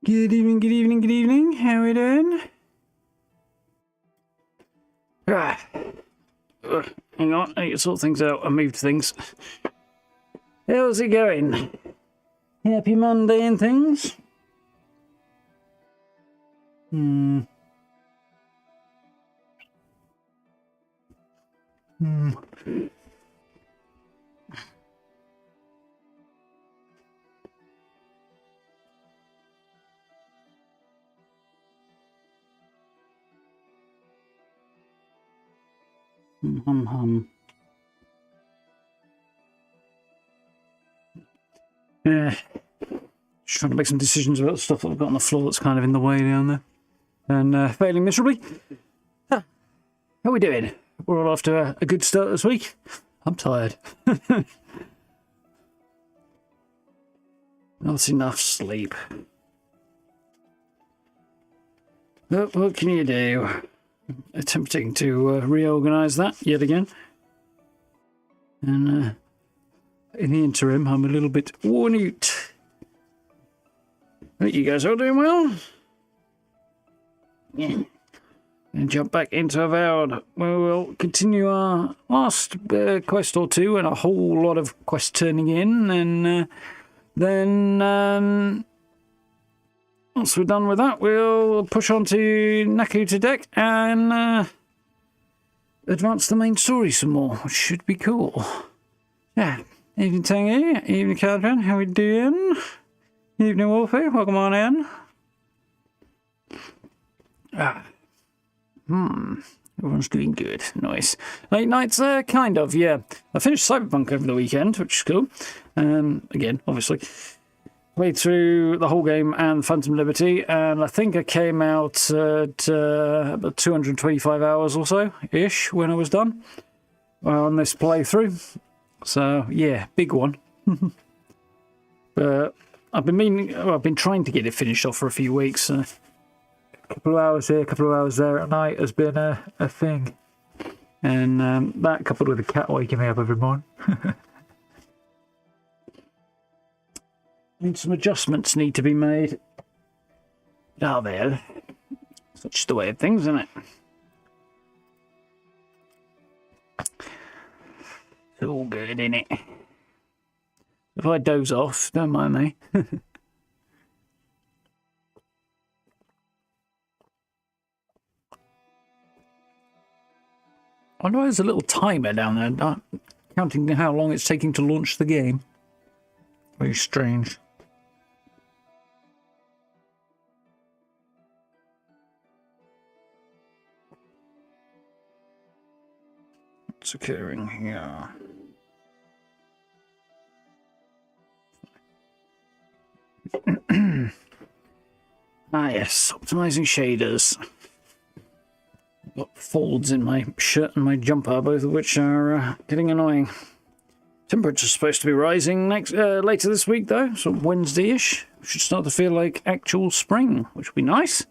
Good evening, good evening, good evening. How we doing? Hang on, I need to sort things out. I moved things. How's it going? Happy Monday and things? Yeah. Just trying to make some decisions about stuff that I've got on the floor that's kind of in the way down there. And failing miserably. How are we doing? We're all off to a good start this week. I'm tired. Not enough sleep. But what can you do? Attempting to reorganise that yet again. And in the interim, I'm a little bit worn out. You guys all doing well? Yeah. And jump back into Avowed, where we'll continue our last quest or two and a whole lot of quests turning in. And then once we're done with that, we'll push on to Naku Tadek and advance the main story some more, which should be cool. Yeah. Evening Tangy, evening Caldron, how we doing? Evening Wolfie, welcome on in. Everyone's doing good, nice. Late nights, kind of, yeah. I finished Cyberpunk over the weekend, which is cool. Again, obviously. Played through the whole game and Phantom Liberty, and I think I came out at about 225 hours or so-ish when I was done on this playthrough. So, yeah, big one. But I've been trying to get it finished off for a few weeks. A couple of hours here, a couple of hours there at night has been a thing. And that coupled with the cat waking me up every morning. And some adjustments need to be made. Oh, there. Such the way of things, isn't it? It's all good, isn't it? If I doze off, don't mind me. I know there's a little timer down there, counting how long it's taking to launch the game. Very strange. What's occurring here? Yes, optimizing shaders. I've got folds in my shirt and my jumper, both of which are getting annoying. Temperature's supposed to be rising later this week, though, so Wednesday-ish. Should start to feel like actual spring, which would be nice.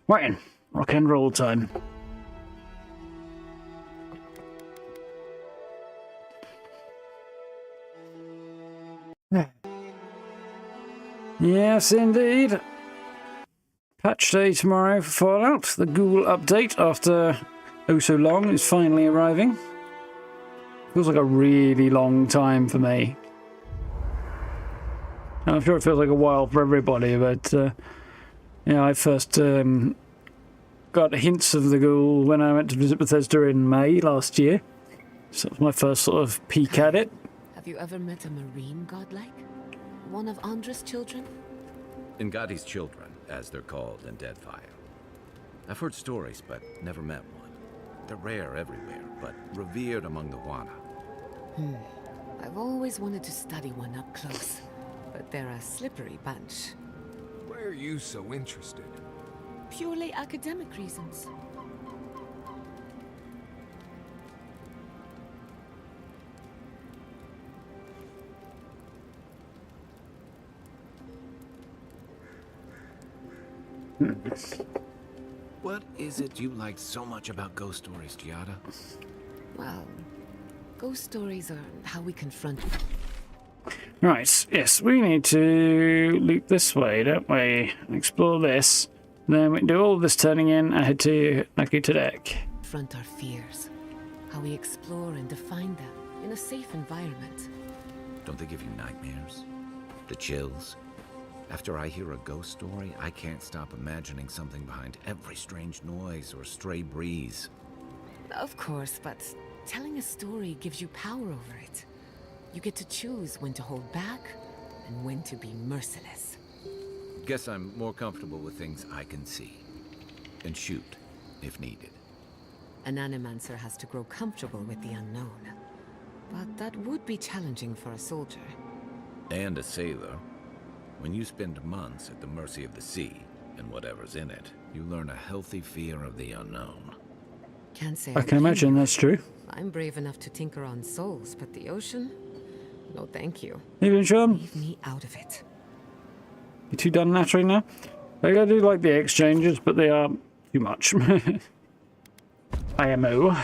Right, rock and roll time. Yes, indeed. Patch day tomorrow for Fallout. The Google update, after oh so long, is finally arriving. Feels like a really long time for me. I'm sure it feels like a while for everybody, but yeah, I first got hints of the ghoul when I went to visit Bethesda in May last year. So it was my first sort of peek at it. Have you ever met a marine godlike? One of Andra's children? Ingadi's children, as they're called in Deadfire. I've heard stories, but never met one. They're rare everywhere, but revered among the Wana. I've always wanted to study one up close, but they're a slippery bunch. Why are you so interested? Purely academic reasons. What is it you like so much about ghost stories, Giada? Well, ghost stories are how we confront. Right, yes, we need to loop this way, don't we? Explore this. Then we can do all this turning in and head to Naku Tadek. Confront our fears. How we explore and define them in a safe environment. Don't they give you nightmares? The chills? After I hear a ghost story, I can't stop imagining something behind every strange noise or stray breeze. Of course, but telling a story gives you power over it. You get to choose when to hold back and when to be merciless. Guess I'm more comfortable with things I can see. And shoot, if needed. An animancer has to grow comfortable with the unknown. But that would be challenging for a soldier. And a sailor. When you spend months at the mercy of the sea, and whatever's in it, you learn a healthy fear of the unknown. Can't say I can imagine that's true. I'm brave enough to tinker on souls, but the ocean? No thank you. Even Sean? Leave me out of it. You two done nattering now? I do like the exchanges, but they are too much. IMO.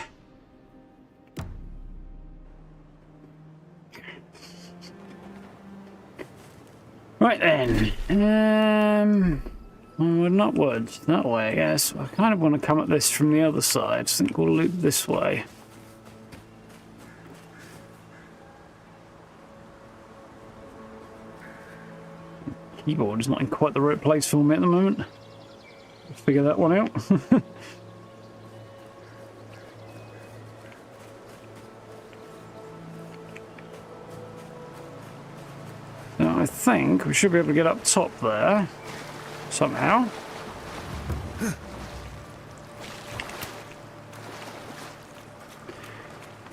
Right then. Well, not woods, that way, I guess. I kind of want to come at this from the other side. I think we'll loop this way. Keyboard is not in quite the right place for me at the moment. Let's figure that one out. Now, I think we should be able to get up top there somehow.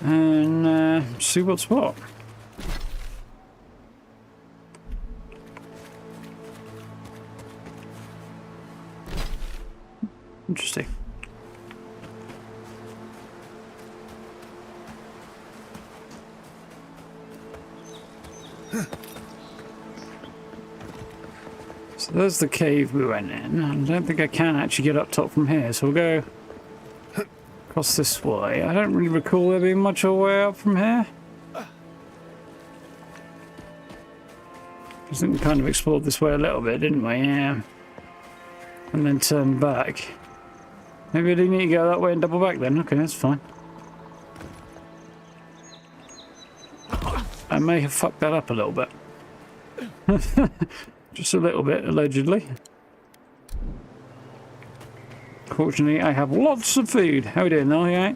And see what's what. Interesting. So there's the cave we went in. I don't think I can actually get up top from here, so we'll go across this way. I don't really recall there being much of a way up from here. I think we kind of explored this way a little bit, didn't we? Yeah. And then turn back. Maybe I do need to go that way and double back then. Okay, that's fine. I may have fucked that up a little bit. Just a little bit, allegedly. Fortunately, I have lots of food. How are we doing, though? You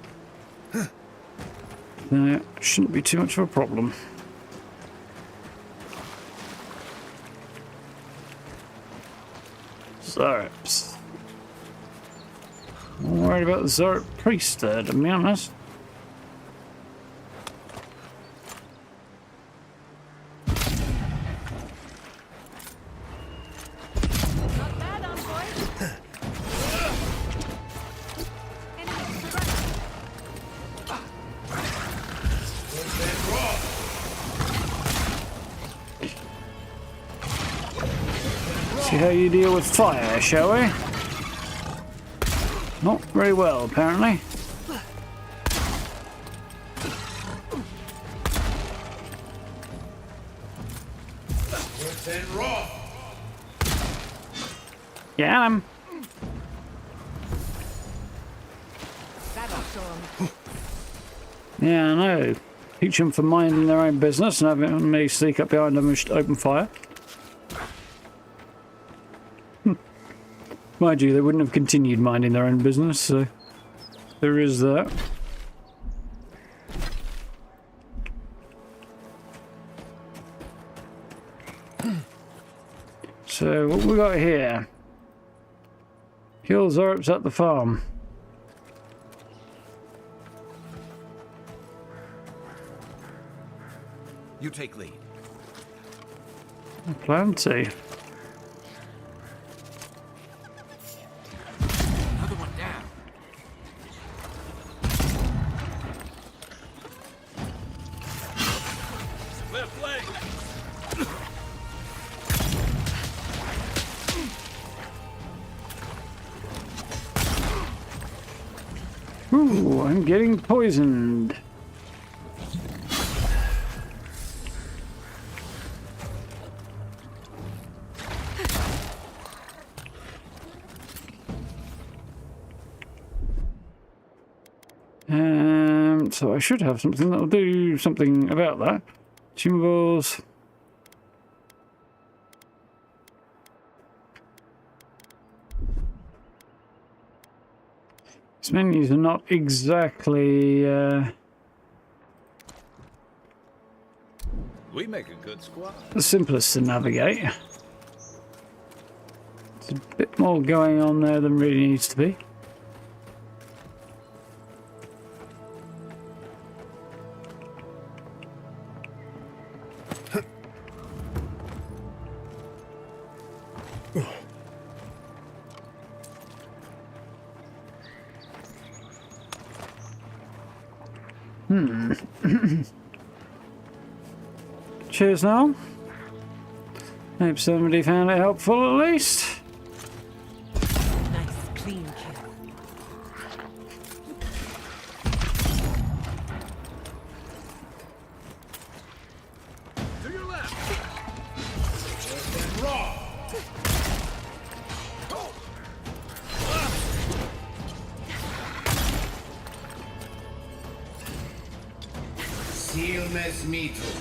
alright? Shouldn't be too much of a problem. Zarps. I'm worried about the Zarp priest there, to be honest. Not bad, Envoy. See how you deal with fire, shall we? Not very well, apparently. Yeah, I'm. Yeah, I know. Teach them for minding their own business and having me sneak up behind them and just open fire. Mind you, they wouldn't have continued minding their own business, so there is that. So, what we got here? Kill Zarps at the farm. You take lead. Plenty. Another one down. Left leg. Ooh, I'm getting poisoned. So I should have something that'll do something about that. Consumables. These menus are not exactly We make a good squad. the simplest to navigate. There's a bit more going on there than really needs to be. Cheers now. Hope somebody found it helpful at least. Nice, clean kill. To your left. Silmes mitum.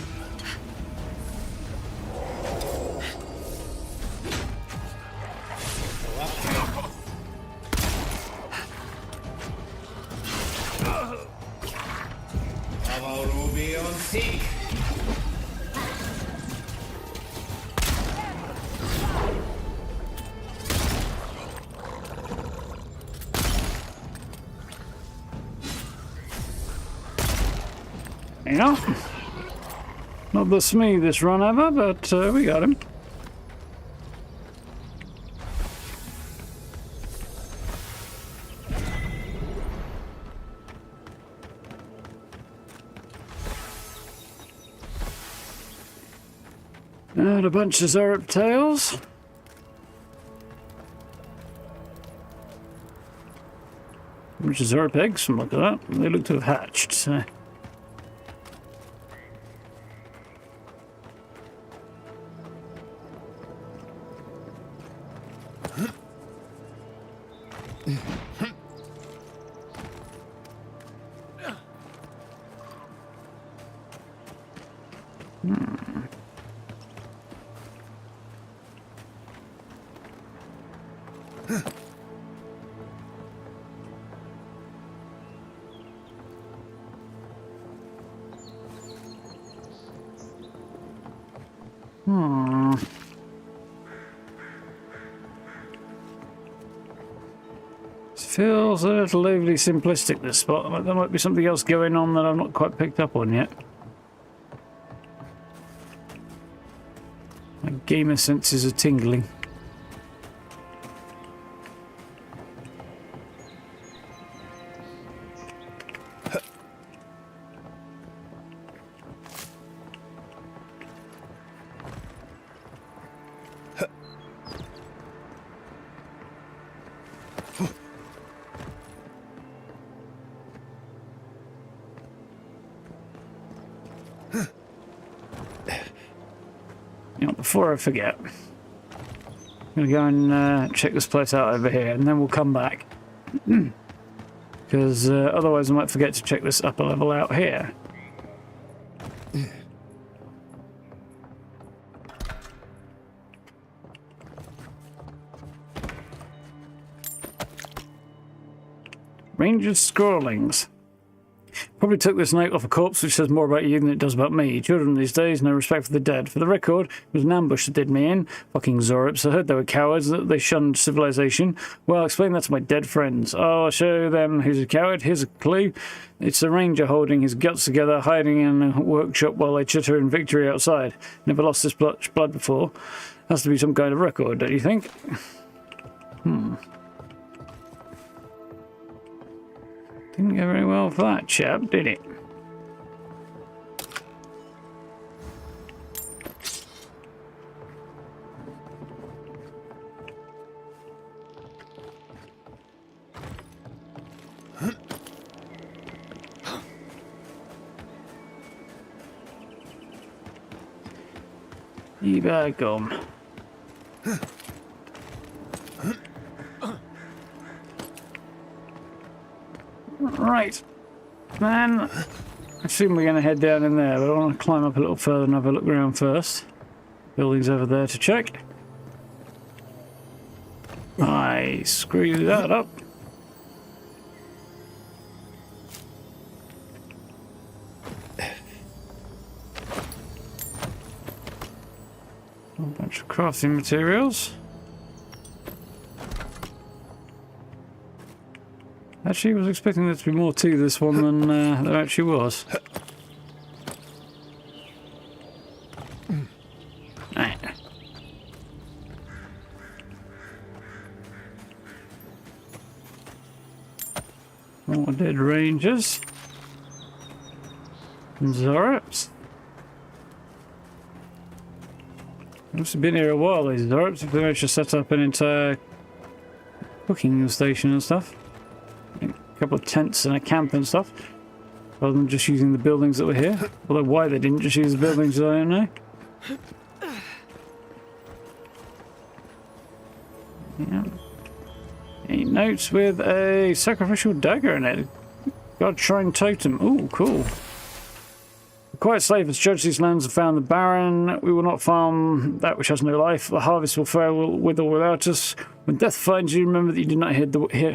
Avowed on seek. You know, not the smoothest run ever, but we got him. And a bunch of Zerp tails. A bunch of Zerp eggs from look at that. They look to have hatched, so. Feels a little overly simplistic, this spot. There might be something else going on that I've not quite picked up on yet. My gamer senses are tingling. Before I forget, I'm going to go and check this place out over here, and then we'll come back. Because otherwise I might forget to check this upper level out here. Range of Scrollings. Probably took this note off a corpse, which says more about you than it does about me. Children these days, no respect for the dead. For the record, it was an ambush that did me in. Fucking Zorips. I heard they were cowards, that they shunned civilization. Well, explain that to my dead friends. Oh, I'll show them who's a coward. Here's a clue. It's a ranger holding his guts together, hiding in a workshop while they chitter in victory outside. Never lost this much blood before. Has to be some kind of record, don't you think? Didn't go very well for that chap, did it? You better come. Right, then I assume we're going to head down in there, but I want to climb up a little further and have a look around first. Buildings over there to check. I screwed that up. A bunch of crafting materials. Actually, I was expecting there to be more to this one than there actually was. Right. More dead rangers. And Zorips. Must have been here a while, these Zorips, if they managed to set up an entire cooking station and stuff. Couple of tents and a camp and stuff, rather than just using the buildings that were here. Although why they didn't just use the buildings, I don't know. Yeah. A note with a sacrificial dagger in it. God Shrine Totem. Ooh, cool. The quiet slave has judged these lands and found the barren. We will not farm that which has no life. The harvest will fail with or without us. When death finds you, remember that you did not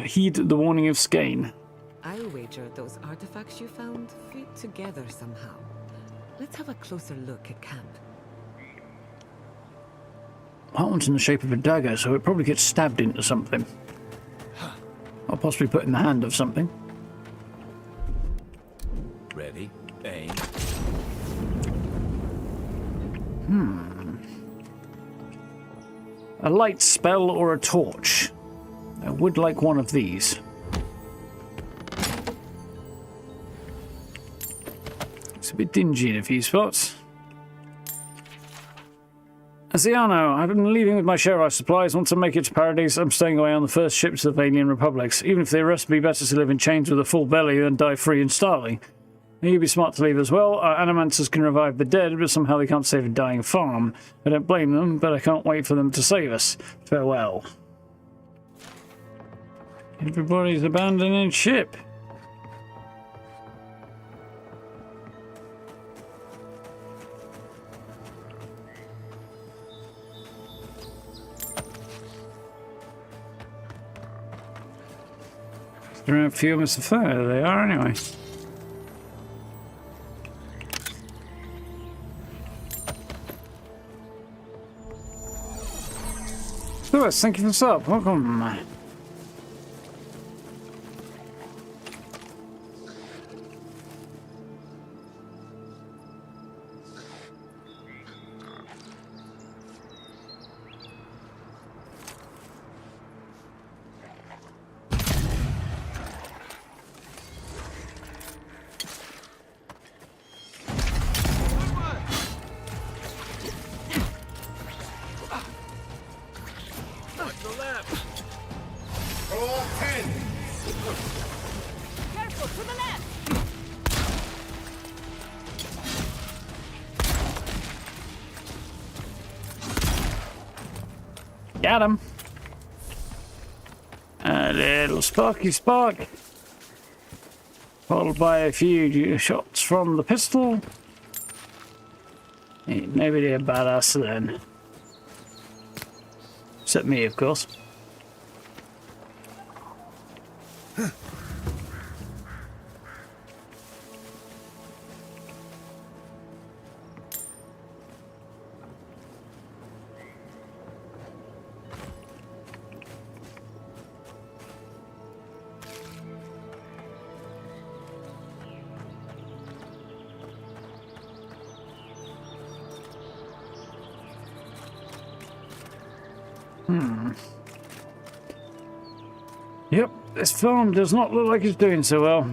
heed the warning of Xion. I'll wager those artifacts you found fit together somehow. Let's have a closer look at camp. That one's in the shape of a dagger, so it probably gets stabbed into something. Or possibly put in the hand of something. Ready? Aim. A light spell or a torch? I would like one of these. It's a bit dingy in a few spots. Aziano, I've been leaving with my share of supplies. Want to make it to Paradise. I'm staying away on the first ship to the Valian Republics. Even if they arrest me, better to live in chains with a full belly than die free and starving. You'd be smart to leave as well. Our animancers can revive the dead, but somehow they can't save a dying farm. I don't blame them, but I can't wait for them to save us. Farewell. Everybody's abandoning ship. Around a few of us there they are anyway. Lewis, thank you for the sub. Welcome. Got him. A little sparky spark. Followed by a few shots from the pistol. Ain't nobody a badass then. Except me, of course. Yep, this farm does not look like it's doing so well.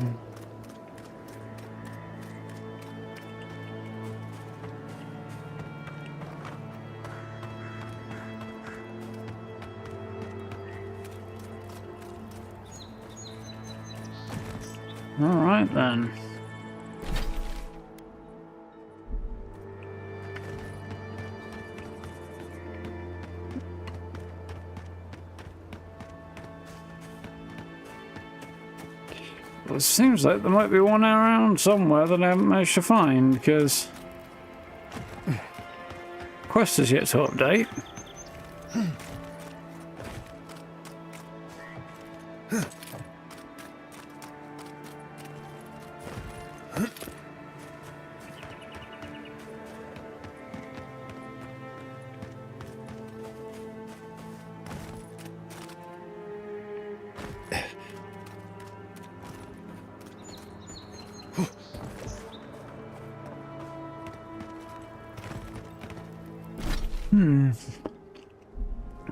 All right then. Well, it seems like there might be one around somewhere that I haven't managed to find, because quest is yet to update.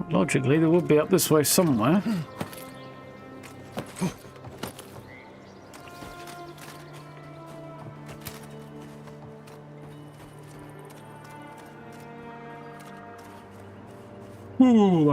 Logically, they would be up this way somewhere. Ooh,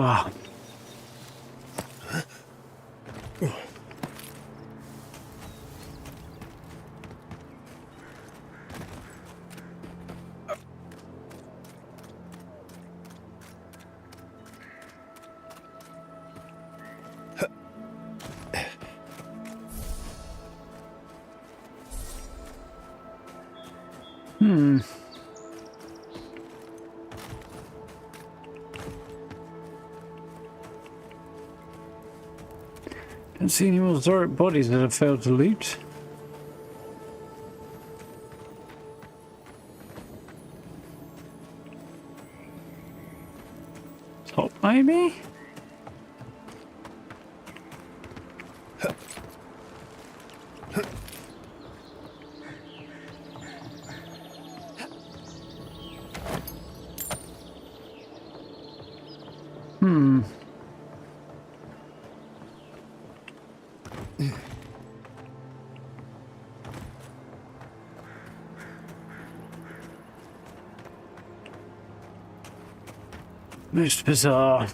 Don't see any more Zoric bodies that have failed to loot. Top, maybe? Most bizarre.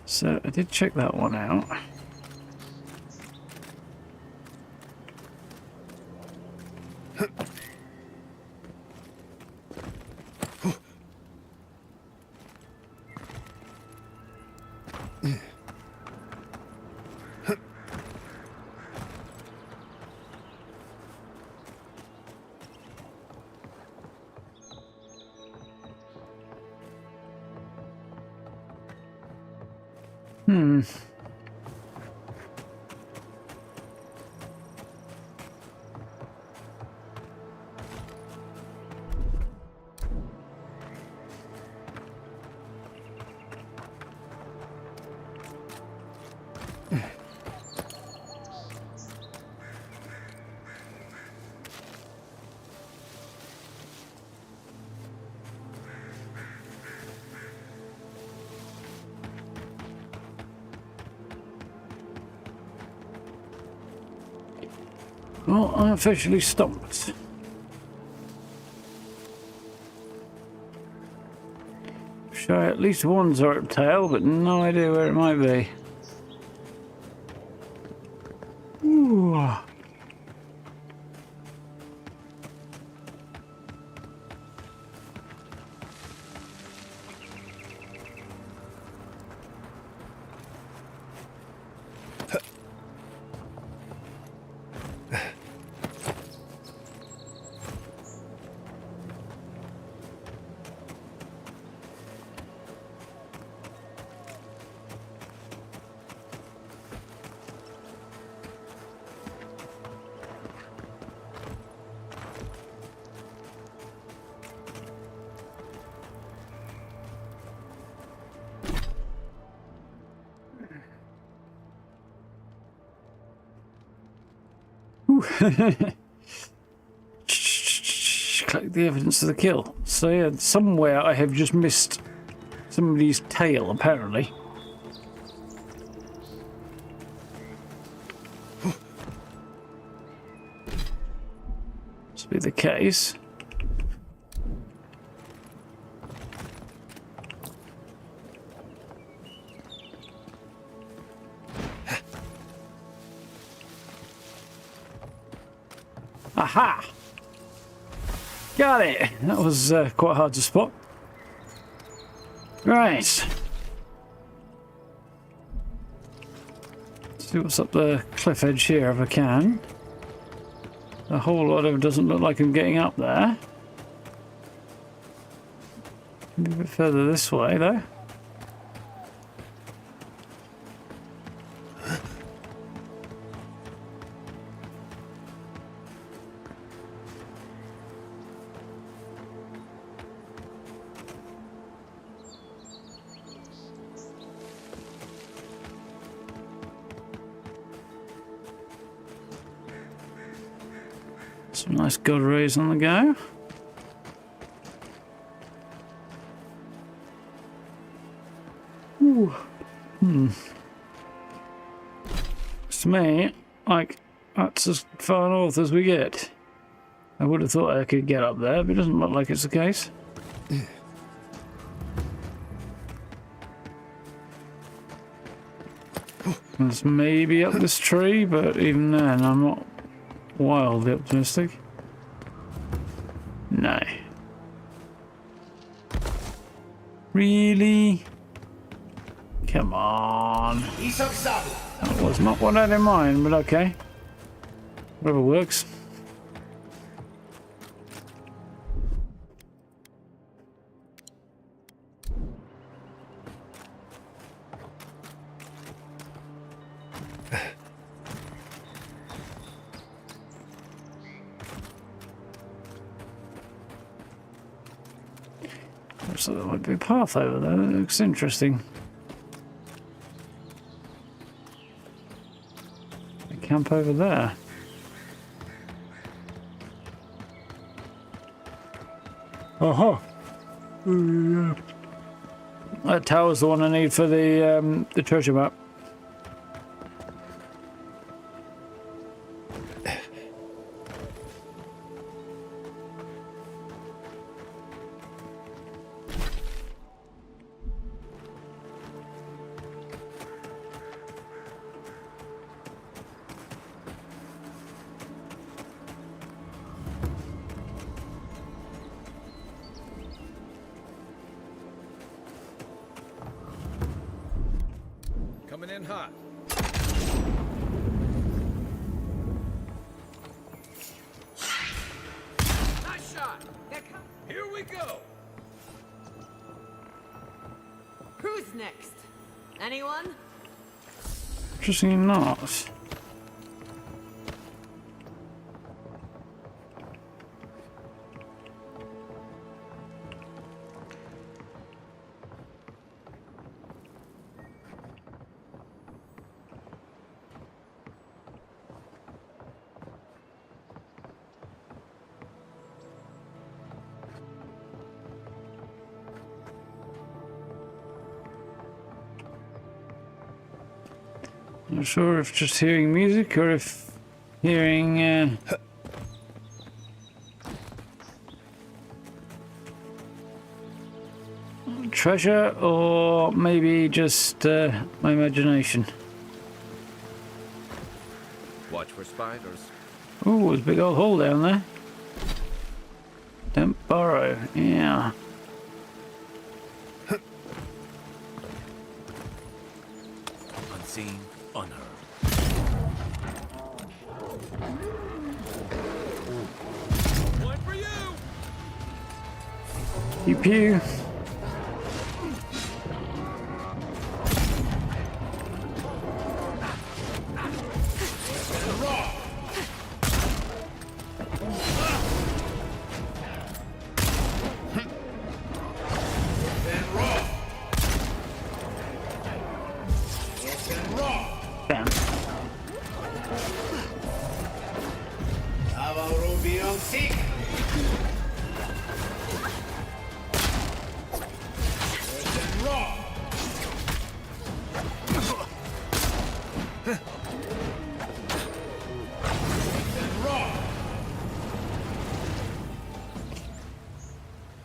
So I did check that one out. Well, I'm officially stumped. Show at least one Zoric tail, but no idea where it might be. Ooh. Woo! Collect the evidence of the kill. So yeah, somewhere I have just missed somebody's tail, apparently. Must be the case. Aha! Got it! That was quite hard to spot. Right. See what's up the cliff edge here if I can. A whole lot of it doesn't look like I'm getting up there. Maybe a bit further this way though. Some nice god rays on the go. Ooh. To me, like, that's as far north as we get. I would have thought I could get up there, but it doesn't look like it's the case. It's maybe up this tree, but even then, I'm not wildly optimistic. No. Really? Come on. That was not what I had in mind, but okay. Whatever works. So there might be a path over there. That looks interesting. A camp over there. Aha! Yeah. That tower's the one I need for the treasure map. Coming in hot. Nice shot. Here we go. Who's next? Anyone? Interesting not. Not sure if just hearing music or if hearing treasure, or maybe just my imagination. Watch for spiders. Ooh, there's a big old hole down there. Don't borrow, yeah. Unseen, unheard. One for you. Pew pew.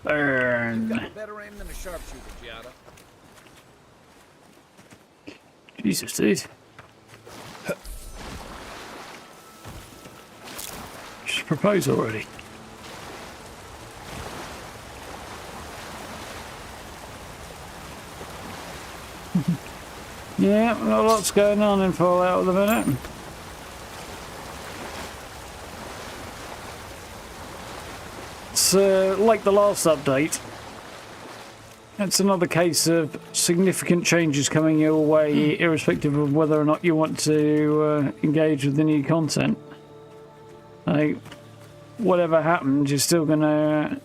Burn. Got better aim than a sharpshooter, Giada. Jesus, dude. Just proposed already. Yeah, not a lot's going on in Fallout at the minute. It's like the last update. It's another case of significant changes coming your way, irrespective of whether or not you want to engage with the new content. Like, whatever happens, you're still going to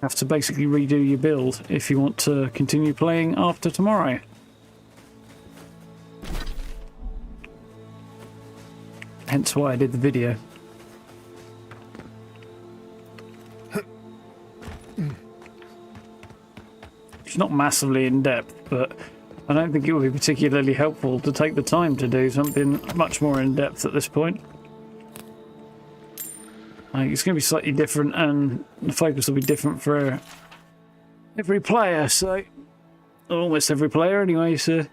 have to basically redo your build if you want to continue playing after tomorrow. Hence why I did the video. It's not massively in depth, but I don't think it would be particularly helpful to take the time to do something much more in depth at this point. Like, it's going to be slightly different, and the focus will be different for every player, so almost every player anyway, so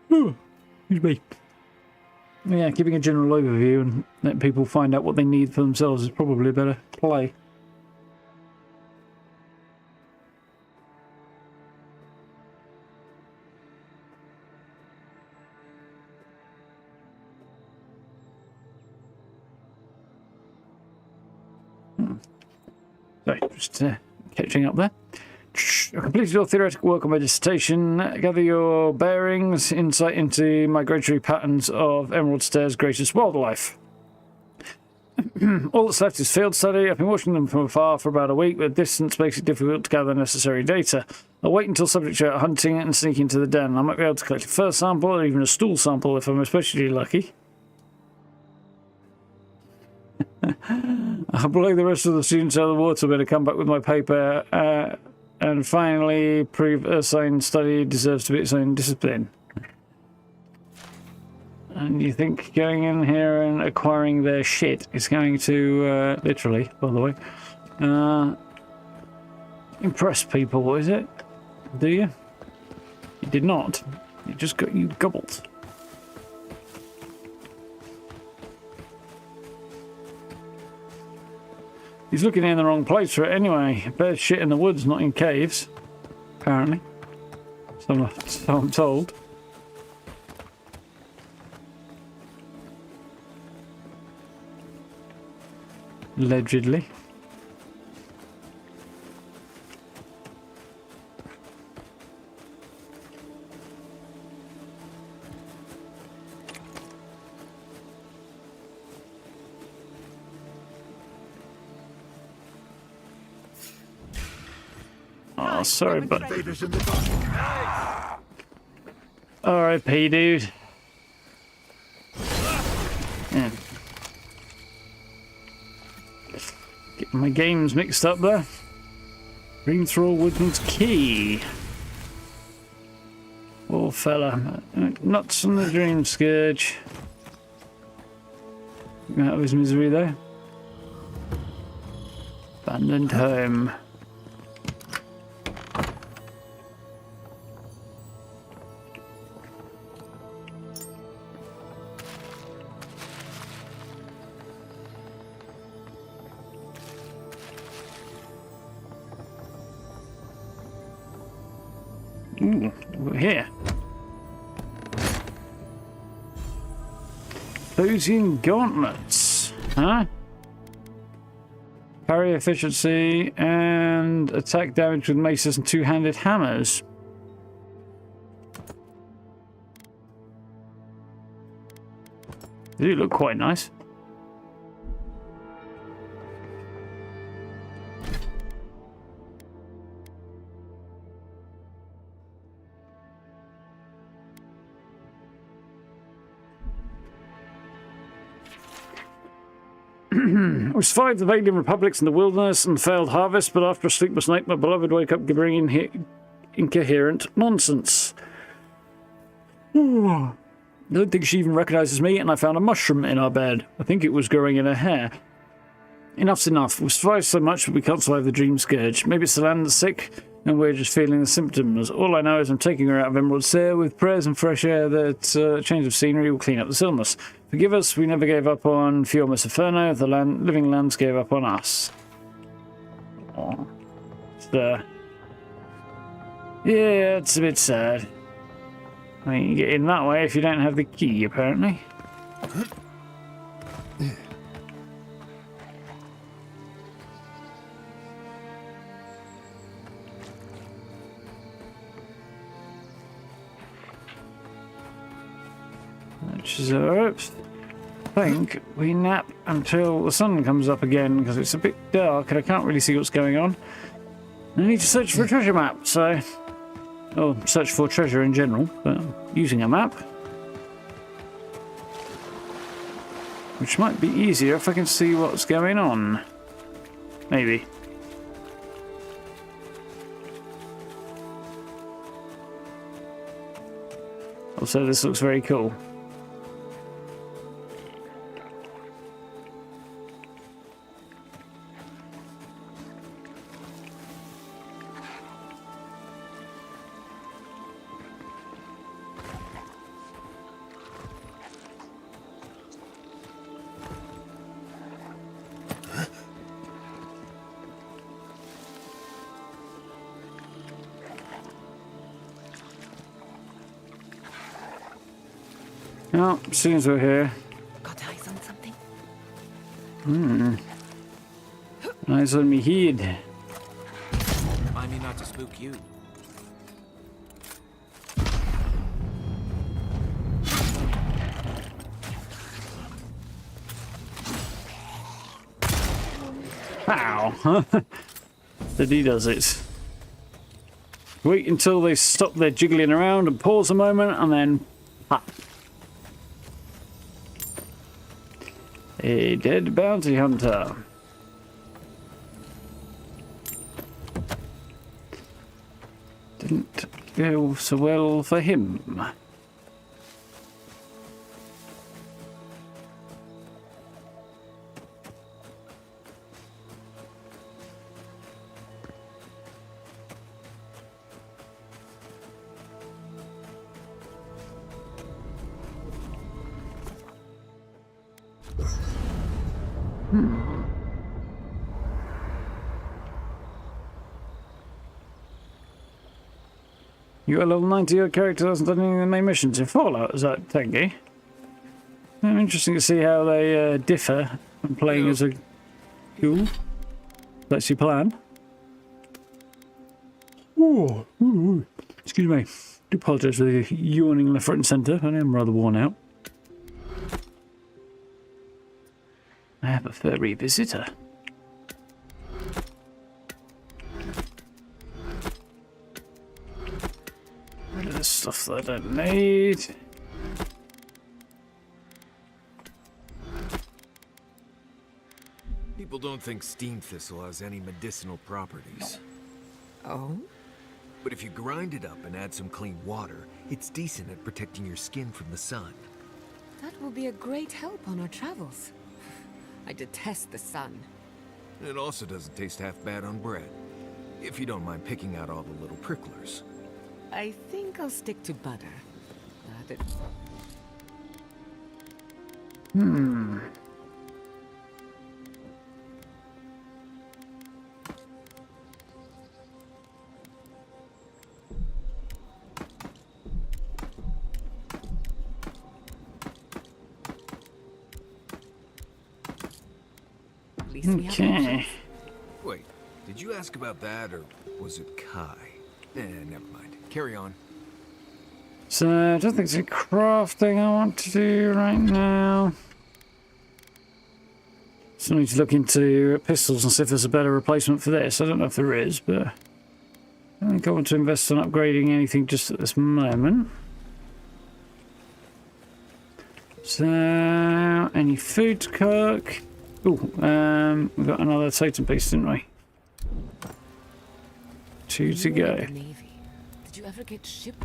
excuse me. Yeah, giving a general overview and letting people find out what they need for themselves is probably a better play. Sorry, just catching up there. I completed your theoretical work on my dissertation. Gather your bearings, insight into migratory patterns of Emerald Stare's greatest wildlife. All that's left is field study. I've been watching them from afar for about a week, but distance makes it difficult to gather necessary data. I'll wait until subjects are out hunting and sneak into the den. I might be able to collect a fur sample or even a stool sample if I'm especially lucky. I'll blow the rest of the students out of the water, but I'll come back with my paper and finally prove assigned study deserves to be its own discipline. And you think going in here and acquiring their shit is going to, literally, by the way, impress people, is it? Do you? You did not. You just got you gobbled. He's looking in the wrong place for it anyway. Better shit in the woods, not in caves. Apparently. So I'm told. Allegedly. Oh, sorry, but R.I.P. dude. Yeah. Getting my games mixed up there. Dreamscourge Woodman's Key. Poor fella. Nuts on the Dreamscourge. Out of his misery there. Abandoned home. Ooh, we're here. Obsidian gauntlets, huh? Parry efficiency and attack damage with maces and two-handed hammers. They do look quite nice. We survived the Valiant Republics in the wilderness and failed harvest, but after a sleepless night, my beloved woke up gibbering incoherent nonsense. I don't think she even recognizes me, and I found a mushroom in our bed. I think it was growing in her hair. Enough's enough. We've survived so much, but we can't survive the Dreamscourge. Maybe it's the land that's sick, and we're just feeling the symptoms. All I know is I'm taking her out of Emerald Seer with prayers and fresh air that change of scenery will clean up this illness. Forgive us, we never gave up on Fiormus Inferno. The living lands gave up on us. Oh. Yeah, it's a bit sad. I mean, you get in that way if you don't have the key, apparently. Which is I think we nap until the sun comes up again because it's a bit dark and I can't really see what's going on. I need to search for a treasure map, so... Or search for treasure in general, but using a map. Which might be easier if I can see what's going on. Maybe. Also, this looks very cool. Well, as soon as we're here. Got eyes on something? Eyes on me head. Remind me not to spook you. Ow! That he does it. Wait until they stop their jiggling around and pause a moment and then pop. A dead bounty hunter. Didn't go so well for him. You got a level 90 your character hasn't done any of the main missions in Fallout, is that tanky? Interesting to see how they differ from playing as a ghoul. That's your plan. Ooh. Excuse me. I do apologise for the yawning left, right and centre. I am rather worn out. I have a furry visitor. Rid of the stuff that I don't need. People don't think steam thistle has any medicinal properties. Oh? But if you grind it up and add some clean water, it's decent at protecting your skin from the sun. That will be a great help on our travels. I detest the sun. It also doesn't taste half bad on bread. If you don't mind picking out all the little pricklers. I think I'll stick to butter. At least we have options. Wait, did you ask about that, or was it Kai? Never mind. Carry on. So, I don't think it's any crafting I want to do right now. So I need to look into pistols and see if there's a better replacement for this. I don't know if there is, but I don't think I want to invest on upgrading anything just at this moment. So, any food to cook? Ooh, we got another totem piece, didn't we? 2 to You were in go. the Navy. Did you ever get ship?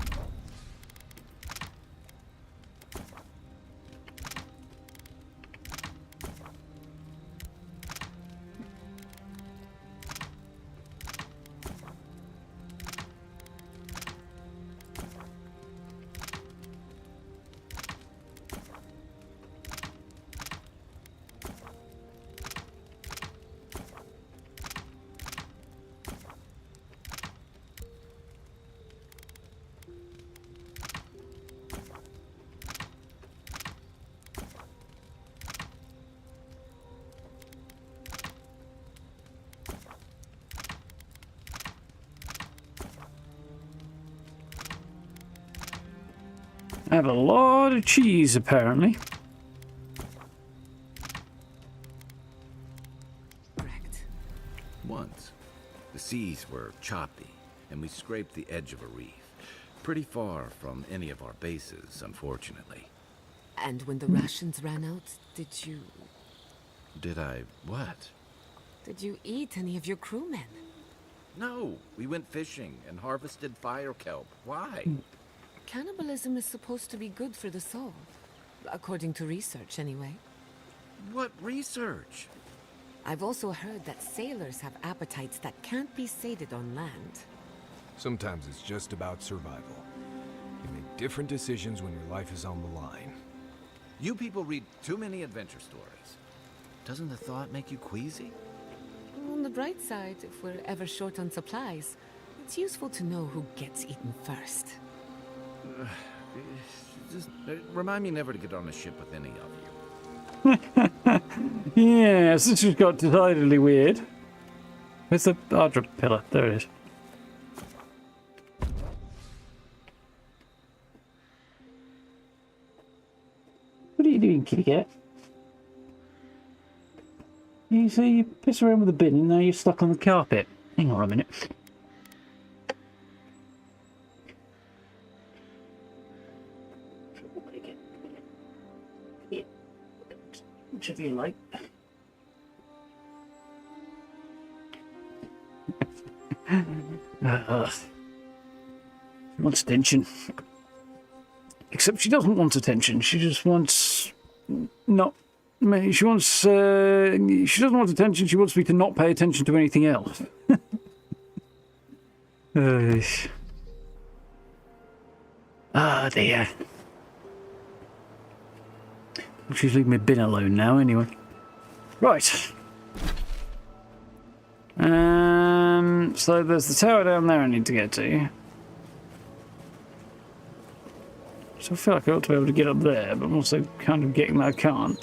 I have a lot of cheese, apparently. Correct. Once, the seas were choppy, and we scraped the edge of a reef. Pretty far from any of our bases, unfortunately. And when the rations ran out, did you Did I... what? eat any of your crewmen? No, we went fishing and harvested fire kelp. Why? Cannibalism is supposed to be good for the soul. According to research, anyway. What research? I've also heard that sailors have appetites that can't be sated on land. Sometimes it's just about survival. You make different decisions when your life is on the line. You people read too many adventure stories. Doesn't the thought make you queasy? On the bright side, if we're ever short on supplies, it's useful to know who gets eaten first. Just remind me never to get on a ship with any of you. Yeah, this just got decidedly weird. Where's the Adyran pillar? There it is. What are you doing, kitty cat? You see, you piss around with a bin and now you're stuck on the carpet. Hang on a minute. Whichever you like. She wants attention. Except she doesn't want attention. She just wants... not... She wants... she doesn't want attention. She wants me to not pay attention to anything else. Ah, dear. She's leaving my bin alone now, anyway. Right. So there's the tower down there I need to get to. So I feel like I ought to be able to get up there, but I'm also kind of getting that I can't.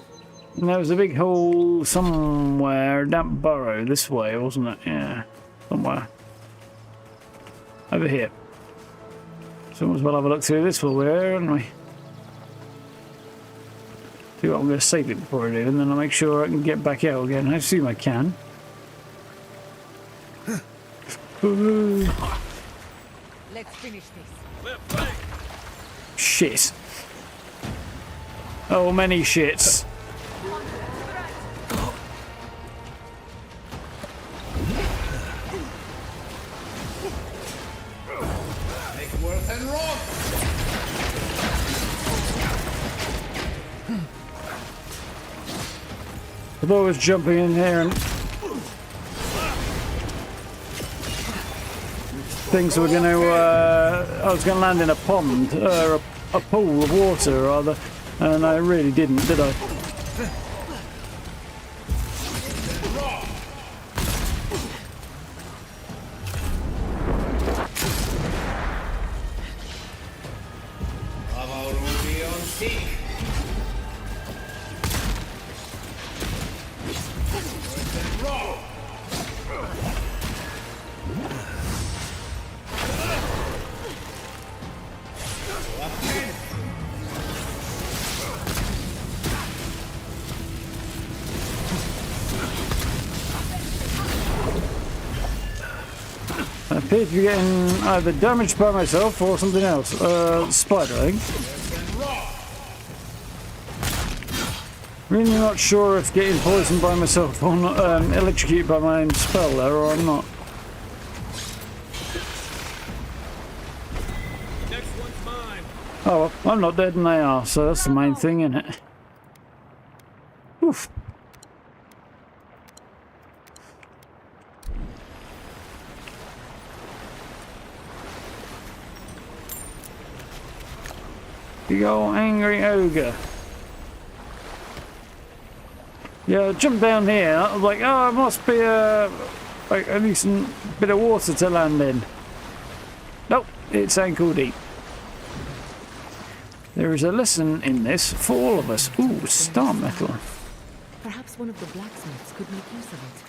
And there was a big hole somewhere, that burrow, this way, wasn't it? Yeah, somewhere. Over here. So might as well have a look through this while we're here, haven't we? See what, I'm going to save it before I do, and then I'll make sure I can get back out again. I assume I can. Let's finish this. Shit. Oh, many shits. Make worth and wrong. The boy was jumping in here and things were going to, I was going to land in a pond, or a pool of water rather, and I really didn't, did I? Avowed on seek. Worth and wrong. I appear to be getting either damaged by myself or something else. Spider, I think. Really not sure if getting poisoned by myself or not, electrocuted by my own spell there, or I'm not. Next one's mine. Oh, well, I'm not dead and they are, so that's the main thing, isn't it? Oof. Big ol' angry ogre. Yeah, I jumped down here. I was like, oh, it must be like at least a bit of water to land in. Nope, it's ankle deep. There is a lesson in this for all of us. Ooh, star metal. Perhaps one of the blacksmiths could make use of it.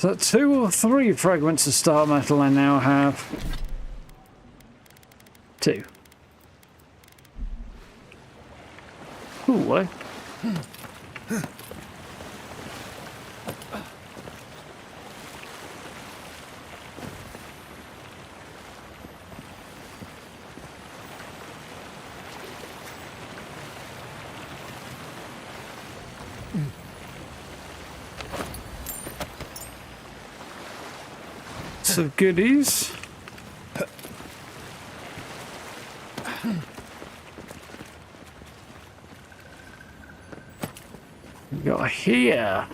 Is that 2 or 3 fragments of star metal I now have? 2. Ooh, eh? Some goodies. We got here.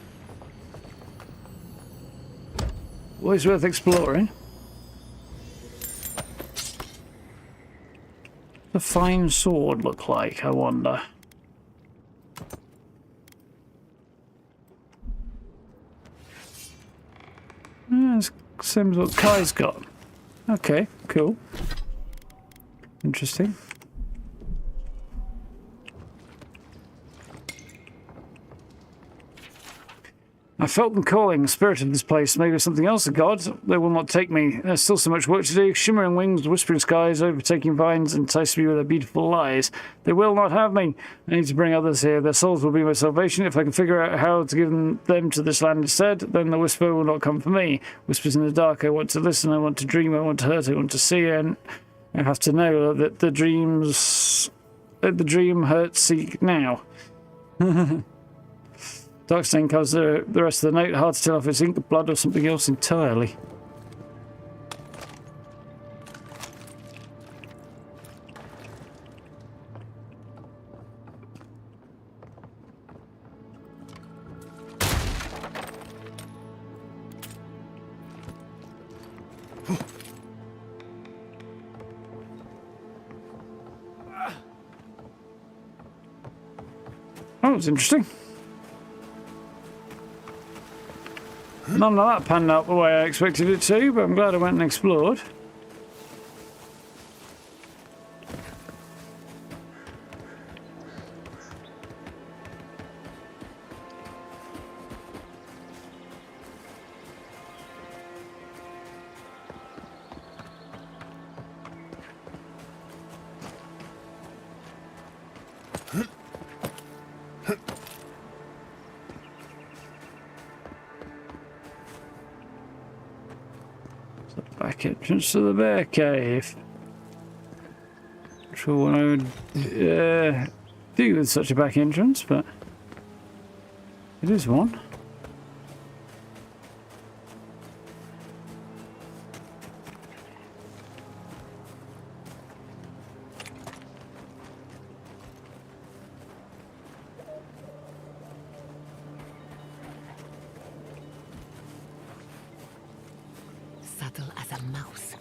Always worth exploring. A fine sword look like, I wonder. It's same as what Kai's got. Okay, cool. Interesting. I felt them calling, the spirit of this place. Maybe something else, a god. They will not take me. There's still so much work to do. Shimmering wings, whispering skies, overtaking vines, entice me with their beautiful lies. They will not have me. I need to bring others here. Their souls will be my salvation. If I can figure out how to give them to this land instead, then the whisper will not come for me. Whispers in the dark. I want to listen. I want to dream. I want to hurt. I want to see. And I have to know that the dream hurts. Seek now. Dark stain covers the rest of the note. Hard to tell if it's ink, blood, or something else entirely. Oh, it's interesting. None of that panned out the way I expected it to, but I'm glad I went and explored. Back entrance to the bear cave. Not sure what I would do with such a back entrance, but it is one. Subtle as a mouse.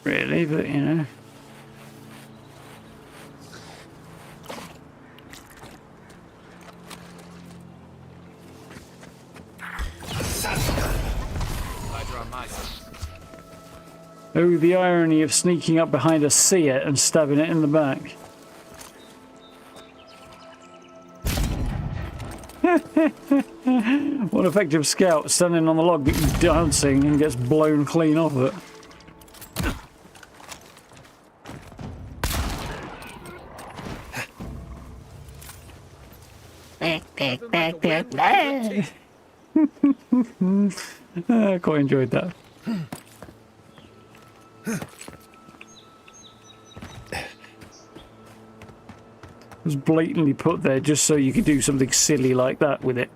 Really, but you know. Oh, the irony of sneaking up behind a seer and stabbing it in the back. What effective scout standing on the log dancing and gets blown clean off it. I quite enjoyed that. It was blatantly put there just so you could do something silly like that with it.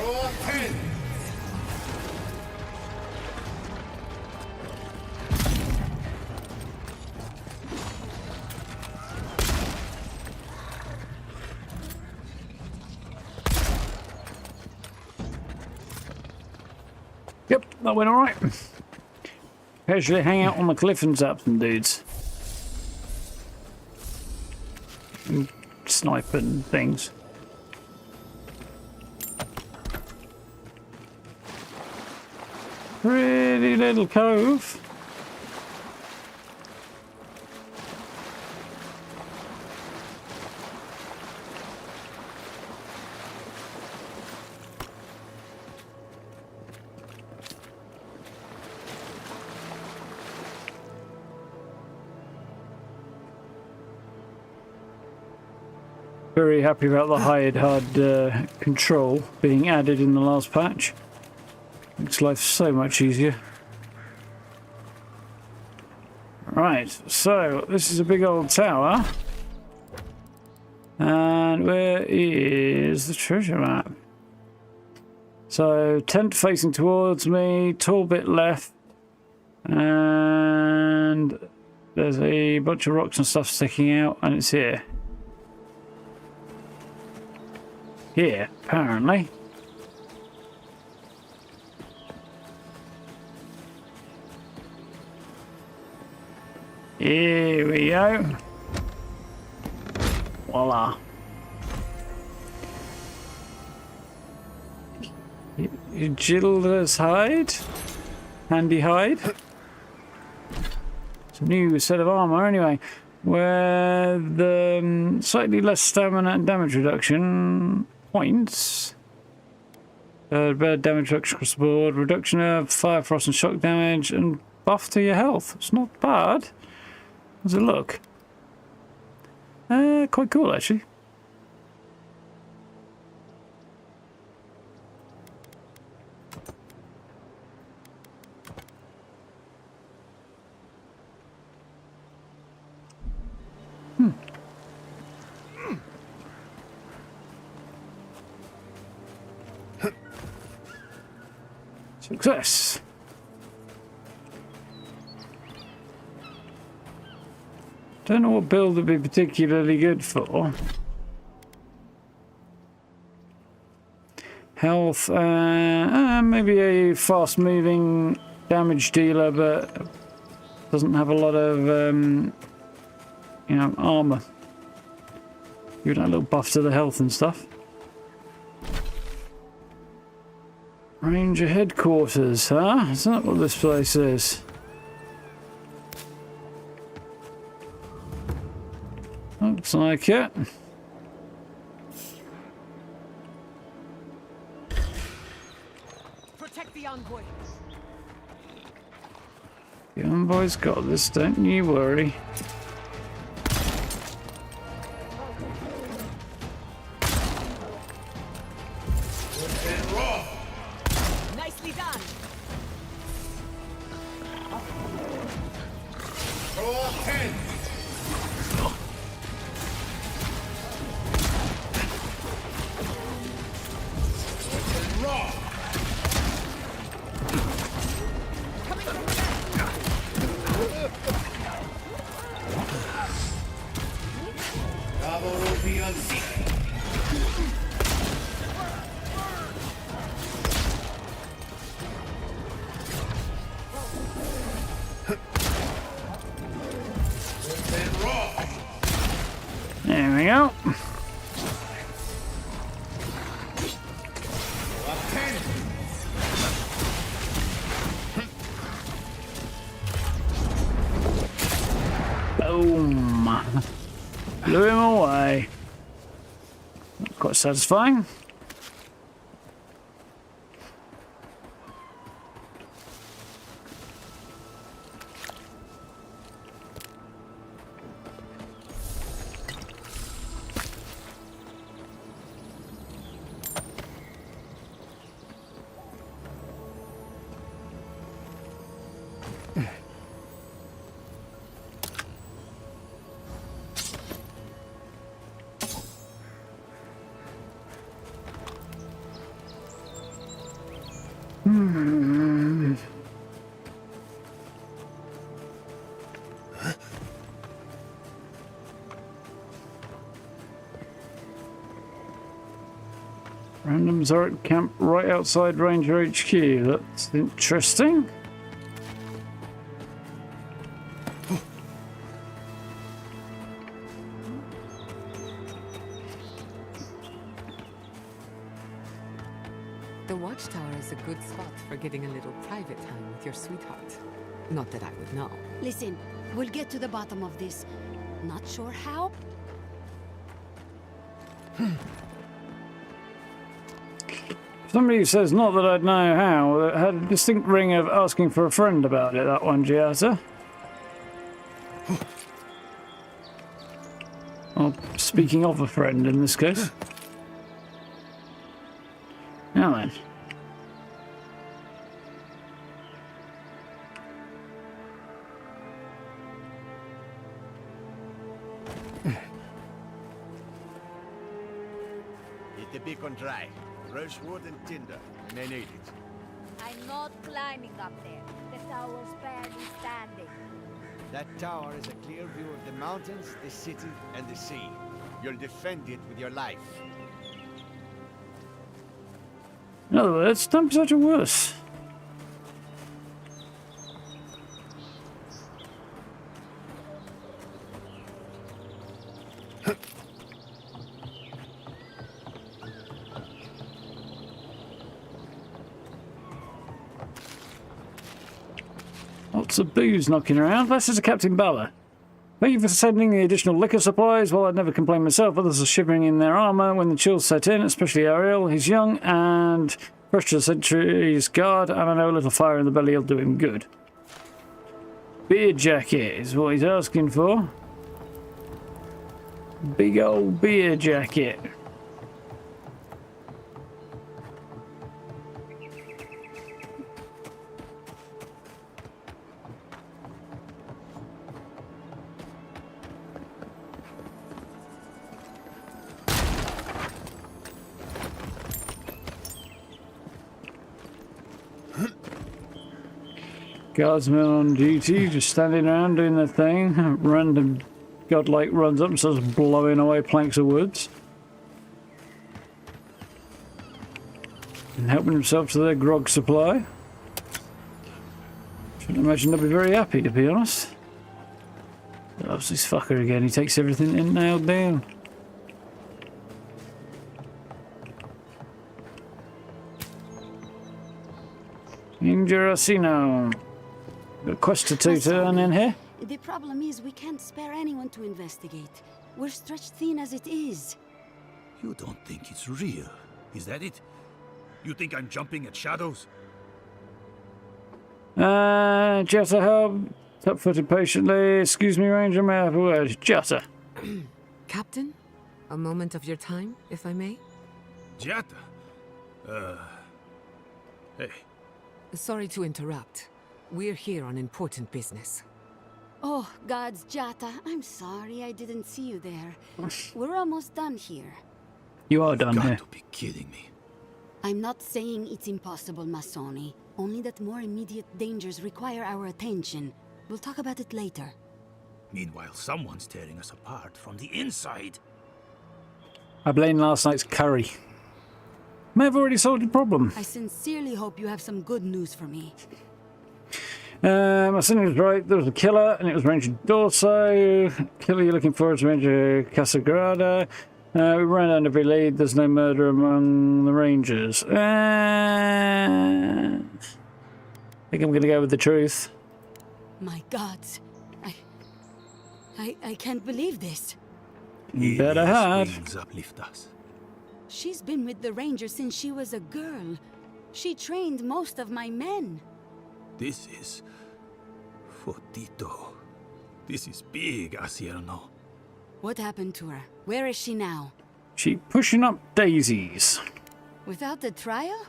Draw 10. Yep, that went alright. Casually hang out on the cliff and zap some dudes. And snipe and things. Pretty little cove. Very happy about the hide hard control being added in the last patch. Makes life so much easier. Right, so this is a big old tower. And where is the treasure map? So, tent facing towards me, tall bit left. And there's a bunch of rocks and stuff sticking out, and it's here. Here, apparently. Here we go. Voila. Gilda's hide? Handy hide? It's a new set of armor anyway. With slightly less stamina and damage reduction points. Better damage reduction across the board. Reduction of fire, frost and shock damage and buff to your health. It's not bad. How's it look? Quite cool actually. Success. Don't know what build would be particularly good for. Health, maybe a fast-moving damage dealer, but doesn't have a lot of, you know, armor. Give that little buff to the health and stuff. Ranger headquarters, huh? Is that what this place is? Looks like it. Protect the envoy. The envoy's got this, don't you worry. Nicely done. Draw 10. Raw. Coming from the back. Bravo will be on seat. There we go. Boom. Blew him away. Quite satisfying. Random Zork camp right outside Ranger HQ. That's interesting. The watchtower is a good spot for getting a little private time with your sweetheart. Not that I would know. Listen, we'll get to the bottom of this. Not sure how? Somebody who says, not that I'd know how, that had a distinct ring of asking for a friend about it, that one, Giata. Well, speaking of a friend in this case. Now then. Get the beacon dry. Fresh wood and tinder. May need it. I'm not climbing up there. The tower's barely standing. That tower is a clear view of the mountains, the city, and the sea. You'll defend it with your life. In other words, don't be such a wuss. Lots of booze knocking around. This is a Captain Bala. Thank you for sending the additional liquor supplies. Well, I'd never complain myself. Others are shivering in their armour when the chills set in, especially Ariel. He's young and fresh to the century's guard, and I know a little fire in the belly will do him good. Beer jacket is what he's asking for. Big old beer jacket. Guardsmen on duty, just standing around doing their thing. Random godlike runs up and starts blowing away planks of woods. And helping himself to their grog supply. Shouldn't imagine they'll be very happy, to be honest. Loves this fucker again, he takes everything in nailed down. Ingerasino. Got a quest or two to turn in here. The problem is we can't spare anyone to investigate. We're stretched thin as it is. You don't think it's real, is that it? You think I'm jumping at shadows? Jetta help. Top-footed patiently. Excuse me, Ranger, may I have a word? Jetta. Captain, a moment of your time, if I may? Jata? Hey. Sorry to interrupt. We're here on important business. Oh, gods, Jata, I'm sorry I didn't see you there. We're almost done here. You are done here. Got to be kidding me. I'm not saying it's impossible, Masoni. Only that more immediate dangers require our attention. We'll talk about it later. Meanwhile, someone's tearing us apart from the inside. I blame last night's curry. May have already solved the problem. I sincerely hope you have some good news for me. My son was right. There was a killer, and it was Ranger Dorso. Killer you're looking for is Ranger Casagrada. We ran down every lead. There's no murder among the Rangers. I think I'm going to go with the truth. My gods. I can't believe this. Better had. Uplift us. She's been with the Rangers since she was a girl. She trained most of my men. This is... Fotito. This is big, Asierno. What happened to her? Where is she now? She pushing up daisies. Without the trial?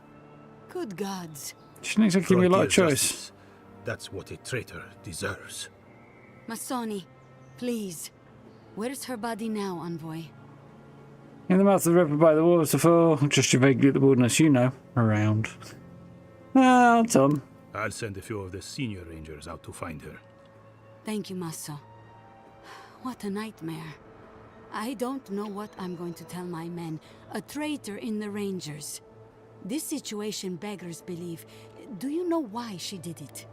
Good gods. She needs to give me a lot of Frontier choice. justice. That's what a traitor deserves. Masoni, please. Where's her body now, Envoy? In the mouth of the river by the waterfall, just vaguely at the wilderness, you know, around. I'll tell them. I'll send a few of the senior rangers out to find her. Thank you, Maso. What a nightmare. I don't know what I'm going to tell my men. A traitor in the Rangers. This situation beggars belief. Do you know why she did it?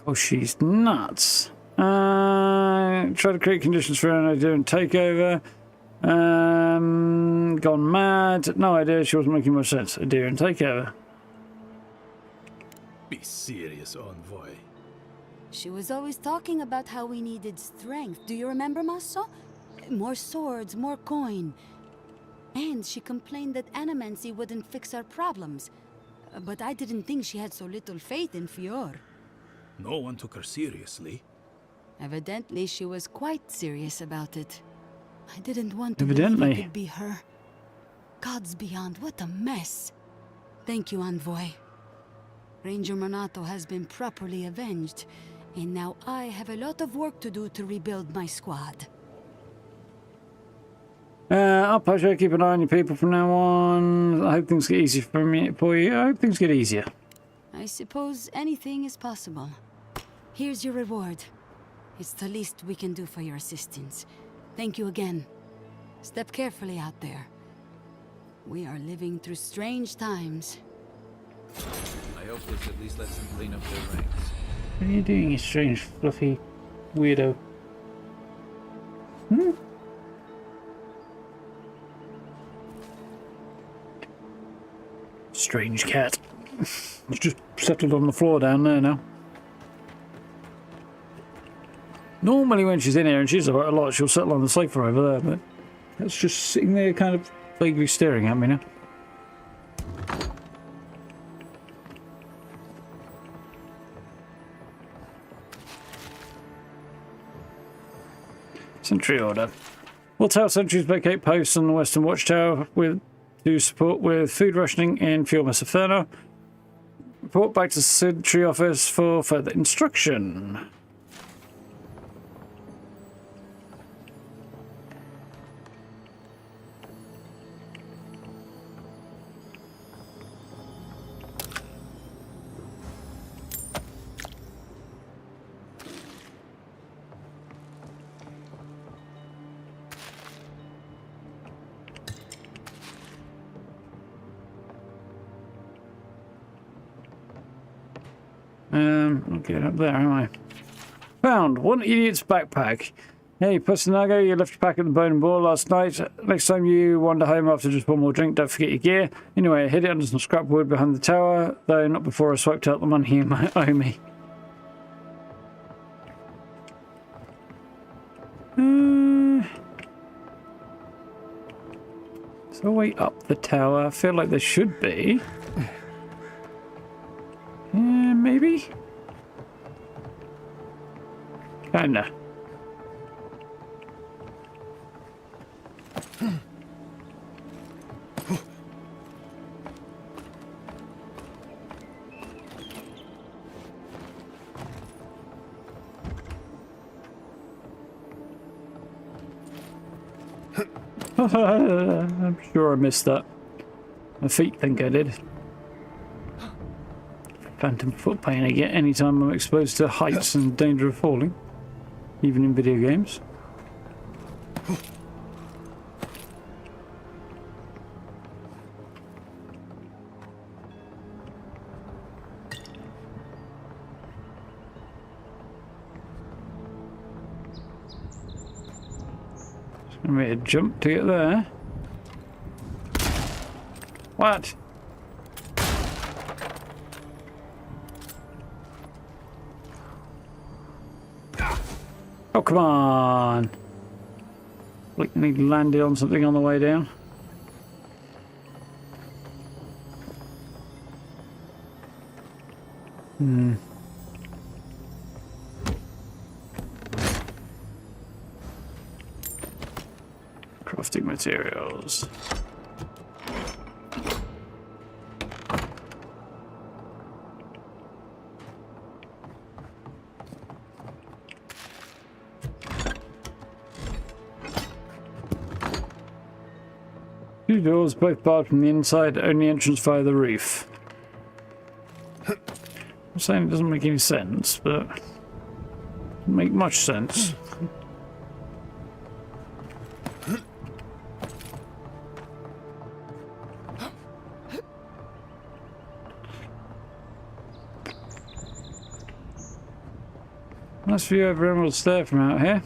Oh, she's nuts. Try to create conditions for an Adyran takeover. Gone mad. No idea. She wasn't making much sense. Adyran takeover. Be serious, Envoy. She was always talking about how we needed strength. Do you remember, Maso? More swords, more coin. And she complained that animancy wouldn't fix our problems. But I didn't think she had so little faith in Fior. No one took her seriously. Evidently, she was quite serious about it. I didn't want to Evidently. believe it could be her. Gods beyond, what a mess. Thank you, Envoy. Ranger Monato has been properly avenged, and now I have a lot of work to do to rebuild my squad. I'll pleasure. Keep an eye on your people from now on. I hope things get easier for you. I hope things get easier. I suppose anything is possible. Here's your reward. It's the least we can do for your assistance. Thank you again. Step carefully out there. We are living through strange times. I hope this at least lets them clean up their ranks. What are you doing, you strange, fluffy weirdo? Hmm? Strange cat. It's just settled on the floor down there now. Normally when she's in here, and she's about a lot, she'll settle on the sofa over there, but that's just sitting there kind of vaguely staring at me now. Sentry order. We'll tell sentries vacate posts on the Western Watchtower to support with food rationing in Fuel Inferno. Report back to the sentry office for further instruction. I'll get up there, am I? Found one idiot's backpack. Hey, Pusanago, you left your pack at the Bone and Ball last night. Next time you wander home after just one more drink, don't forget your gear. Anyway, I hid it under some scrap wood behind the tower, though not before I swiped out the money you might owe me. Is there a way up the tower? I feel like there should be. Maybe? Kinda. I'm sure I missed that. My feet think I did. Phantom foot pain I get anytime I'm exposed to heights and danger of falling, even in video games. I made a jump to get there. What? Oh, come on. Like, need landed on something on the way down. Crafting materials. Two doors, both barred from the inside, only entrance via the roof. I'm saying it doesn't make any sense, but it doesn't make much sense. Nice view over Emerald Stair from out here.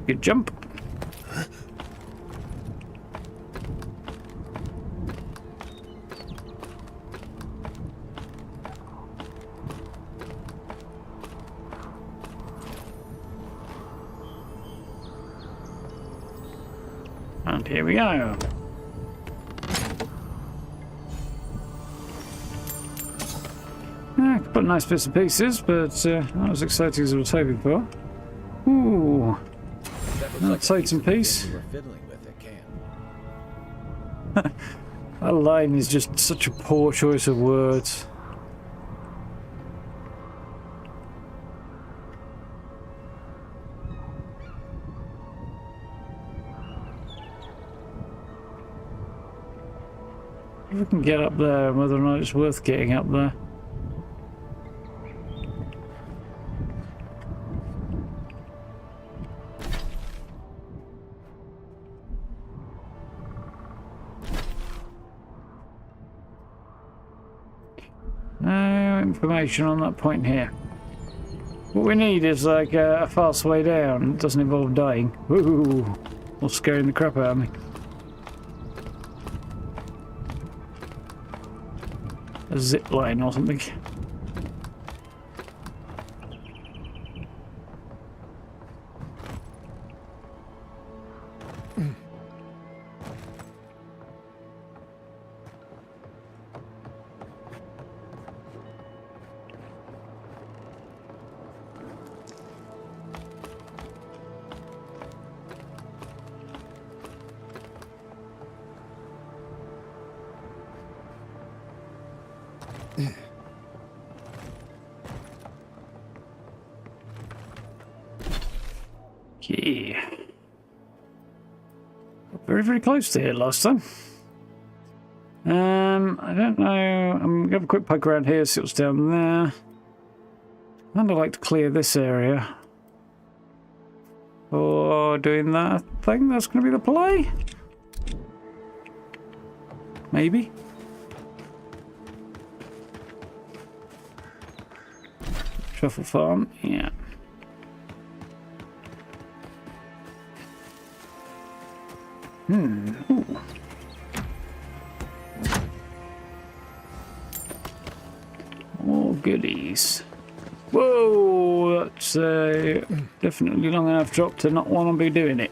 Good jump. And here we go. Yeah, put nice bits and pieces, but not as exciting as I was hoping for. Ooh, that Titan piece. You were fiddling with it, Cam. That line is just such a poor choice of words. If we can get up there, whether or not it's worth getting up there. No information on that point here. What we need is like a fast way down. It doesn't involve dying. Ooh, or scaring the crap out of me. A zip line or something. Yeah. Very, very close to here last time. I don't know. I'm gonna have a quick poke around here, see what's down there. I'd like to clear this area. Or doing that thing, that's gonna be the play? Maybe. Truffle farm, yeah. Ooh. More goodies. Whoa, that's definitely long enough drop to not want to be doing it.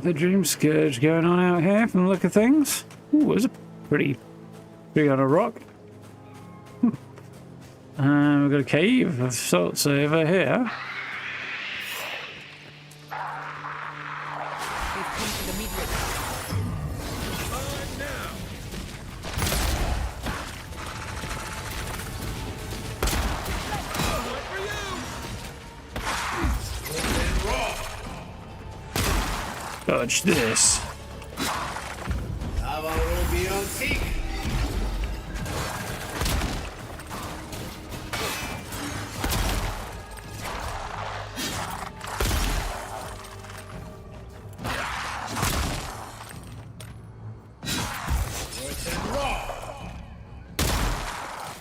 The Dreamscourge going on out here from the look of things. Ooh, there's a pretty big on a rock. We've got a cave of sorts over here. Dodge this. Avowed will be on seek.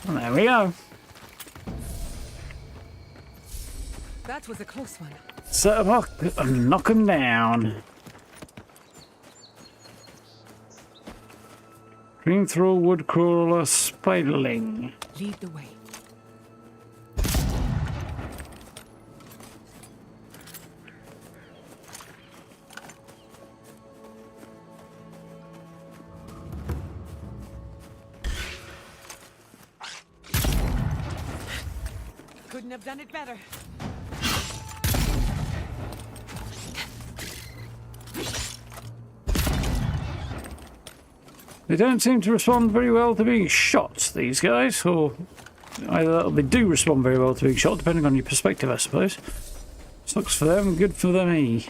Well, there we go. That was a close one. Set them up and knock them down. Green thrall, wood crawler, spiderling. Lead the way. Couldn't have done it better. They don't seem to respond very well to being shot, these guys, or either they do respond very well to being shot, depending on your perspective, I suppose. Sucks for them, good for me.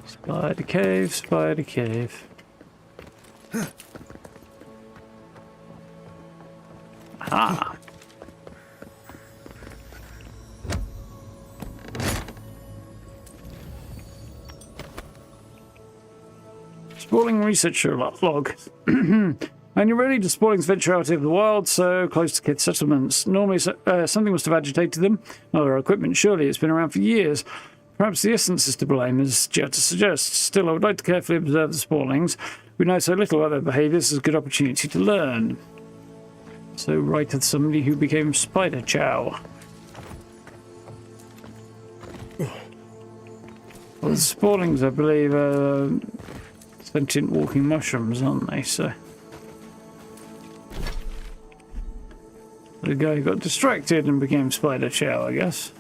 Spider cave, spider cave. Ah. Spawling researcher log. And you're ready to Spawling's venture out into the wild, so close to kid settlements. Normally, something must have agitated them. Well, their equipment, surely it's been around for years. Perhaps the essence is to blame, as Jetta suggests. Still, I would like to carefully observe the Spawlings. We know so little about their behaviour, this is a good opportunity to learn. So, writeth somebody who became Spider Chow. Well, the Spawlings, I believe, are sentient walking mushrooms, aren't they? So, the guy who got distracted and became Spider Chow, I guess.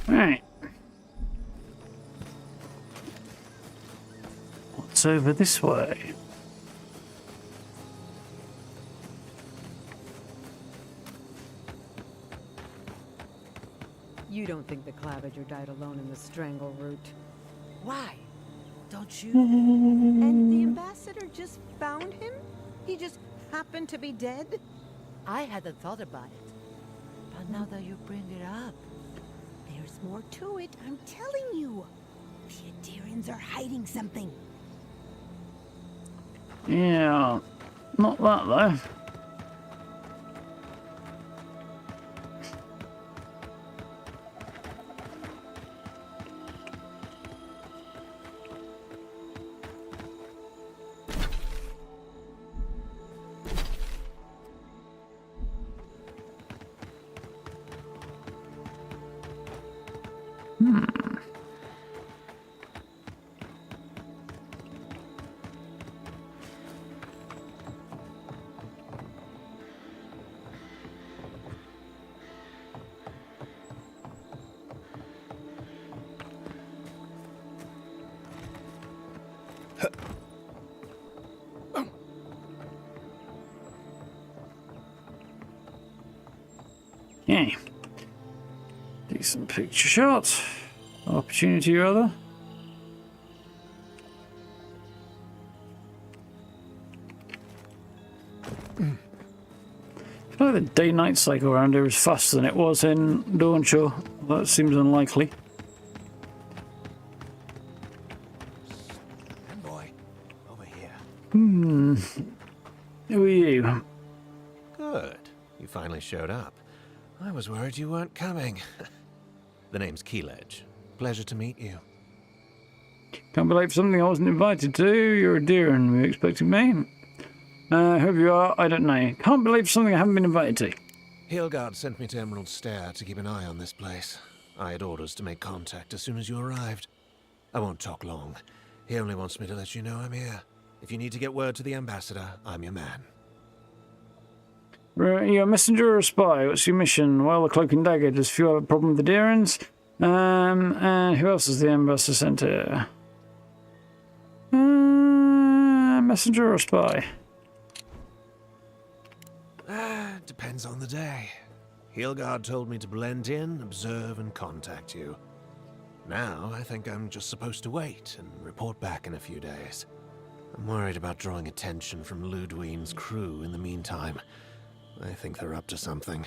Right. What's over this way? You don't think the Clavager died alone in the strangle route? Why? Don't you? And the ambassador just found him? He just happened to be dead? I hadn't thought about it. But now that you bring it up... There's more to it, I'm telling you. The Adyrans are hiding something. Yeah, not that though. Okay. Decent picture shot. Opportunity rather. I feel like the day-night cycle around here is faster than it was in Dawnshore. That seems unlikely. Envoy, over here. Who are you? Good. You finally showed up. I was worried you weren't coming. The name's Keeledge. Pleasure to meet you. Can't be late for something I wasn't invited to. You're a Adyran. Were you expecting me? Whoever you are, I don't know. Can't believe something I haven't been invited to. Hilgard sent me to Emerald Stair to keep an eye on this place. I had orders to make contact as soon as you arrived. I won't talk long. He only wants me to let you know I'm here. If you need to get word to the ambassador, I'm your man. You're a messenger or a spy? What's your mission? Well, the Cloak and Dagger. Does few have a problem with the Adyrans? And who else is the ambassador sent here? Messenger or spy? Depends on the day. Hilgard told me to blend in, observe, and contact you. Now, I think I'm just supposed to wait and report back in a few days. I'm worried about drawing attention from Ludwine's crew in the meantime. I think they're up to something.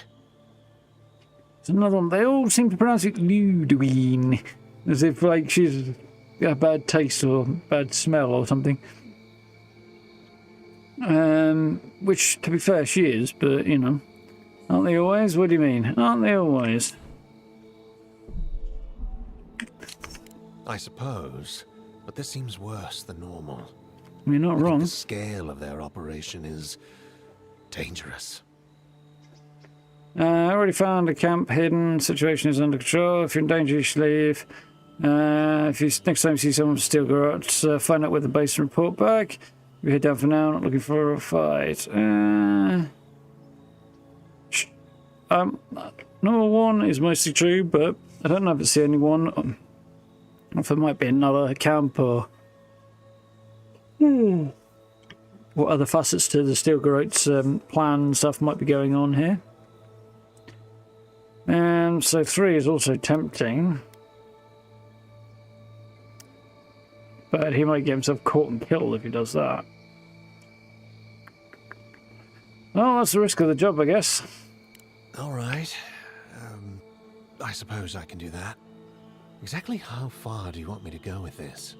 There's another one. They all seem to pronounce it Ludwine. As if, like, she's got a bad taste or bad smell or something. Which, to be fair, she is, but, you know. Aren't they always? What do you mean? Aren't they always? I suppose, but this seems worse than normal. You're not wrong. The scale of their operation is dangerous. I already found a camp hidden. Situation is under control. If you're in danger, you should leave. If you next time you see someone with steel garage, find out where the base and report back. We head down for now. Not looking for a fight. Number one is mostly true, but I don't know if it's the only one. If there might be another camp or what other facets to the Steel Garrote's plan and stuff might be going on here. And so 3 is also tempting. But he might get himself caught and killed if he does that. Well, that's the risk of the job, I guess. All right. I suppose I can do that. Exactly how far do you want me to go with this?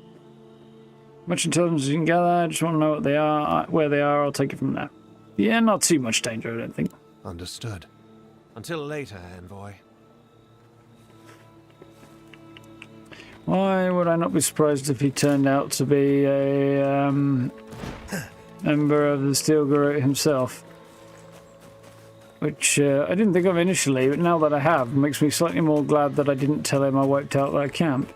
Much intelligence you can gather. I just want to know what they are, where they are. I'll take it from there. Yeah, not too much danger, I don't think. Understood. Until later, Envoy. Why would I not be surprised if he turned out to be a member of the Steel Garrote himself? Which I didn't think of initially, but now that I have, it makes me slightly more glad that I didn't tell him I wiped out that camp.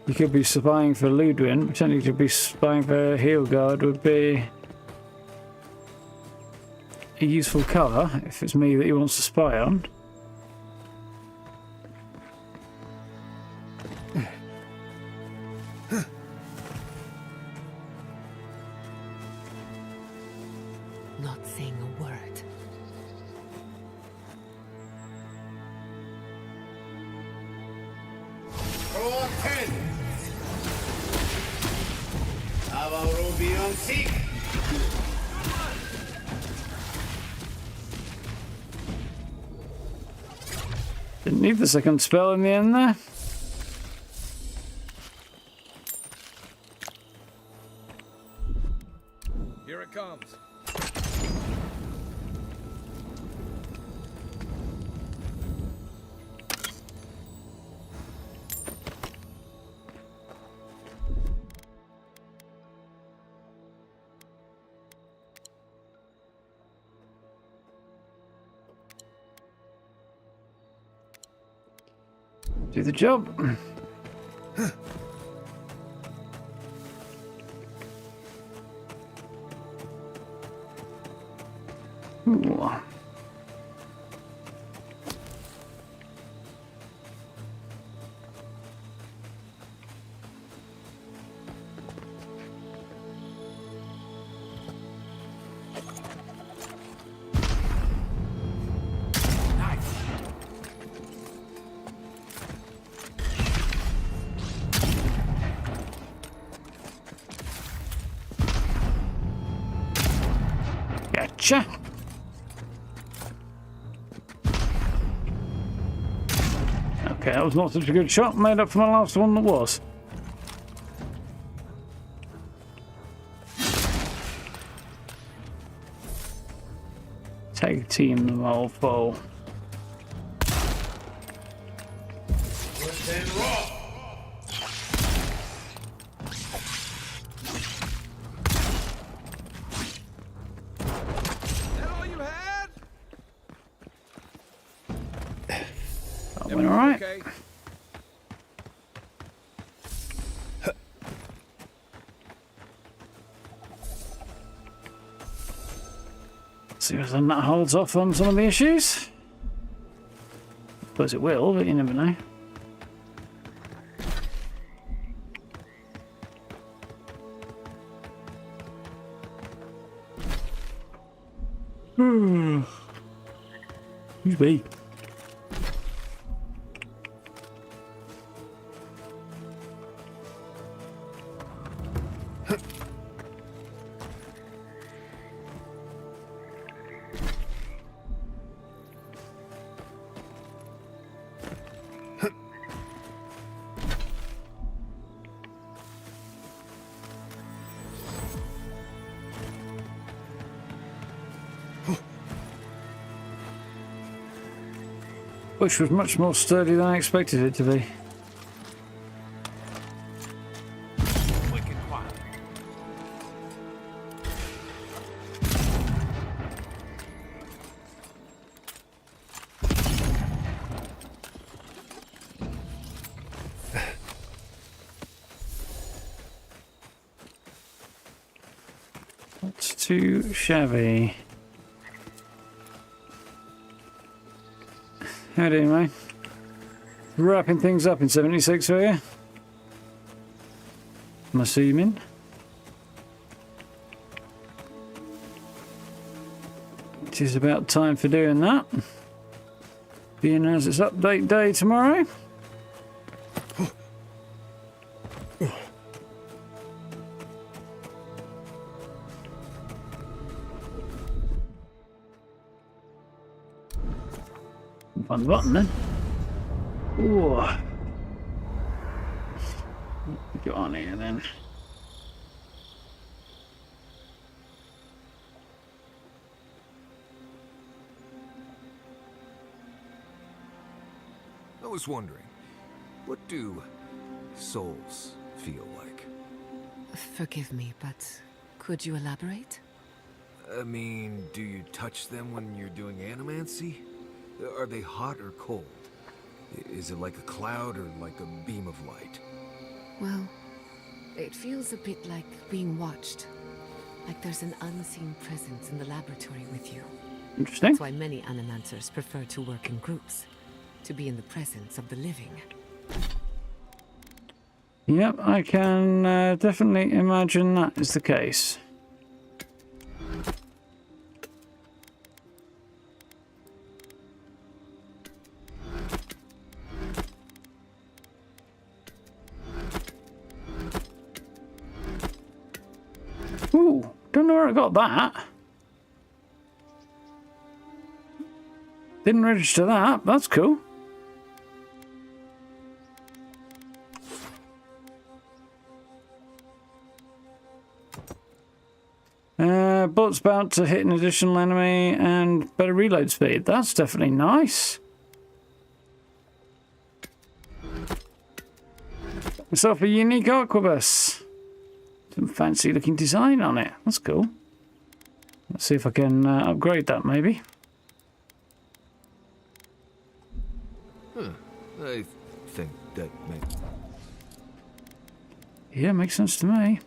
You could be spying for Ludwin, pretending to be spying for Heelguard would be a useful colour, if it's me that he wants to spy on. Not saying a word. Draw 10. Avowed. Didn't need the second spell in the end there. Here it comes. Do the job. Ooh. Gotcha. Okay, that was not such a good shot. Made up for my last one that was. Tag team the mofo. That went alright. Okay. See if that holds off on some of the issues. I suppose it will, but you never know. Who's me? bush was much more sturdy than I expected it to be. Wicked quiet. That's too shabby. How do you, mate? Wrapping things up in 76 for you? I'm assuming. It is about time for doing that. Being as it's update day tomorrow. Find the button then. Ooh. Get on here then. I was wondering, what do souls feel like? Forgive me, but could you elaborate? I mean, do you touch them when you're doing animancy? Are they hot or cold? Is it like a cloud or like a beam of light? Well, it feels a bit like being watched. Like there's an unseen presence in the laboratory with you. Interesting. That's why many animancers prefer to work in groups, to be in the presence of the living. Yep, I can definitely imagine that is the case. Ooh, don't know where I got that. Didn't register that. That's cool. Bullets bound to hit an additional enemy and better reload speed. That's definitely nice. Myself a unique arquebus. Some fancy looking design on it. That's cool. Let's see if I can upgrade that maybe. I think that makes... Yeah, makes sense to me.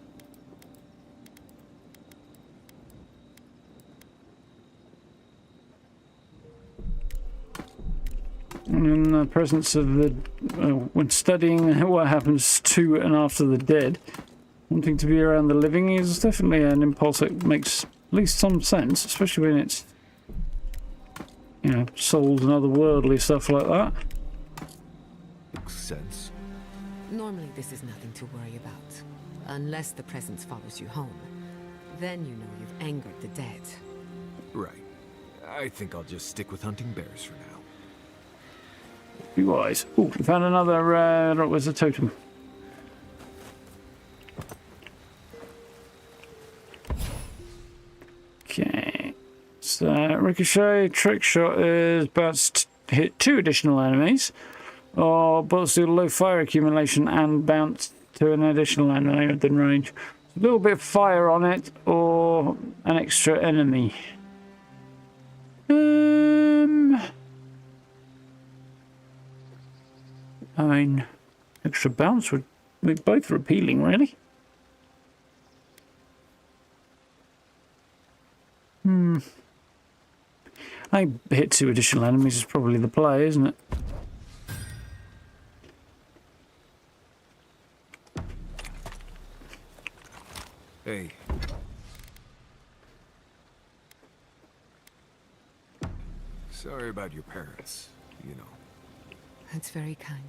And in the presence of the... when studying what happens to and after the dead, wanting to be around the living is definitely an impulse that makes at least some sense, especially when it's, you know, souls and otherworldly stuff like that. Makes sense. Normally this is nothing to worry about, unless the presence follows you home. Then you know you've angered the dead. Right. I think I'll just stick with hunting bears for now. Be wise. Oh, we found another, what was a totem? Okay. So, ricochet, trick shot is about to hit 2 additional enemies. Or bullets do low fire accumulation and bounce to an additional enemy within range. A little bit of fire on it, or an extra enemy. I mean, extra bounce would be both appealing, really. I hit 2 additional enemies is probably the play, isn't it? Hey. Sorry about your parents, you know. That's very kind.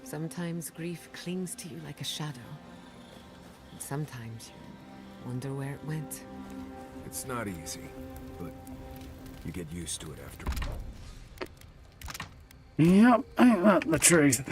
Sometimes grief clings to you like a shadow. And sometimes you wonder where it went. It's not easy, but you get used to it after. Yep, ain't that the truth?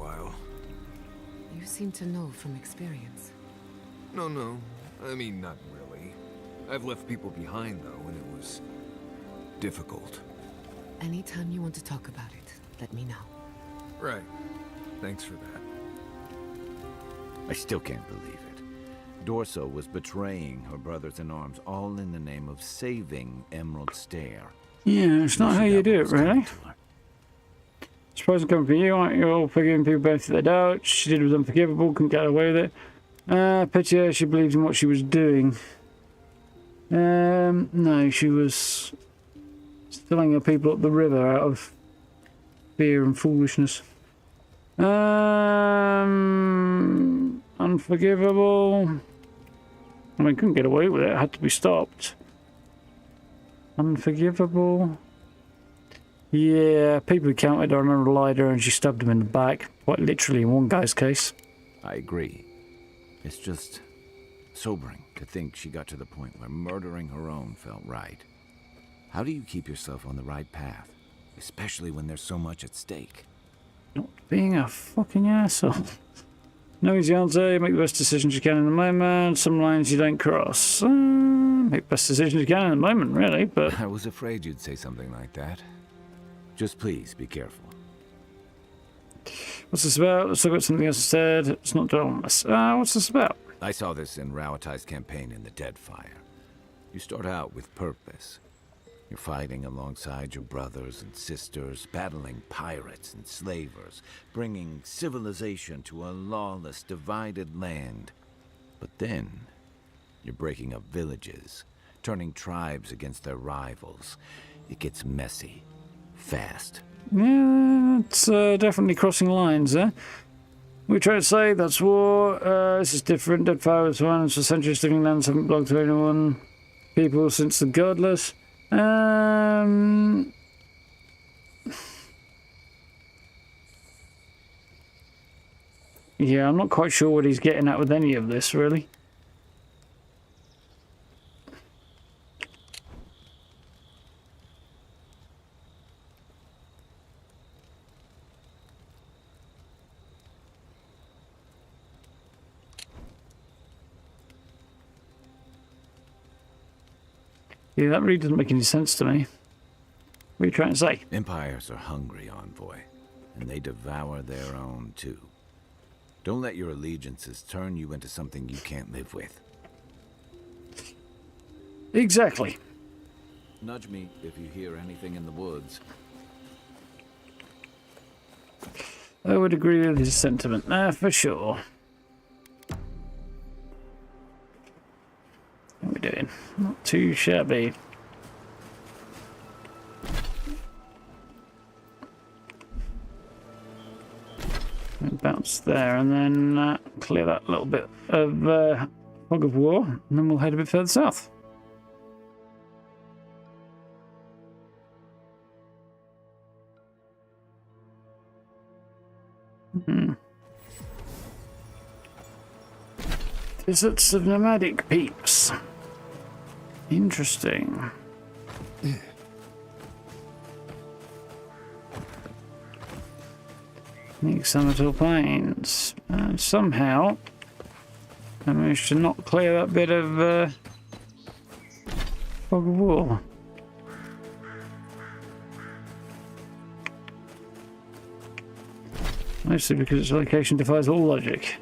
while. You seem to know from experience. No. I mean, not really. I've left people behind, though, and it was difficult. Anytime you want to talk about it, let me know. Right. Thanks for that. I still can't believe it. Dorso was betraying her brothers-in-arms, all in the name of saving Emerald Stair. Yeah, it's not how you do it, really. Surprising coming from you, aren't you? All forgiving people benefit their doubts. She did was unforgivable, couldn't get away with it. Pity her, she believed in what she was doing. No, she was throwing her people up the river out of fear and foolishness. Unforgivable. I mean, couldn't get away with it, had to be stopped. Unforgivable. Yeah, people who counted, I remember lied to her and she stabbed him in the back. Quite literally in one guy's case. I agree. It's just sobering to think she got to the point where murdering her own felt right. How do you keep yourself on the right path? Especially when there's so much at stake. Not being a fucking asshole. No easy answer. You make the best decisions you can in the moment. Some lines you don't cross. Make the best decisions you can in the moment, really, but... I was afraid you'd say something like that. Just please, be careful. What's this about? Let's look at something else instead. It's not dullness. What's this about? I saw this in Rauatai's campaign in the Deadfire. You start out with purpose. You're fighting alongside your brothers and sisters, battling pirates and slavers, bringing civilization to a lawless, divided land. But then, you're breaking up villages, turning tribes against their rivals. It gets messy, fast. Yeah, it's definitely crossing lines, eh? We try to say that's war. This is different. Deadfire was violence for centuries. Living lands haven't belonged to anyone. People since the godless. Yeah, I'm not quite sure what he's getting at with any of this, really. Yeah, that really doesn't make any sense to me. What are you trying to say? Empires are hungry, Envoy, and they devour their own, too. Don't let your allegiances turn you into something you can't live with. Exactly. Nudge me if you hear anything in the woods. I would agree with his sentiment there, for sure. How are we doing? Not too shabby. Bounce there and then clear that little bit of fog of war, and then we'll head a bit further south. Deserts of nomadic peeps. Interesting. Summertall Plains. And somehow I managed to not clear that bit of fog of war. Mostly because its location defies all logic.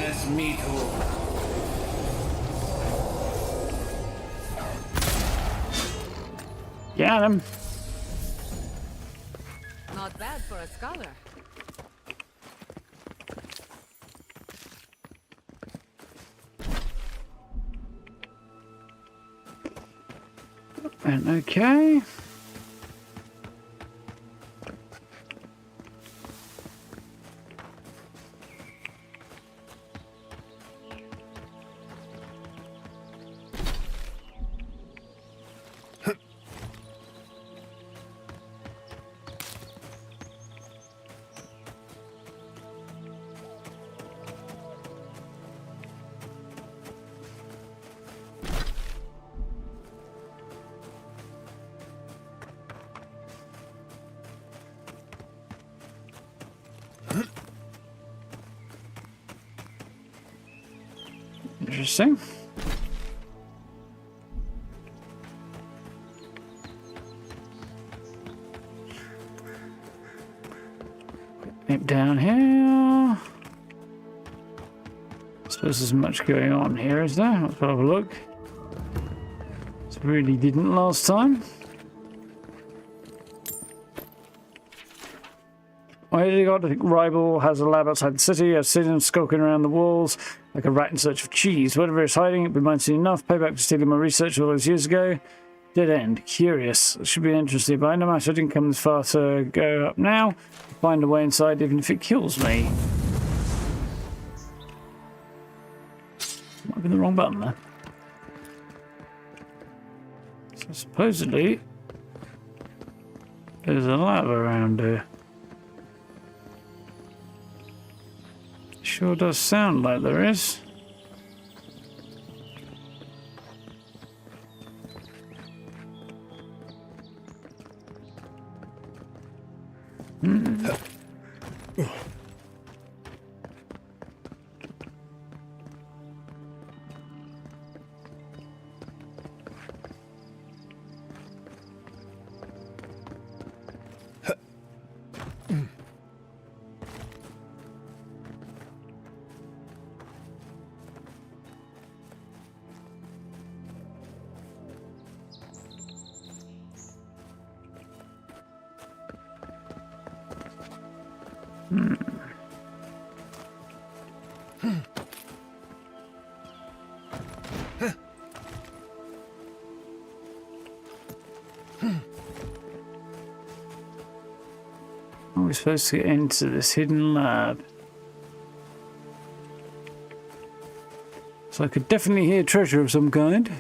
Yes, me too. Got him. Not bad for a scholar. And okay. Interesting. Nip down here. Suppose there's much going on here, is there? Let's have a look. This really didn't last time. I got to think Ribal has a lab outside the city. I've seen him skulking around the walls like a rat in search of cheese. Whatever is hiding, it reminds me enough. Payback for stealing my research all those years ago. Dead end. Curious. It should be interesting, but no matter, I didn't come this far to go up now. Find a way inside, even if it kills me. Might be the wrong button there. So supposedly, there's a lab around here. Sure does sound like there is. We're supposed to get into this hidden lab. So I could definitely hear treasure of some kind.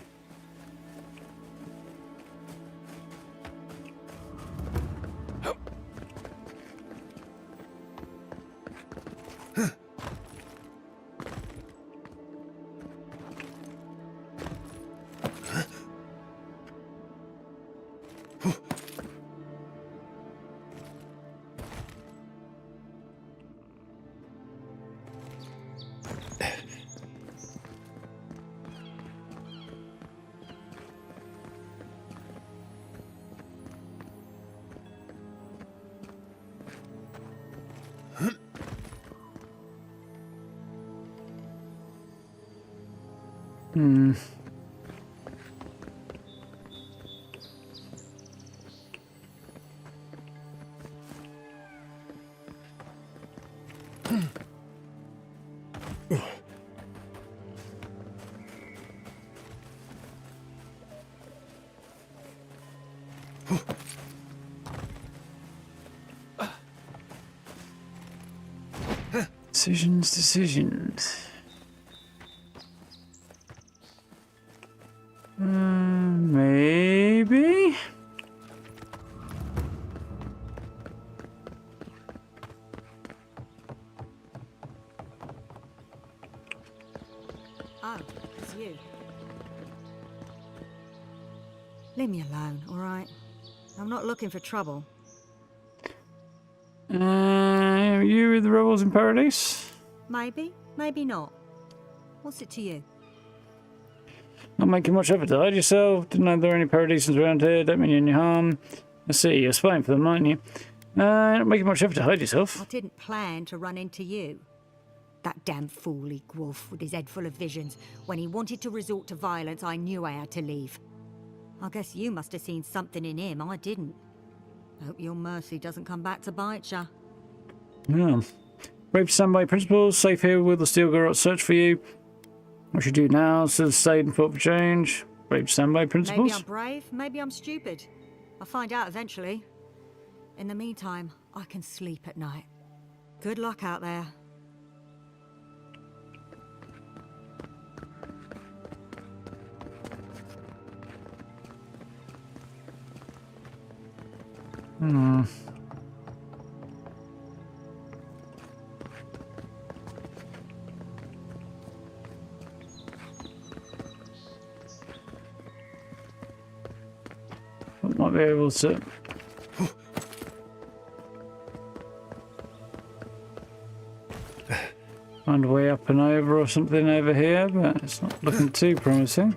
Decisions. Maybe? Oh, it's you. Leave me alone, all right? I'm not looking for trouble. Are you with the rebels in Paradise? Maybe, maybe not. What's it to you? Not making much effort to hide yourself. Didn't know there were any Paradisans around here. Don't mean you any harm. I see, you're spying for them, aren't you? Not making much effort to hide yourself. I didn't plan to run into you. That damn fool Gwolf with his head full of visions. When he wanted to resort to violence, I knew I had to leave. I guess you must have seen something in him I didn't. Hope your mercy doesn't come back to bite ya. Yeah. Brave standby principles. Safe here with the Steel Girl search for you. What should you do now? So stay and fought for change. Brave standby principles. Maybe I'm brave, maybe I'm stupid. I'll find out eventually. In the meantime, I can sleep at night. Good luck out there. Might be able to find a way up and over or something over here, but it's not looking too promising.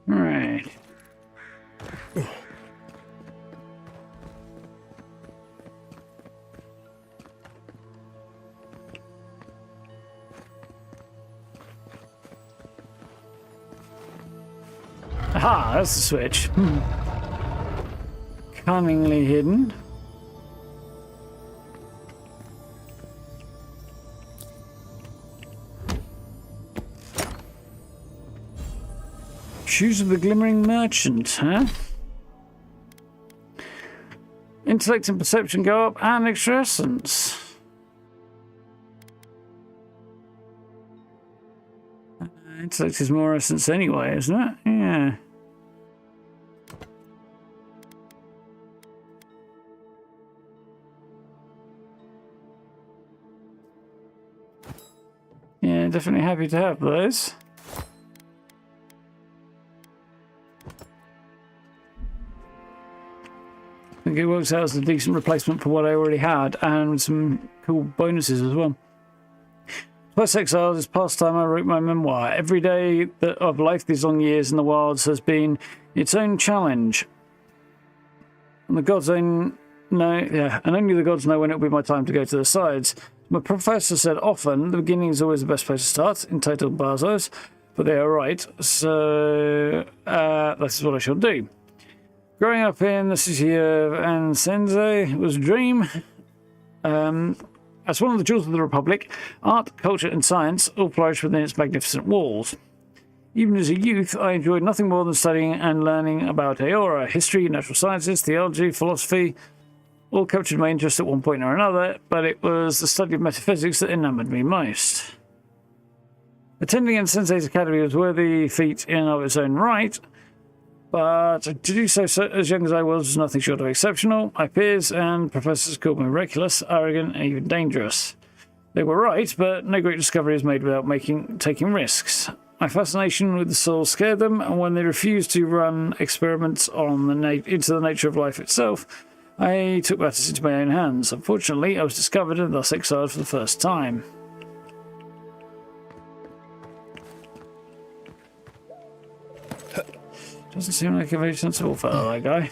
Right. Aha, that's the switch. Cunningly hidden. Shoes of the Glimmering Merchant, huh? Intellect and perception go up, and extra essence. Intellect is more essence anyway, isn't it? Yeah. Yeah, definitely happy to have those. I think it works out as a decent replacement for what I already had, and some cool bonuses as well. Plus exiled is past time I wrote my memoir. Every day of life these long years in the wilds has been its own challenge. And the gods and only the gods know when it'll be my time to go to the sides. My professor said often, the beginning is always the best place to start, entitled Bazos, but they are right, so that's what I shall do. Growing up in the city of Ansenze was a dream. As one of the jewels of the Republic, art, culture and science all flourish within its magnificent walls. Even as a youth, I enjoyed nothing more than studying and learning about Eora, history, natural sciences, theology, philosophy. All captured my interest at one point or another, but it was the study of metaphysics that enamoured me most. Attending Ansenze's academy was a worthy feat in and of its own right, but to do so as young as I was nothing short of exceptional. My peers and professors called me reckless, arrogant, and even dangerous. They were right, but no great discovery is made without taking risks. My fascination with the soul scared them, and when they refused to run experiments on into the nature of life itself, I took matters into my own hands. Unfortunately, I was discovered and thus exiled for the first time. Doesn't seem like a very sensible fellow, that guy.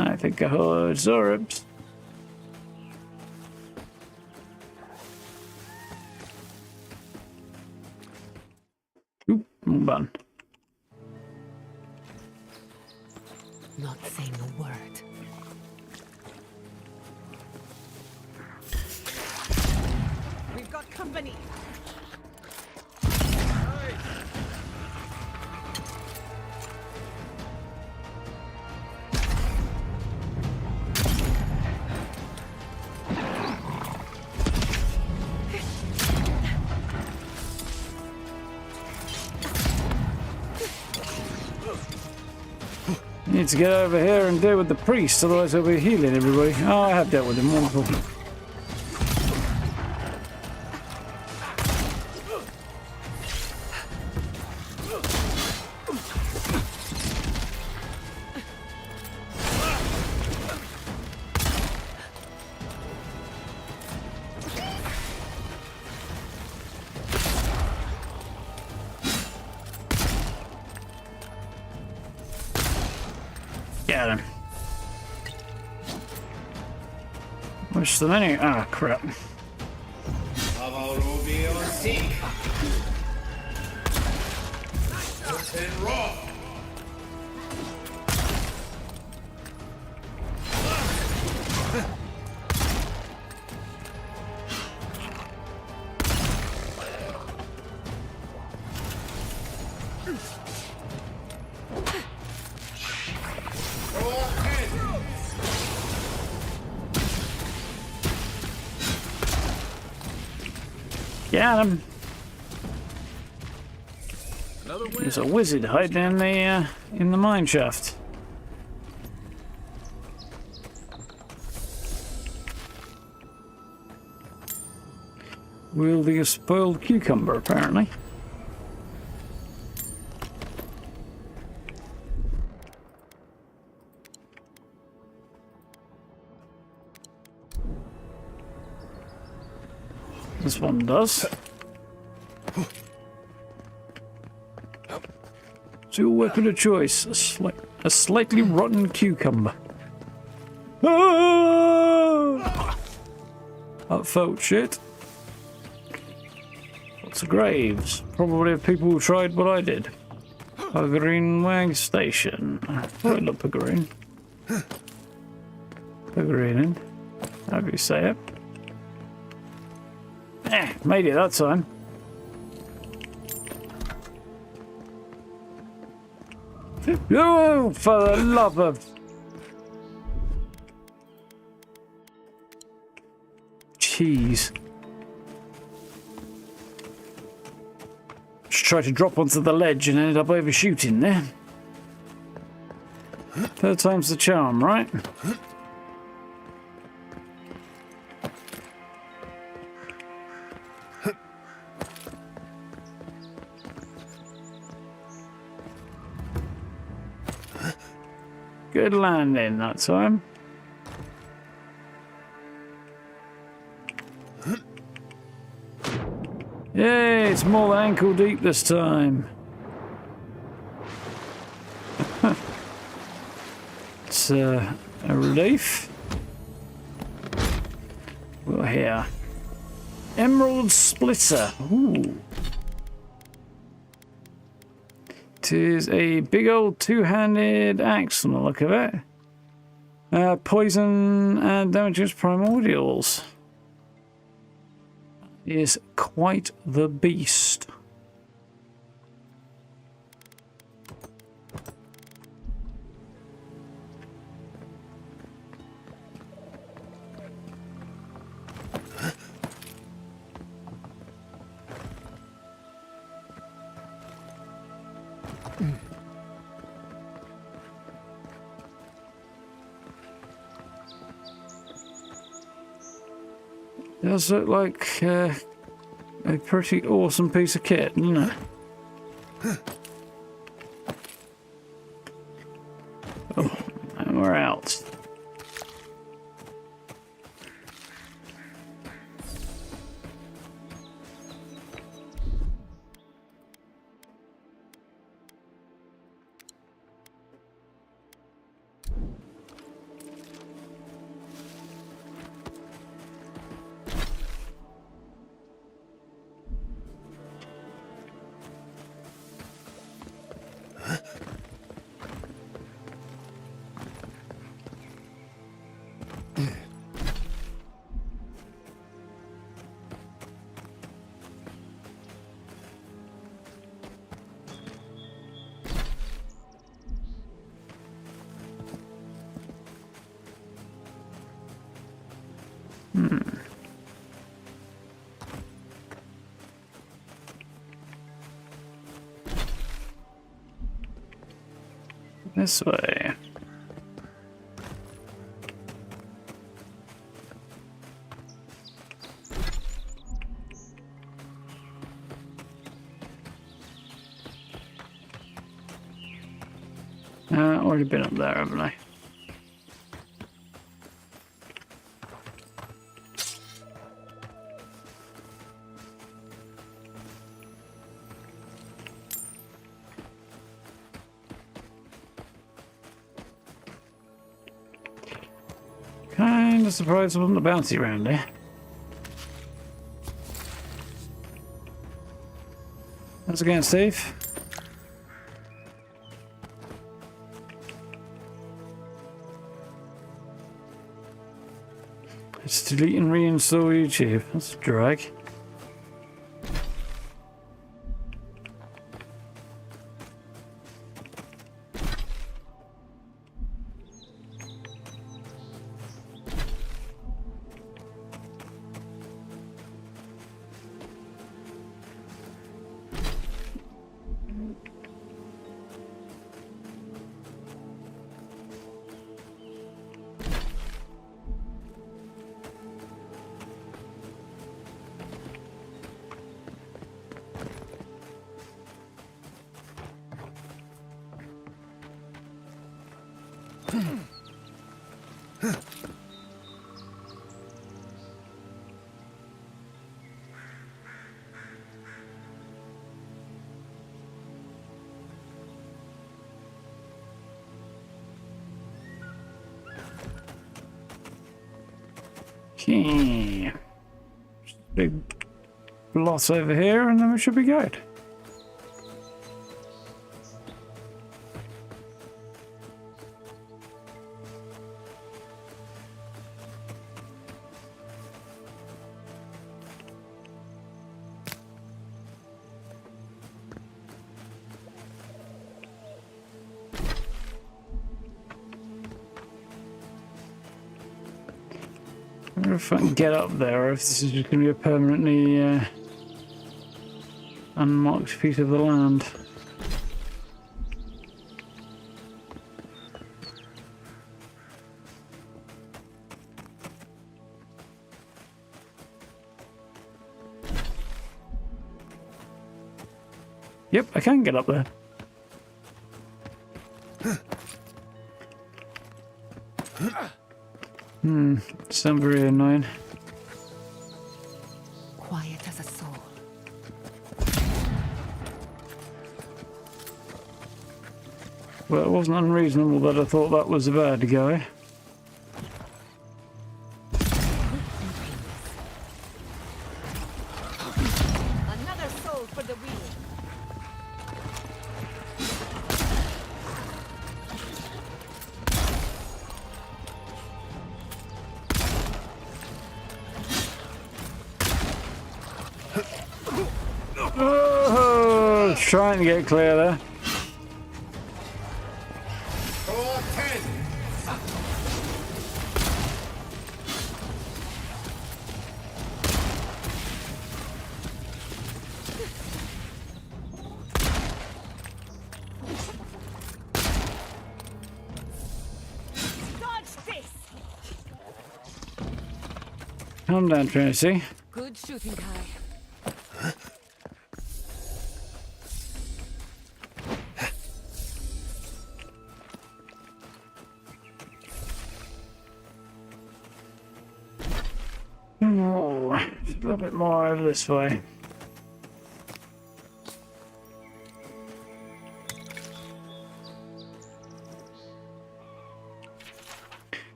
I think I heard Zoribs. Oop, wrong button. Not saying a word. We've got company. Need to get over here and deal with the priest, otherwise I'll be healing everybody. Oh, I have dealt with him. Wonderful. Got him. Where's the menu? Ah, crap. Got him. There's a wizard hiding in the mine shaft. Wielding a spoiled cucumber, apparently. This one does. It's your weapon of choice. A slightly rotten cucumber. Ah! That felt shit. Lots of graves. Probably of people who tried what I did. Adyran Wag Station. Right, look, Adyran. Adyran. How do you say it? Made it that time. Oh, for the love of... Jeez. Just tried to drop onto the ledge and ended up overshooting there. Third time's the charm, right? Good landing that time. Yay, it's more than ankle deep this time. It's a relief. We're here. Emerald Splitter. Ooh. It is a big old two-handed axe from the look of it. Poison and damages primordials. Is quite the beast. Does look like a pretty awesome piece of kit, doesn't it? Oh, and we're out. This way. already been up there, haven't I? Kinda surprised there wasn't a bouncy around there. How's it going, Steve? It's delete and reinstall YouTube. That's a drag. Okay. Big blot over here, and then we should be good. I wonder if I can get up there, or if this is just going to be a permanently unmarked piece of the land. Yep, I can get up there. Sound very annoying. Quiet as a soul. Well, it wasn't unreasonable that I thought that was a bad guy. Another soul for the wheel. Oh, trying to get clear there. Floor 10. Dodge this. Calm down, Trinity. Good shooting, Kai. Oh, a little bit more over this way.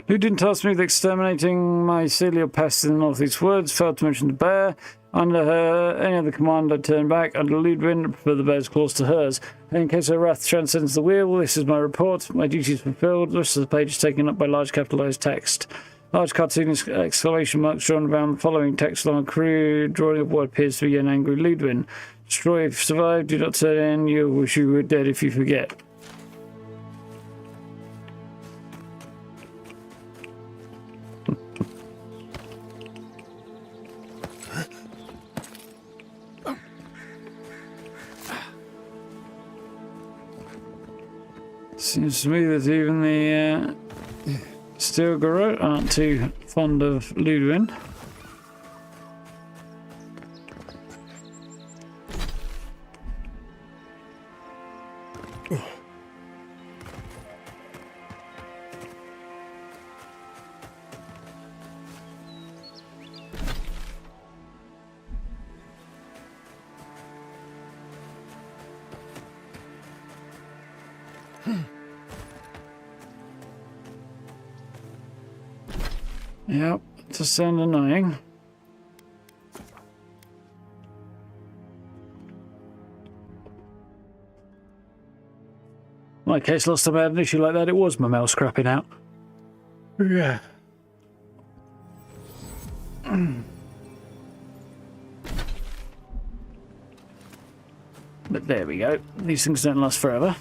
Who didn't task me with exterminating mycelial pests in the northeast woods? Failed to mention the bear. Under her, any other command, I turn back. Under Ludwin, I prefer the bear's claws to hers. In case her wrath transcends the wheel, this is my report. My duty is fulfilled. The rest of the page is taken up by large capitalized text. Large cartoon exclamation marks drawn around the following text along a crude drawing of what appears to be an angry Ludwin. Destroy if you survive, do not turn in, you'll wish you were dead if you forget. Seems to me that even the Steel Garrote aren't too fond of Ludwin. Yep, it does sound annoying. In my case, last time I had an issue like that, it was my mouse crapping out. Yeah. But there we go. These things don't last forever.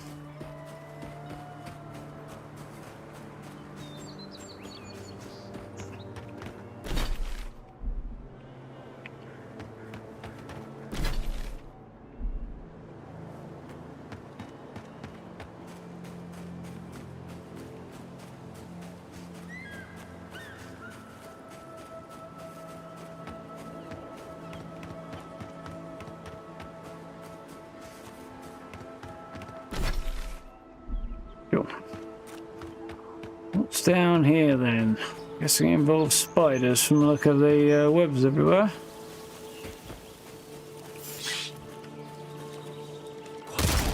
What's down here then? Guessing it involves spiders from the look of the webs everywhere.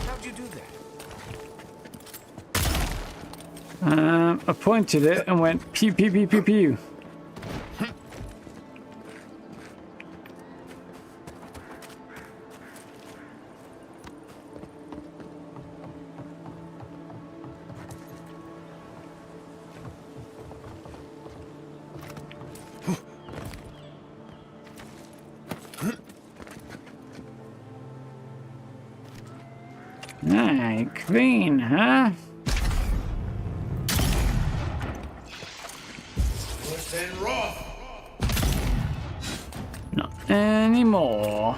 How'd you do that? I pointed it and went pew pew pew pew pew. Hey, Queen, huh? Not anymore.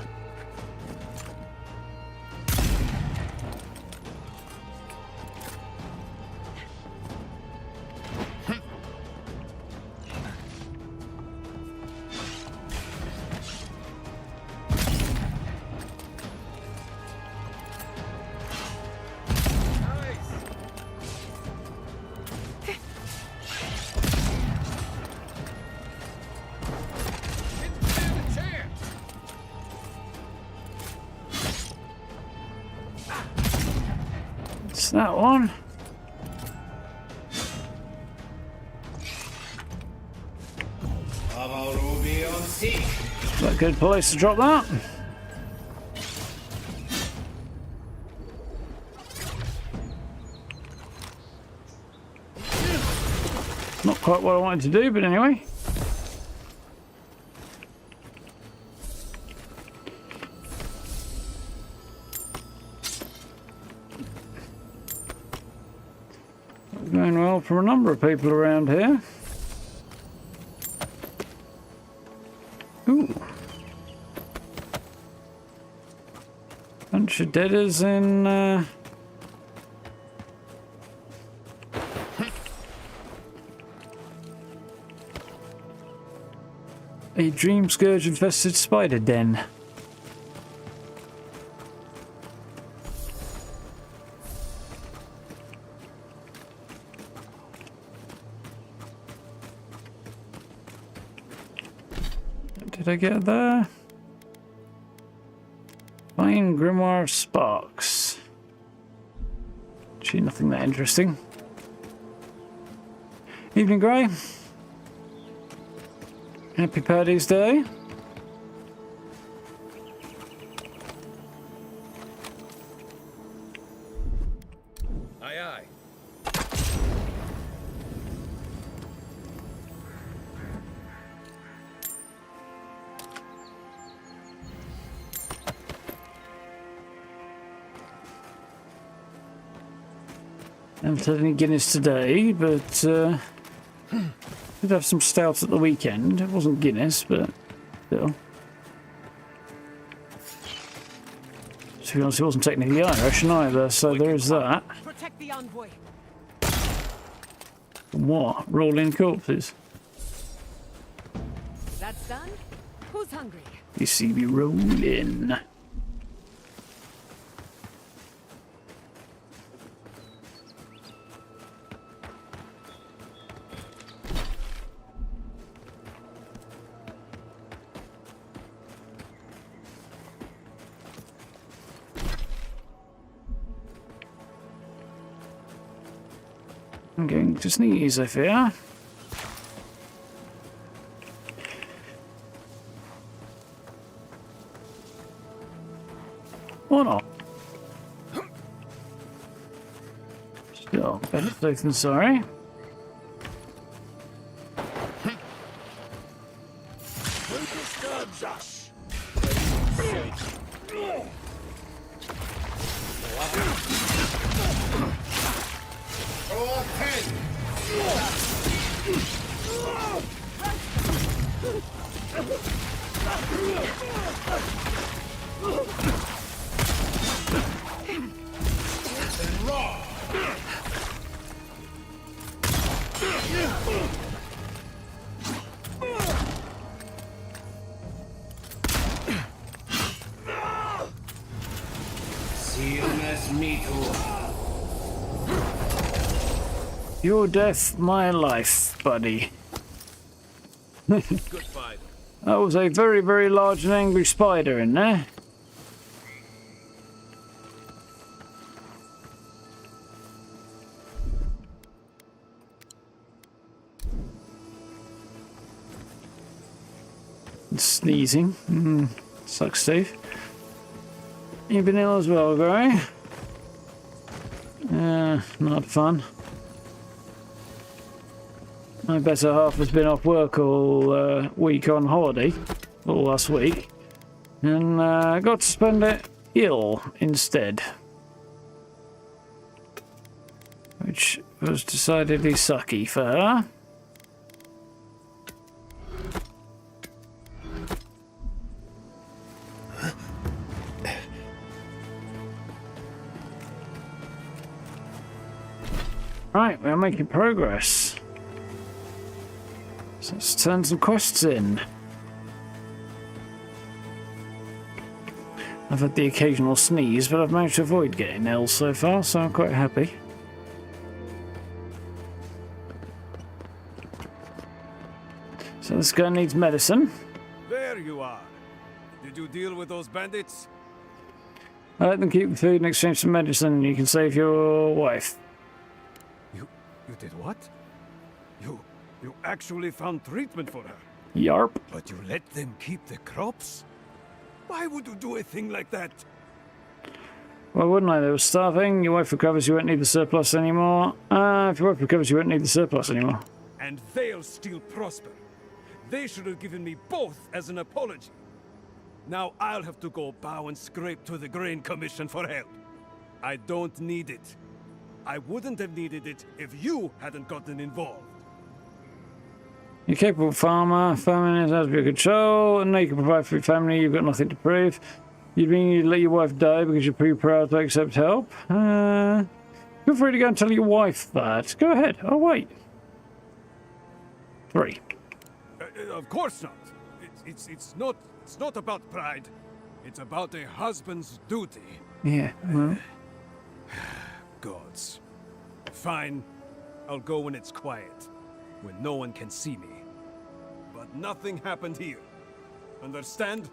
It's that one. Is that a good place to drop that? Not quite what I wanted to do, but anyway. Going well for a number of people around here. Ooh. Bunch of deaders in a Dreamscourge infested spider den. Did I get there? Fine Grimoire Sparks. Actually, nothing that interesting. Evening, Grey. Happy Paddy's Day. Aye, aye. Haven't had any Guinness today, but did have some stout at the weekend. It wasn't Guinness, but still. To be honest, it wasn't technically Irish either, so there is that. Protect the envoy. What? Rolling corpses? That's done. Who's hungry? You see me rolling. I'm going to sneeze, I fear. Or not. Still, better safe than sorry. Who disturbs us? Or 10. Raw. Your death, my life, buddy. Goodbye. That was a very, very large and angry spider in there. Sneezing. Sucks, Steve. You've been ill as well, Gary? Not fun. My better half has been off work all week on holiday, all last week, and got to spend it ill instead, which was decidedly sucky for her. Right, we're making progress. So let's turn some quests in. I've had the occasional sneeze, but I've managed to avoid getting ill so far, so I'm quite happy. So this guy needs medicine. There you are. Did you deal with those bandits? I let them keep the food in exchange for medicine, and you can save your wife. You did what? You actually found treatment for her? Yarp. But you let them keep the crops? Why would you do a thing like that? Why wouldn't I? They were starving. Your wife recovers, you won't need the surplus anymore. If your wife recovers, you won't need the surplus anymore. And they'll still prosper. They should have given me both as an apology. Now I'll have to go bow and scrape to the Grain Commission for help. I don't need it. I wouldn't have needed it if you hadn't gotten involved. You're a capable farmer. Farming is out of your control. And now you can provide for your family. You've got nothing to prove. You mean you'd let your wife die because you're pretty proud to accept help? Feel free to go and tell your wife that. Go ahead. Oh, wait. 3. Of course not. It's not about pride. It's about a husband's duty. Yeah, well. Gods. Fine. I'll go when it's quiet. When no one can see me. But nothing happened here. Understand?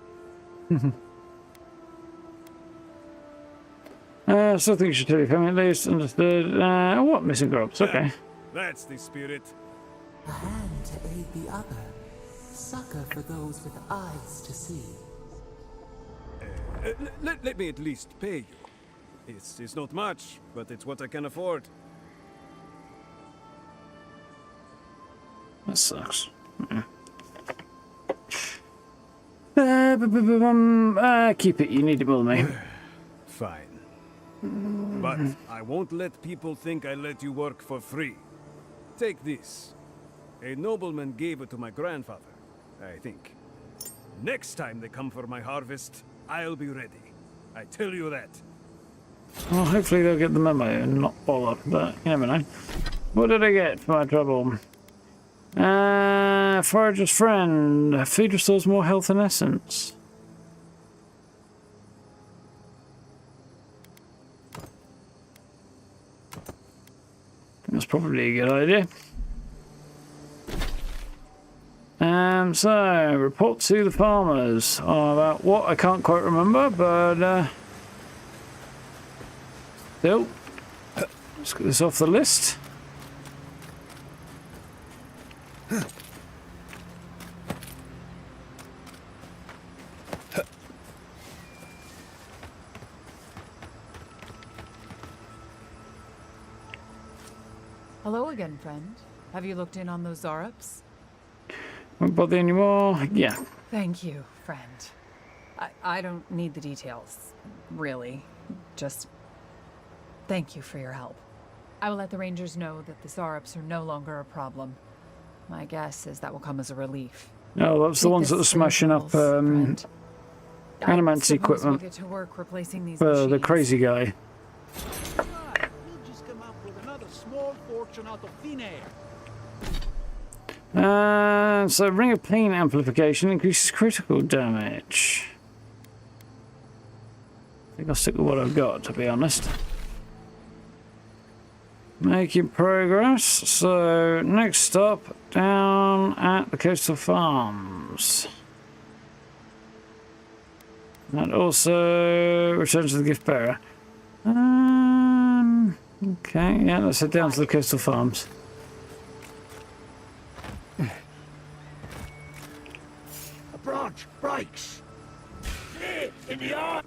Still think you should tell your family at least. Understood. What missing grubs? Okay. That's the spirit. A hand to aid the other. Succor for those with eyes to see. Let me at least pay you. It's not much, but it's what I can afford. That sucks. Keep it. You need it more than me. Fine. But I won't let people think I let you work for free. Take this. A nobleman gave it to my grandfather, I think. Next time they come for my harvest, I'll be ready. I tell you that. Well, hopefully they'll get the memo and not bother, but you never know. What did I get for my trouble? Forager's friend. Food restores more health and essence. That's probably a good idea. So, report to the farmers about what I can't quite remember, but still, let's get this off the list. Hello again, friend. Have you looked in on those Zarups? Won't bother anymore. Yeah. Thank you, friend. I don't need the details, really. Just thank you for your help. I will let the Rangers know that the Zarups are no longer a problem. My guess is that will come as a relief. Oh, that's the ones that are smashing up animancy equipment We'll get to work replacing these for the crazy guy. We'll just come up with another small fortune out of thin air. So ring of pain amplification increases critical damage. I think I'll stick with what I've got, to be honest. Making progress. So next stop, down at the coastal farms. And also return to the gift bearer. Okay, yeah, let's head down to the coastal farms. A branch breaks. In the eye.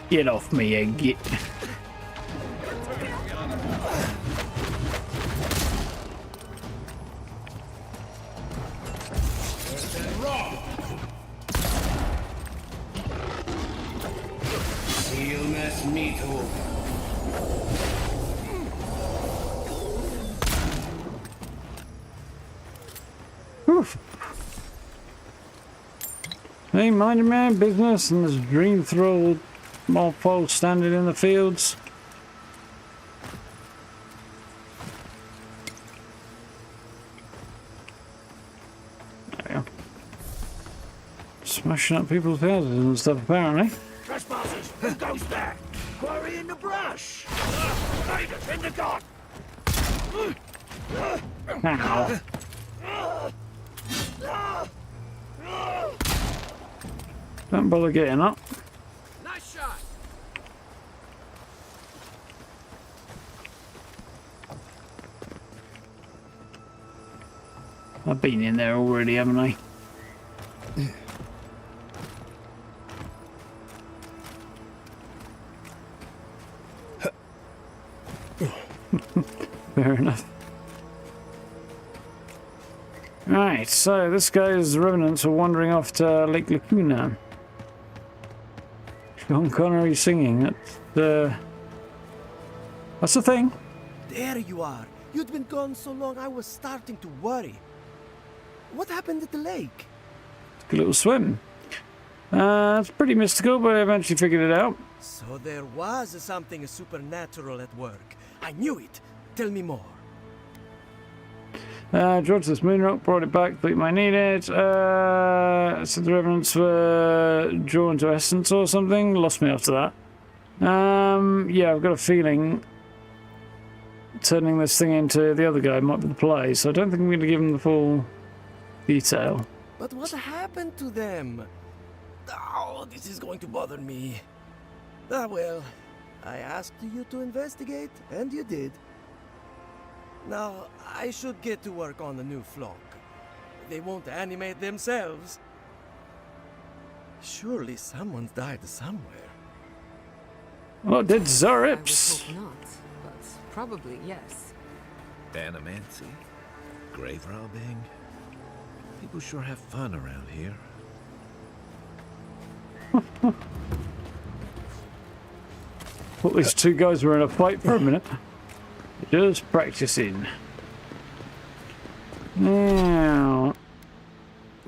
Get off me, you git. Hey, minding my own business, and there's dream thrall morpho standing in the fields. There we go. Smashing up people's houses and stuff, apparently. Trespassers, who goes there? Quarry in the brush. Raiders in the god. Ow. Don't bother getting up. Nice shot. I've been in there already, haven't I? Fair enough. Right, so this guy's remnants are wandering off to Lake Lacuna. Sean Connery singing. That's the thing. There you are. You'd been gone so long I was starting to worry. What happened at the lake? Took a little swim. It's pretty mystical, but I eventually figured it out. So there was something supernatural at work. I knew it. Tell me more. Drawn to this moon rock, brought it back, thought you might need it. So the remnants were drawn to essence or something. Lost me after that. Yeah, I've got a feeling turning this thing into the other guy might be the play, so I don't think I'm going to give him the full detail. But what happened to them? Oh, this is going to bother me. Ah, well, I asked you to investigate, and you did. Now, I should get to work on the new flock. They won't animate themselves. Surely someone's died somewhere. Oh, did Zarups? I would hope not, but probably yes. Animancy, grave robbing. People sure have fun around here. Thought these two guys were in a fight for a minute. Just practicing. Now,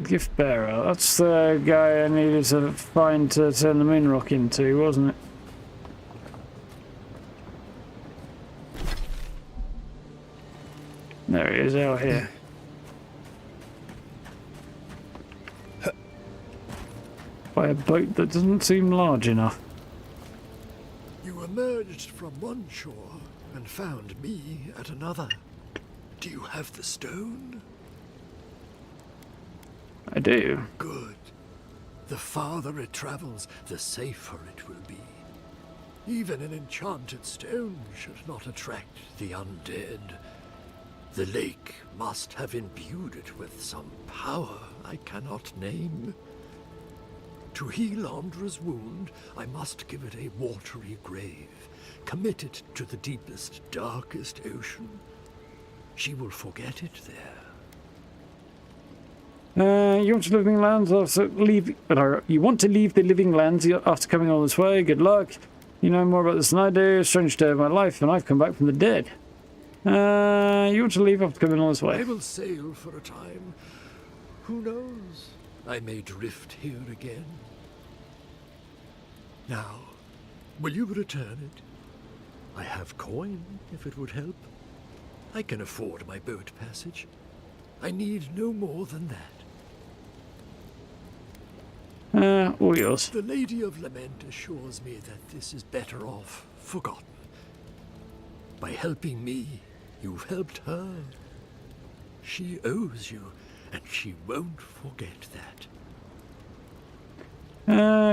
gift bearer. That's the guy I needed to find to turn the moon rock into, wasn't it? There he is out here. By a boat that doesn't seem large enough. You were emerged from one shore and found me at another. Do you have the stone? I do. Good. The farther it travels, the safer it will be. Even an enchanted stone should not attract the undead. The lake must have imbued it with some power I cannot name. To heal Andra's wound, I must give it a watery grave, commit it to the deepest, darkest ocean. She will forget it there. You want to living lands after leave? You want to leave the living lands after coming all this way? Good luck. You know more about this than I do. Strange day of my life, and I've come back from the dead. You want to leave after coming all this way? I will sail for a time. Who knows? I may drift here again. Now, will you return it? I have coin, if it would help. I can afford my boat passage. I need no more than that. All yours. The Lady of Lament assures me that this is better off forgotten. By helping me, you've helped her. She owes you, and she won't forget that.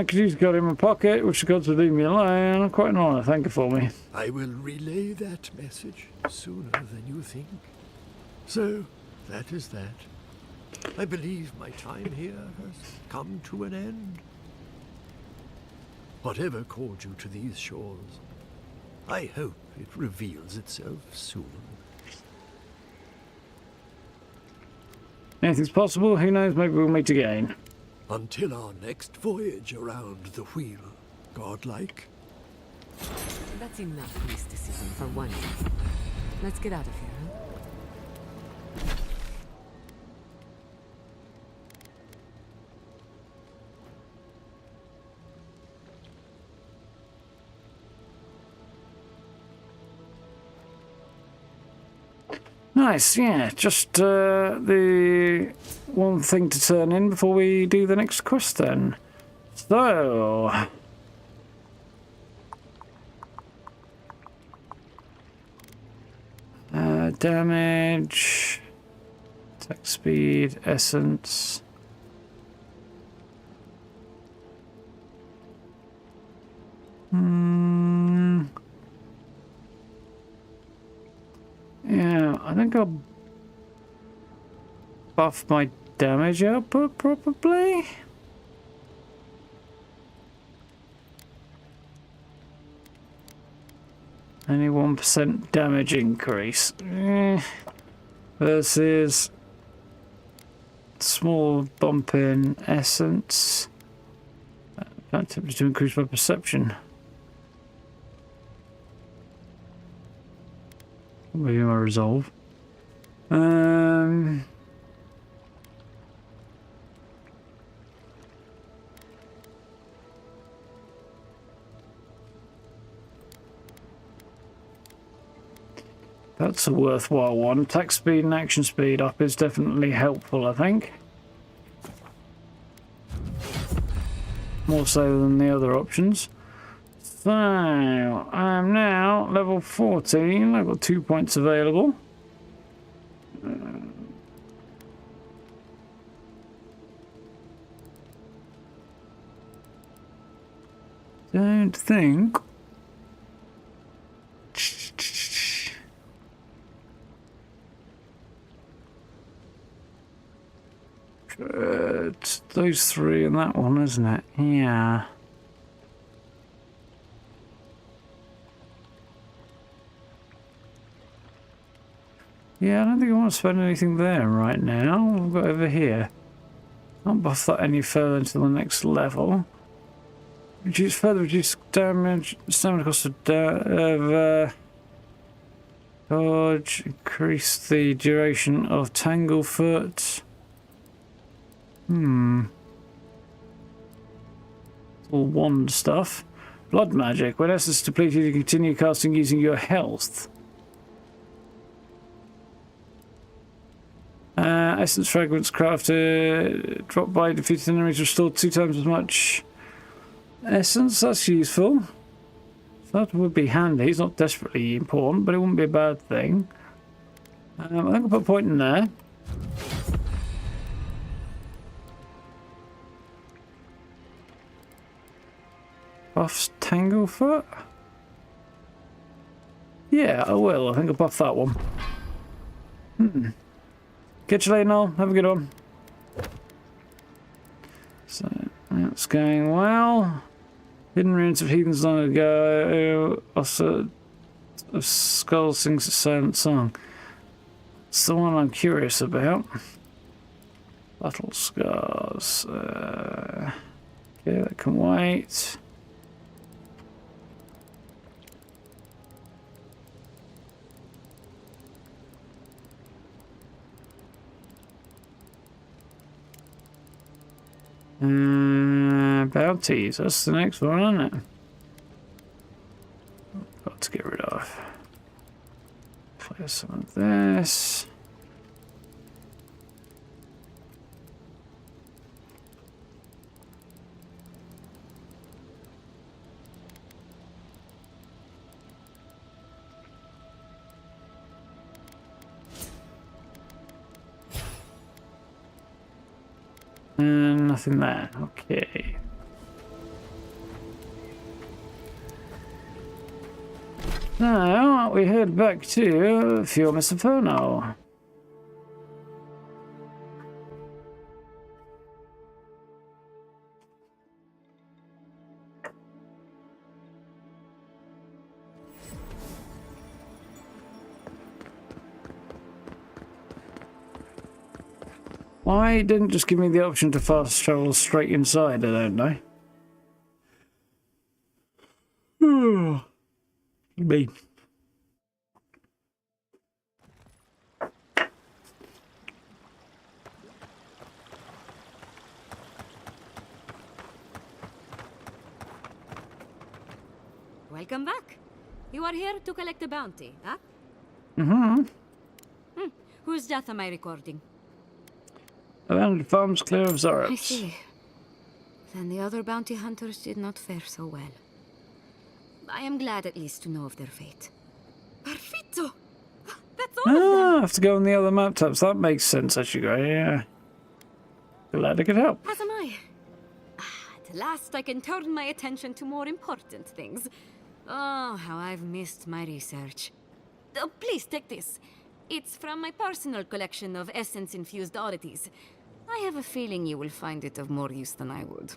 Could use got in my pocket, which the gods would leave me alone. I'm quite an honor. Thank you for me. I will relay that message sooner than you think. So, that is that. I believe my time here has come to an end. Whatever called you to these shores, I hope it reveals itself soon. Anything's possible. Who knows? Maybe we'll meet again. Until our next voyage around the wheel, godlike. That's enough mysticism for one day. Let's get out of here, huh? Nice, yeah. Just the one thing to turn in before we do the next quest then. So... damage... attack speed, essence... Yeah, I think I'll buff my damage output probably. Only 1% damage increase. Versus small bump in essence. Can't tempt me to increase my perception. Maybe my resolve. That's a worthwhile one. Attack speed and action speed up is definitely helpful, I think. More so than the other options. So, I'm now level 14. I've got 2 points available. Don't think... It's those three and that one, isn't it? Yeah. Yeah, I don't think I want to spend anything there right now. I've got over here. Can't buff that any further into the next level. Reduce damage, stamina cost of dodge, increase the duration of Tanglefoot. All wand stuff. Blood magic. When essence depleted, you continue casting using your health. Essence fragments crafted. Drop by defeated enemies restored 2 times as much essence. That's useful. That would be handy. It's not desperately important, but it wouldn't be a bad thing. I think I'll put a point in there. Buffs Tanglefoot? Yeah, I will. I think I'll buff that one. Catch you later, Noel. Have a good one. So, that's going well. Hidden ruins of heathens long ago. Also, Skull sings a silent song. It's the one I'm curious about. Battle scars. Okay, that can wait. Bounties, that's the next one, isn't it? Got to get rid of. Clear some of this. And nothing there. Okay. Now we head back to Fiormis Inferno. Why didn't just give me the option to fast travel straight inside? I don't know. Me. Welcome back. You are here to collect a bounty, huh? Whose death am I recording? Abandoned farms clear of Zorops. I see. Then the other bounty hunters did not fare so well. I am glad at least to know of their fate. Perfetto! That's all of them! I have to go on the other map tabs. That makes sense, actually. Yeah. Glad I could help. As am I. At last I can turn my attention to more important things. Oh, how I've missed my research. Oh, please take this. It's from my personal collection of essence-infused oddities. I have a feeling you will find it of more use than I would.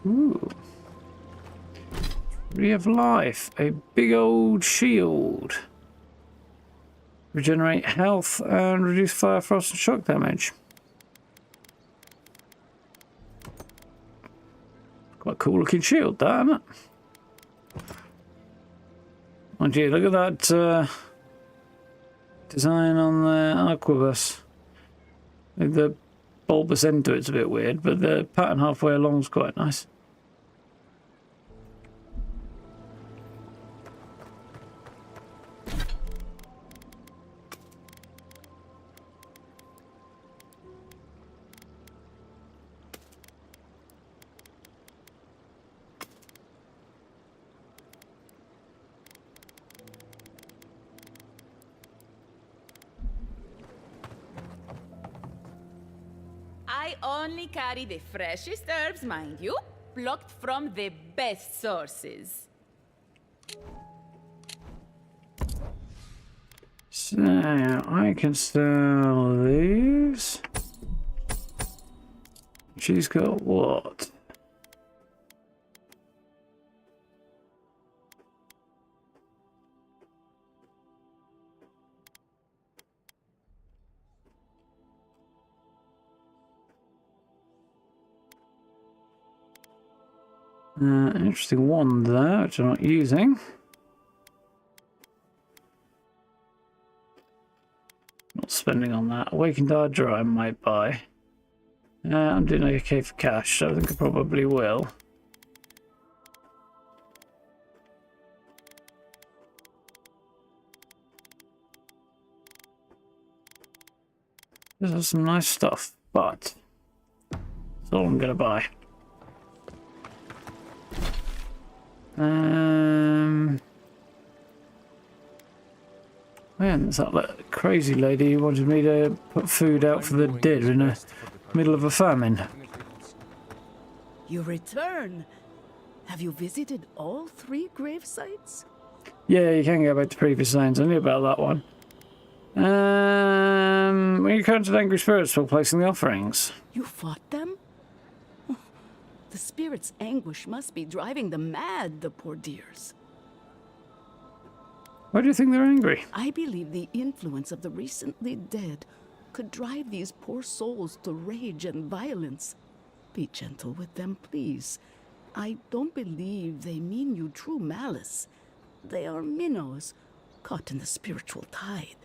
Ooh. Tree of Life. A big old shield. Regenerate health and reduce fire, frost, and shock damage. Quite a cool looking shield, that, isn't it? Oh gee, look at that design on the Aquabus. The bulbous end to it's a bit weird, but the pattern halfway along is quite nice. I only carry the freshest herbs, mind you, plucked from the best sources. So, I can sell these. She's got what? Interesting wand there, which I'm not using. Not spending on that. Awakened Adyran I might buy. I'm doing okay for cash, so I think I probably will. This is some nice stuff, but that's all I'm going to buy. Man, it's that crazy lady who wanted me to put food out for the dead in the middle of a famine. You return. Have you visited all 3 grave sites? Yeah, you can go back to previous lanes. I knew about that one. When you encountered angry spirits while placing the offerings. You fought them? The spirit's anguish must be driving them mad, the poor dears. Why do you think they're angry? I believe the influence of the recently dead could drive these poor souls to rage and violence. Be gentle with them, please. I don't believe they mean you true malice. They are minnows caught in the spiritual tide.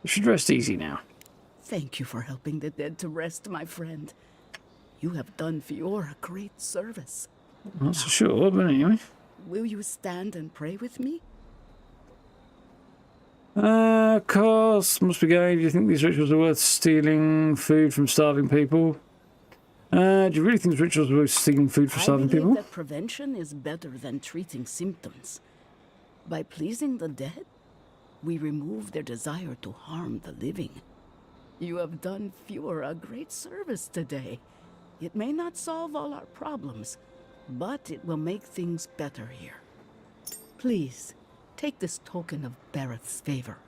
You should rest easy now. Thank you for helping the dead to rest, my friend. You have done Eora great service. Not so sure, but anyway. Will you stand and pray with me? Of course. Must be going. Do you think these rituals are worth stealing food from starving people? Do you really think these rituals are worth stealing food from starving people? I believe that prevention is better than treating symptoms. By pleasing the dead, we remove their desire to harm the living. You have done Eora a great service today. It may not solve all our problems, but it will make things better here. Please, take this token of Bareth's favor.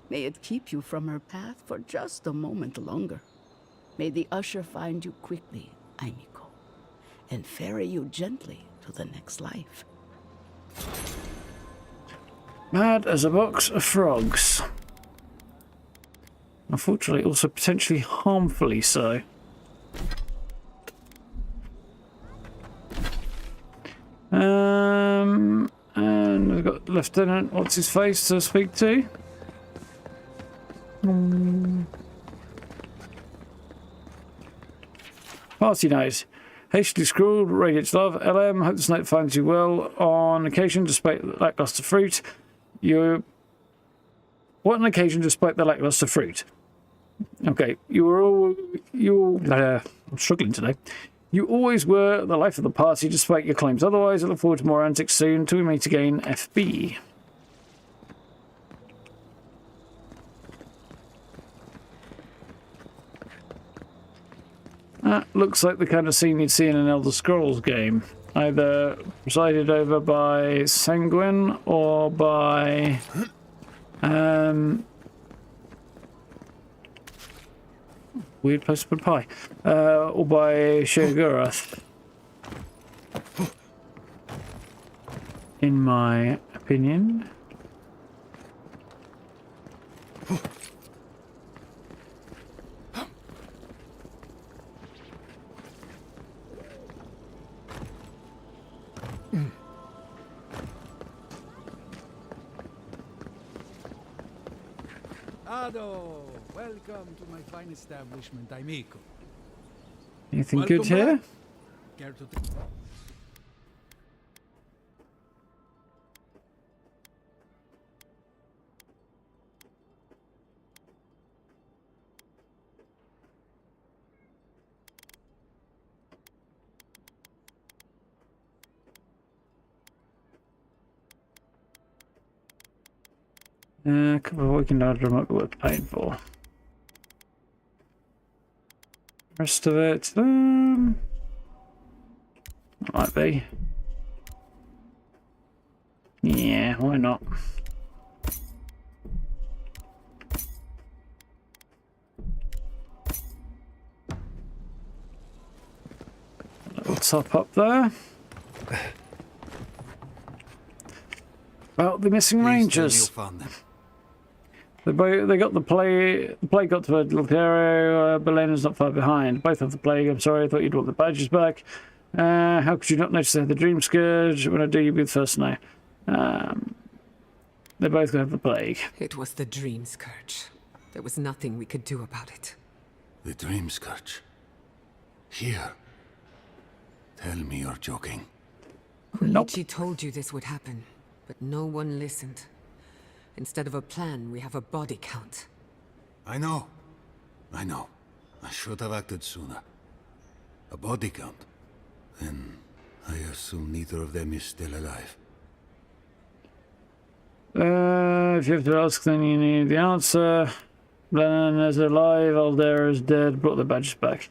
May it keep you from her path for just a moment longer. May the usher find you quickly, Aimiko, and ferry you gently to the next life. Mad as a box of frogs. Unfortunately, also potentially harmfully so. And we've got Lieutenant What's-His-Face to speak to. Party night. Hastily scrawled, radiates love, LM, hope this night finds you well. On occasion, despite lackluster fruit, what an occasion despite the lackluster fruit. Okay, I'm struggling today. You always were the life of the party despite your claims. Otherwise, I look forward to more antics soon until we meet again, FB. That looks like the kind of scene you'd see in an Elder Scrolls game. Either presided over by Sanguine or by... weird place to put pie. Or by Sheogorath. In my opinion. Ado, welcome to my fine establishment, Aimiko. Anything good here? Care to A couple of working data might be worth paying for. Rest of it, might be. Yeah, why not? Little top up there. About the missing rangers. They got the plague. The plague got to Lotero. Belena's not far behind. Both have the plague. I'm sorry. I thought you'd want the badges back. How could you not notice they had the Dreamscourge? When I do, you'll be the first to know. They both have the plague. It was the Dreamscourge. There was nothing we could do about it. The Dreamscourge. Here. Tell me you're joking. Koichi told you this would happen, but no one listened. Instead of a plan, we have a body count. I know. I should have acted sooner. A body count. Then I assume neither of them is still alive. If you have to ask, then you need the answer. Lennon is alive, Aldera is dead, brought the badges back.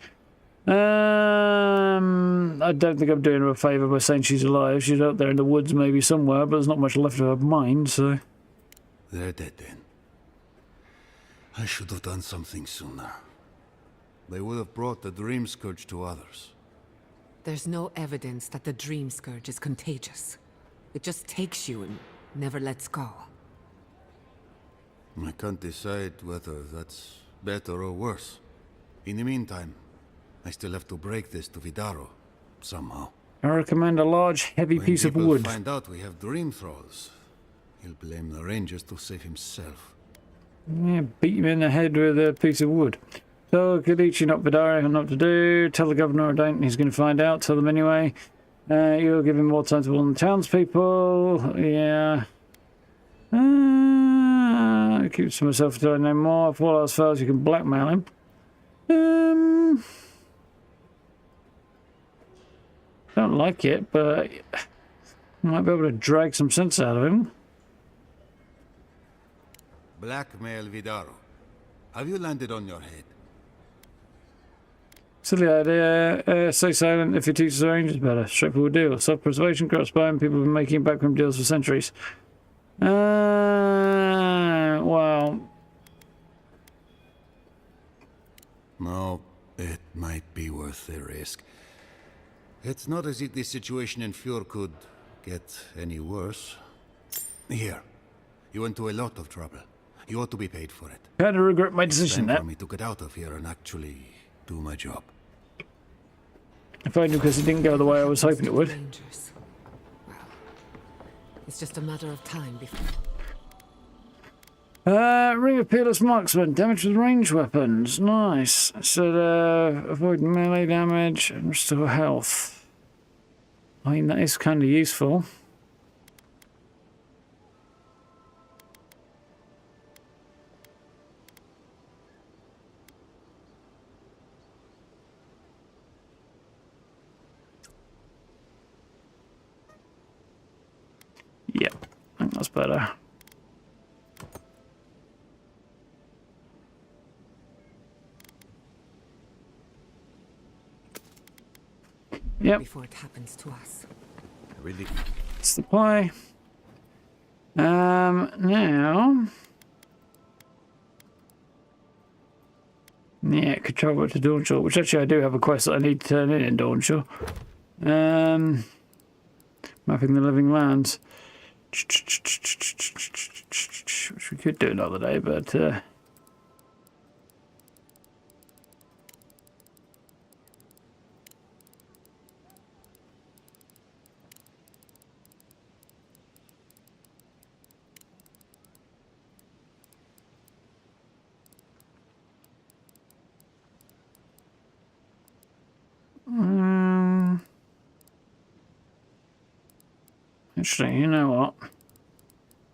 I don't think I'm doing her a favour by saying she's alive. She's out there in the woods maybe somewhere, but there's not much left of her mind, so... They're dead then. I should have done something sooner. They would have brought the Dreamscourge to others. There's no evidence that the Dreamscourge is contagious. It just takes you and never lets go. I can't decide whether that's better or worse. In the meantime, I still have to break this to Vidaro, somehow. I recommend a large, heavy piece of wood. When people find out we have dream thralls, he'll blame the Rangers to save himself. Yeah, beat him in the head with a piece of wood. So, Kadichi, not Vidaro, not what to do. Tell the governor I don't, he's going to find out. Tell them anyway. You'll give him more time to warn the townspeople. Yeah. I keep it to myself until I know more. If all else fails, you can blackmail him. Don't like it, but I might be able to drag some sense out of him. Blackmail Vidaro. Have you landed on your head? Silly idea. Stay silent if he teaches the Rangers better. Straightforward deal. Self-preservation, cross-buying. People have been making backroom deals for centuries. Well... No, it might be worth the risk. It's not as if this situation in Fjord could get any worse. Here, you went to a lot of trouble. You ought to be paid for it. Kind of regret my decision there. For me to get out of here and actually do my job. If only because it didn't go the way I was hoping it would. Well, it's just a matter of time before... Ring of Peerless Marksman. Damage with ranged weapons. Nice. So, avoid melee damage and restore health. I mean, that is kind of useful. Yep, I think that's better. Yep. Before it happens to us. Really? It's the play. Now. Yeah, control to Dawnshore, which actually I do have a quest that I need to turn in Dawnshore. Mapping the living lands. Which we could do another day, but actually, you know what?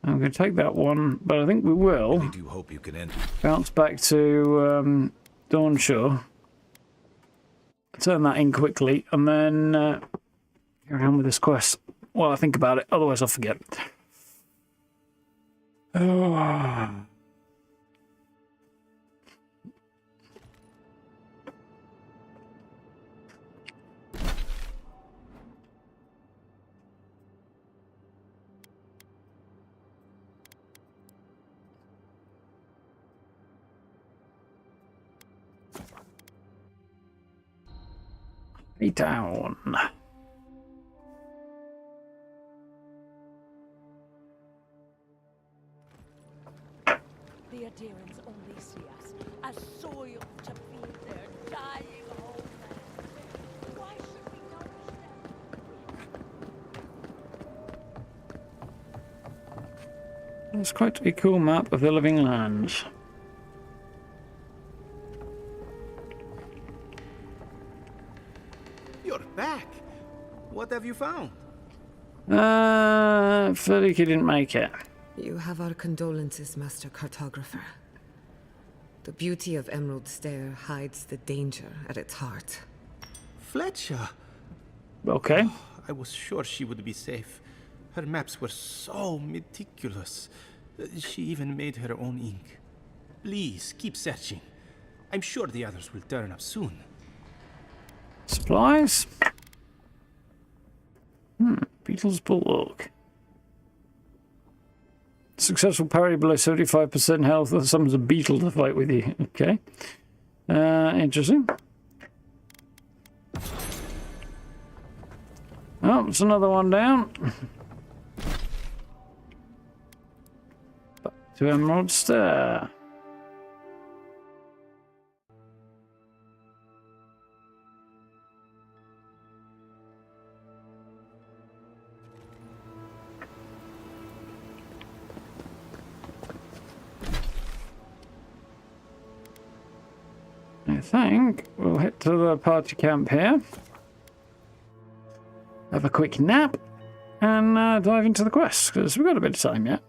I'm going to take that one, but I think we will. I do hope you can end. Bounce back to Dawnshore. Turn that in quickly, and then carry on with this quest. Well, I think about it, otherwise I'll forget. Oh. Down. The Adyrans only see us as soil to feed their dying homeland. Why should we nourish them? It's quite a cool map of the living lands. You're back. What have you found? Felix didn't make it. You have our condolences, Master Cartographer. The beauty of Emerald Stair hides the danger at its heart. Fletcher. Okay. I was sure she would be safe. Her maps were so meticulous. She even made her own ink. Please, keep searching. I'm sure the others will turn up soon. Supplies? Beetle's Bulwark. Successful parry below 75% health. That summons a beetle to fight with you. Okay. Interesting. Oh, it's another one down. Back to Emerald Stair. I think we'll head to the party camp here. Have a quick nap and dive into the quest because we've got a bit of time yet.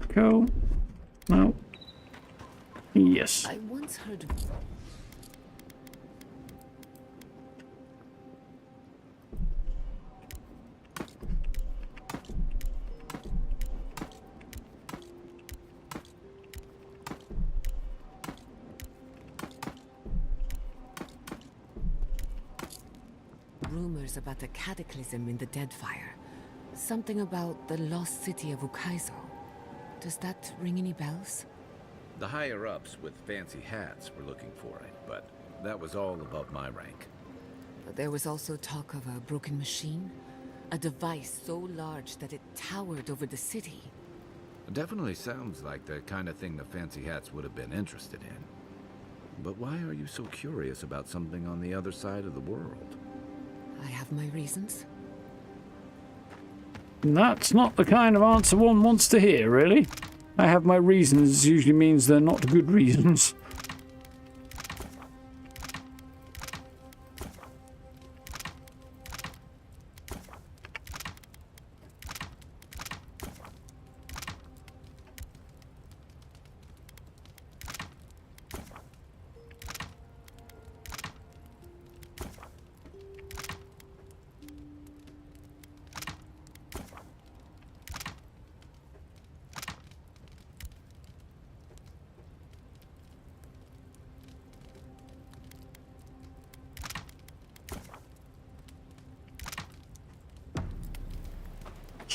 Cool. No. Yes. I once heard of... rumors about a cataclysm in the Deadfire. Something about the lost city of Ukaizo. Does that ring any bells? The higher-ups with fancy hats were looking for it, but that was all above my rank. But there was also talk of a broken machine. A device so large that it towered over the city. It definitely sounds like the kind of thing the fancy hats would have been interested in. But why are you so curious about something on the other side of the world? I have my reasons. That's not the kind of answer one wants to hear, really. I have my reasons usually means they're not good reasons.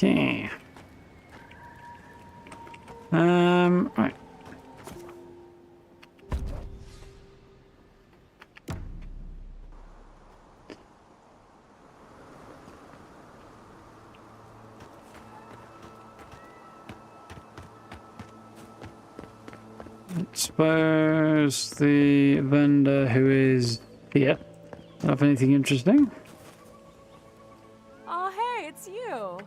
Okay. Right. I suppose the vendor who is here have anything interesting? Oh, hey, it's you.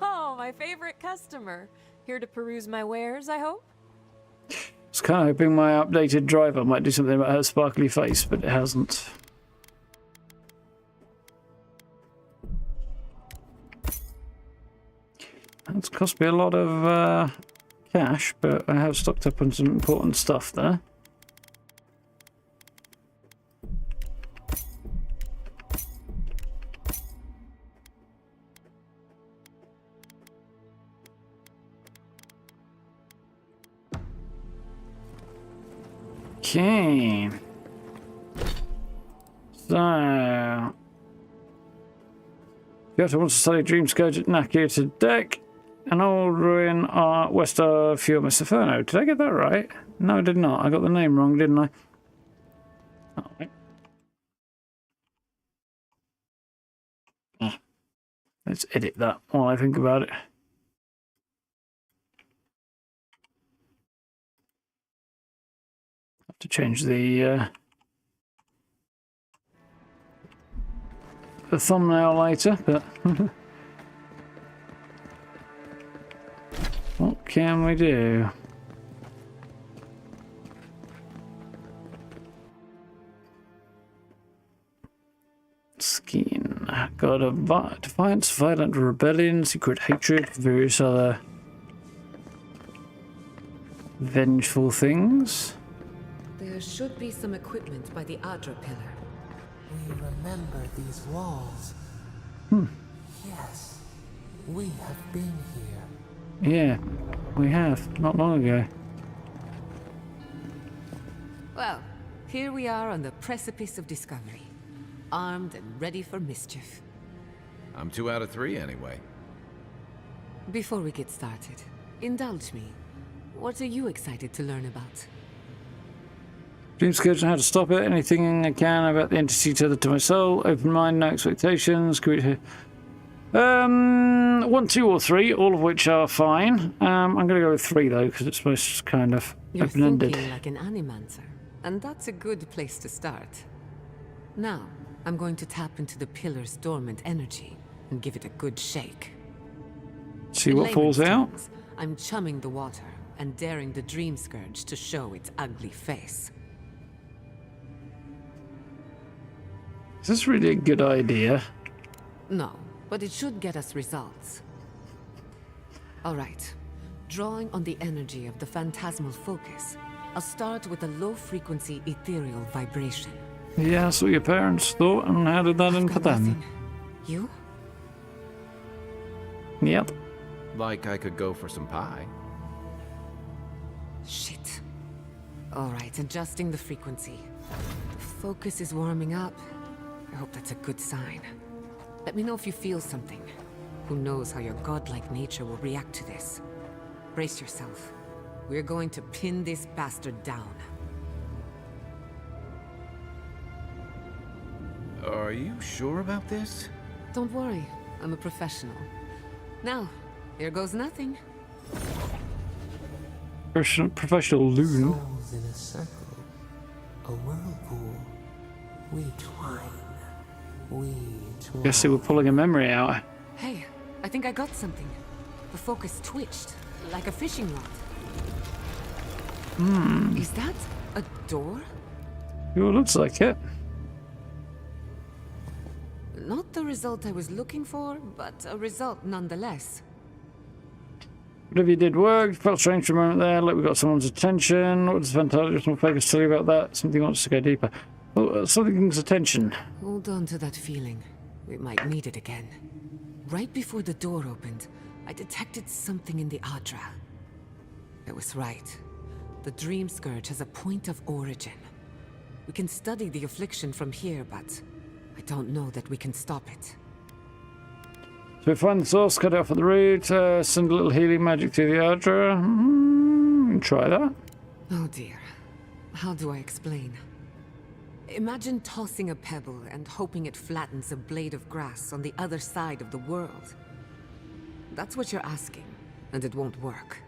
Oh, my favorite customer. Here to peruse my wares, I hope? I was kind of hoping my updated driver might do something about her sparkly face, but it hasn't. That's cost me a lot of cash, but I have stocked up on some important stuff there. Okay. So, Xion wants to study Dreamscourge at Naku to Tadek, an old ruin west of Furmus Inferno. Did I get that right? No, I did not. I got the name wrong, didn't I? Oh, wait. Let's edit that while I think about it. Have to change the thumbnail later, but what can we do? Skin. God of defiance, violent rebellion, secret hatred, various other vengeful things. There should be some equipment by the Adyran pillar. We remember these walls. Yes, we have been here. Yeah, we have, not long ago. Well, here we are on the precipice of discovery. Armed and ready for mischief. I'm 2 out of 3 anyway. Before we get started, indulge me. What are you excited to learn about? Dreamscourge and how to stop it. Anything I can about the entity tethered to my soul. Open mind, no expectations. 1, 2, or 3, all of which are fine. I'm going to go with 3 though, because it's most kind of You're open-ended. thinking like an animancer, and that's a good place to start. Now, I'm going to tap into the pillar's dormant energy and give it a good shake. See In what falls layman's out. terms, I'm chumming the water and daring the Dreamscourge to show its ugly face. Is this really a good idea? No, but it should get us results. All right. Drawing on the energy of the phantasmal focus, I'll start with a low-frequency ethereal vibration. Yeah, that's what your parents thought, and how did that end for them? You? Yep. Like I could go for some pie. Shit. All right, adjusting the frequency. The focus is warming up. I hope that's a good sign. Let me know if you feel something. Who knows how your godlike nature will react to this. Brace yourself. We're going to pin this bastard down. Are you sure about this? Don't worry, I'm a professional. Now, there goes nothing. Professional loon. Souls in a circle, a whirlpool. We twine. We twine. Guess they were pulling a memory out. Hey, I think I got something. The focus twitched, like a fishing rod. Is that a door? It looks like it. Not the result I was looking for, but a result nonetheless. Whatever you did worked. Felt strange for a moment there, like we got someone's attention. What does Phantasmal Focus tell you about that? Something wants to go deeper. Oh, something's attention. Hold on to that feeling. We might need it again. Right before the door opened, I detected something in the Adyran. I was right. The Dreamscourge has a point of origin. We can study the affliction from here, but I don't know that we can stop it. So we find the source, cut it off at the root, send a little healing magic to the Adyran. Try that. Oh dear. How do I explain? Imagine tossing a pebble and hoping it flattens a blade of grass on the other side of the world. That's what you're asking, and it won't work.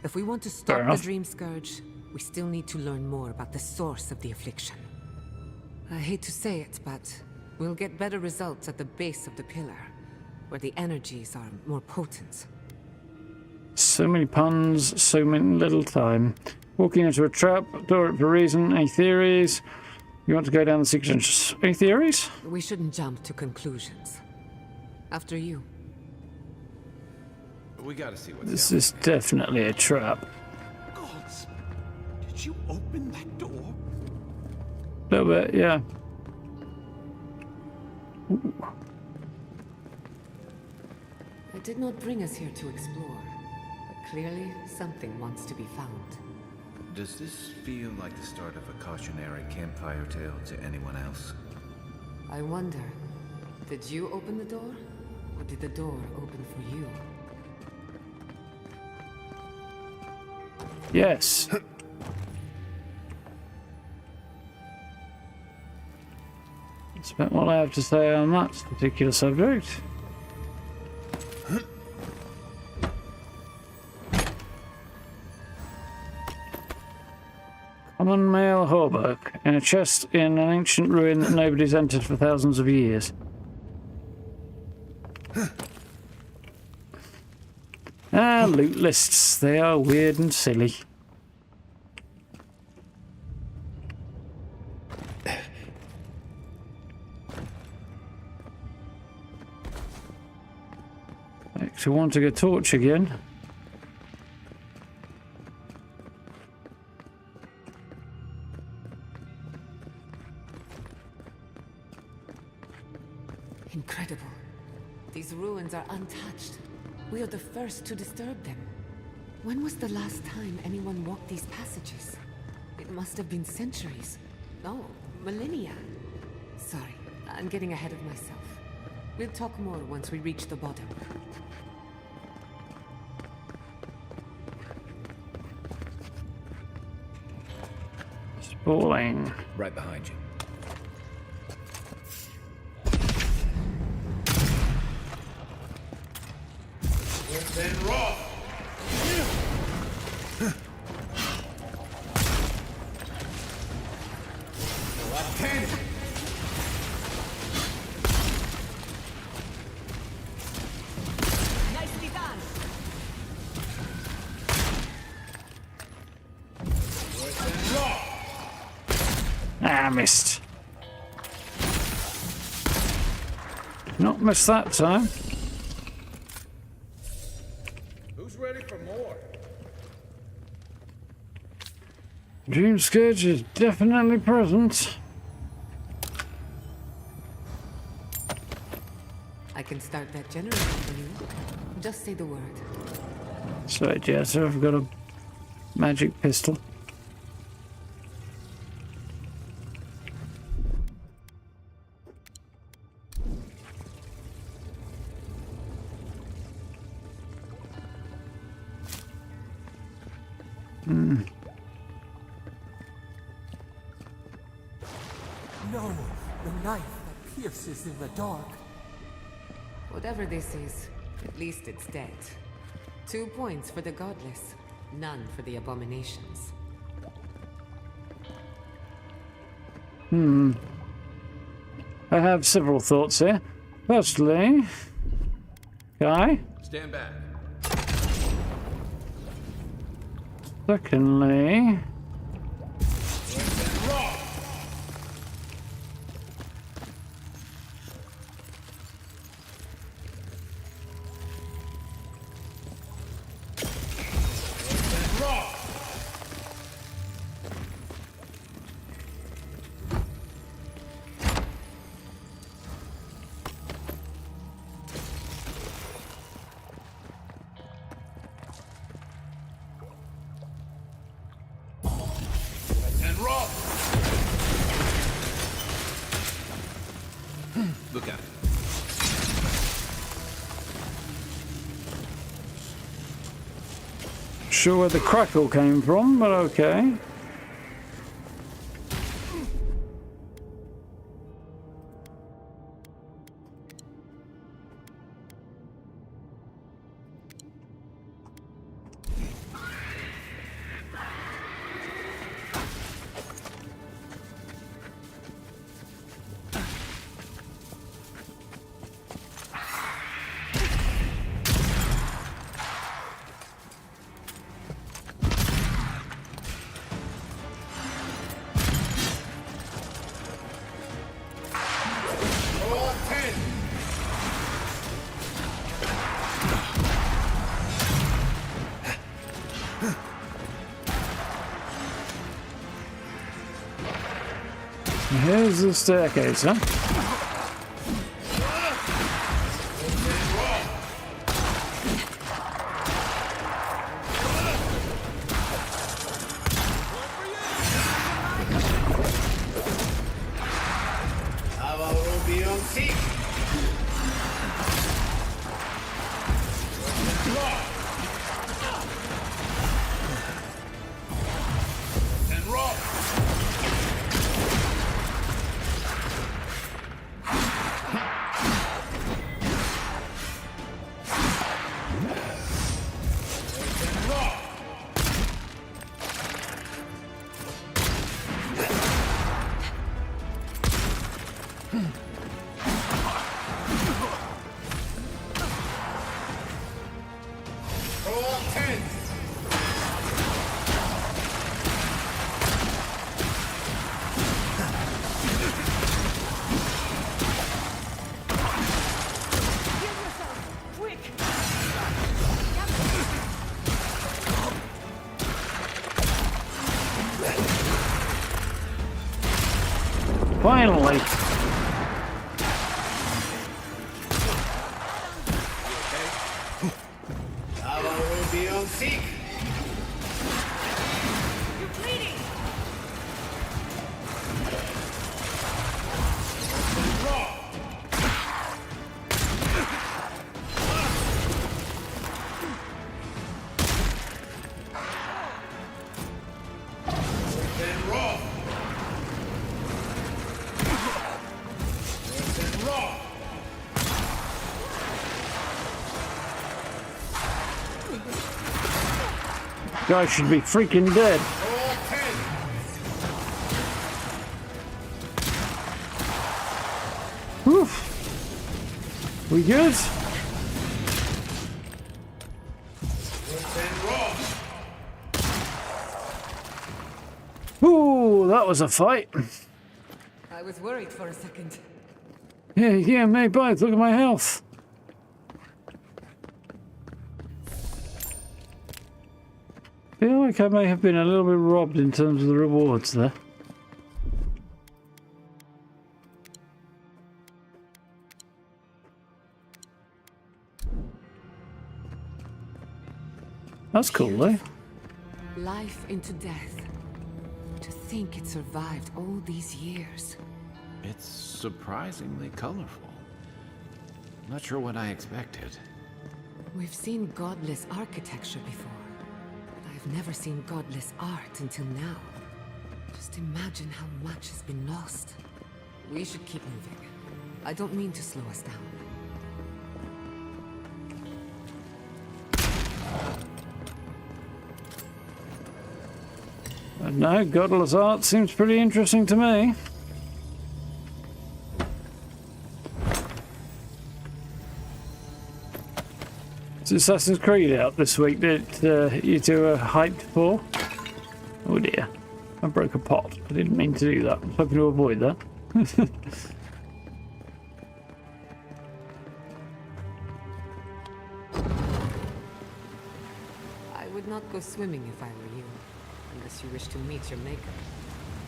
If we want to stop the Dreamscourge, we still need to learn more about the source of the affliction. I hate to say it, but we'll get better results at the base of the pillar, where the energies are more potent. So many puns, so many little time. Walking into a trap, door it for a reason. Any theories? You want to go down the secret entrance? Any theories? We shouldn't jump to conclusions. After you. We gotta see what's This is definitely a trap. Gods, did you open that door? A little bit, yeah. Ooh. I did not bring us here to explore, but clearly something wants to be found. Does this feel like the start of a cautionary campfire tale to anyone else? I wonder, did you open the door? Or did the door open for you? Yes. That's about all I have to say on that particular subject. Common male hauberk in a chest in an ancient ruin that nobody's entered for thousands of years. Loot lists. They are weird and silly. to wanting a torch again. Incredible. These ruins are untouched. We are the first to disturb them. When was the last time anyone walked these passages? It must have been centuries. No, millennia. Sorry, I'm getting ahead of myself. We'll talk more once we reach the bottom. Spalling. Right behind you. Then raw. Nicely done. Ah, missed. Not missed that time. Who's ready for more? Dreamscourge is definitely present. I can start that generator for you. Just say the word. So yeah, so I've got a magic pistol. No, the knife that pierces in the dark. Whatever this is, at least it's dead. 2 points for the godless, none for the abominations. I have several thoughts here. Firstly, Guy. Stand back. Secondly, Look at it. sure where the crackle came from, but okay. Here's the staircase, huh? Finally. Now I will be on seek. You're bleeding! Guy should be freaking dead. Whew. We good? Ooh, that was a fight. I was worried for a second. Yeah, me both. Look at my health. Feel like I may have been a little bit robbed in terms of the rewards there. That's cool, though. Life into death. To think it survived all these years. It's surprisingly colorful. Not sure what I expected. We've seen godless architecture before. I've never seen godless art until now. Just imagine how much has been lost. We should keep moving. I don't mean to slow us down. No, godless art seems pretty interesting to me. Is Assassin's Creed out this week that you two are hyped for? Oh dear, I broke a pot. I didn't mean to do that. I was hoping to avoid that. I would not go swimming if I were you, unless you wish to meet your maker.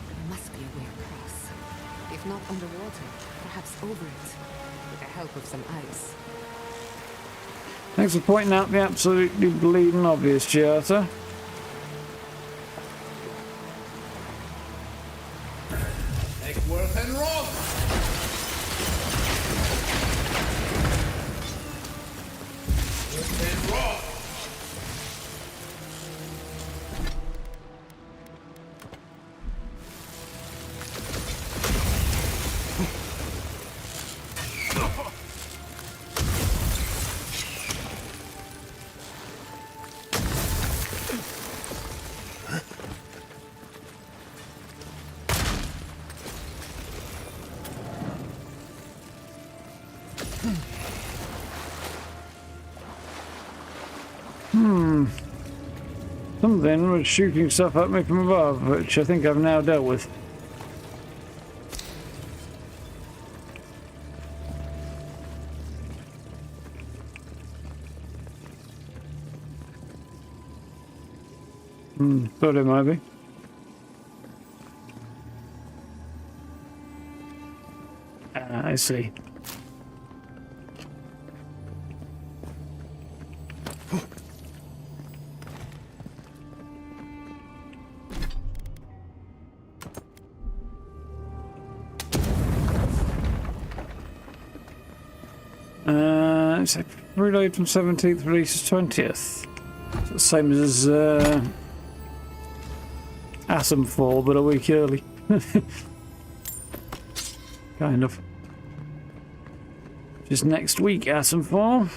There must be a way across. If not underwater, perhaps over it, with the help of some ice. Thanks for pointing out the absolutely bleeding obvious, Giata. Eckworth and Rob! And Rob! Something was shooting stuff at me from above, which I think I've now dealt with. Thought it might be. I see. It's reload from 17th, releases 20th. It's the same as Atomfall, but a week early. Kind of. Just next week, Atomfall.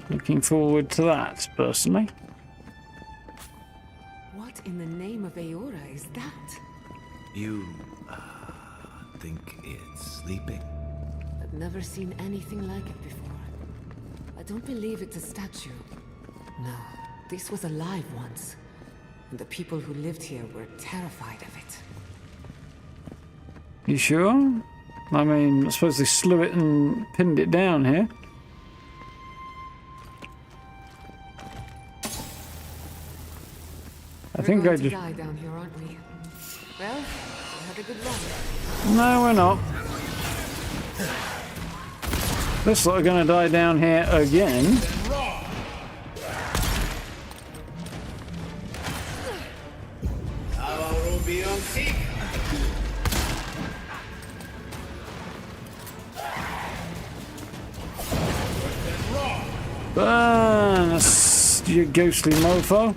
Looking forward to that, personally. What in the name of Eora is that? You, think it's sleeping? I've never seen anything like it before. I don't believe it's a statue. No, this was alive once. And the people who lived here were terrified of it. You sure? I mean, I suppose they slew it and pinned it down here. We're going to die down here, aren't we? Well, we had a good run. No, we're not. Looks like we're going to die down here again. Burn, you ghostly mofo.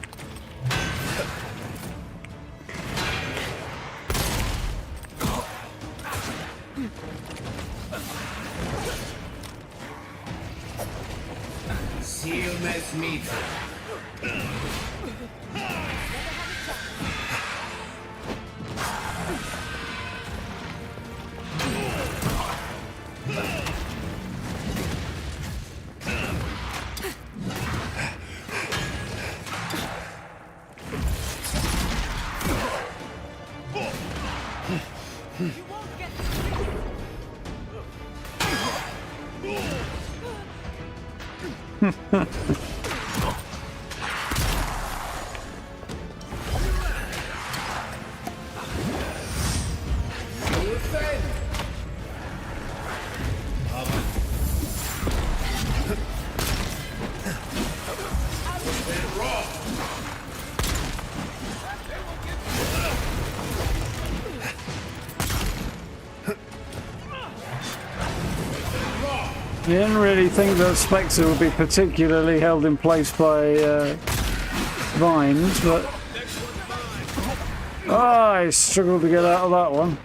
I didn't really think that Spectre would be particularly held in place by vines, but I struggled to get out of that one.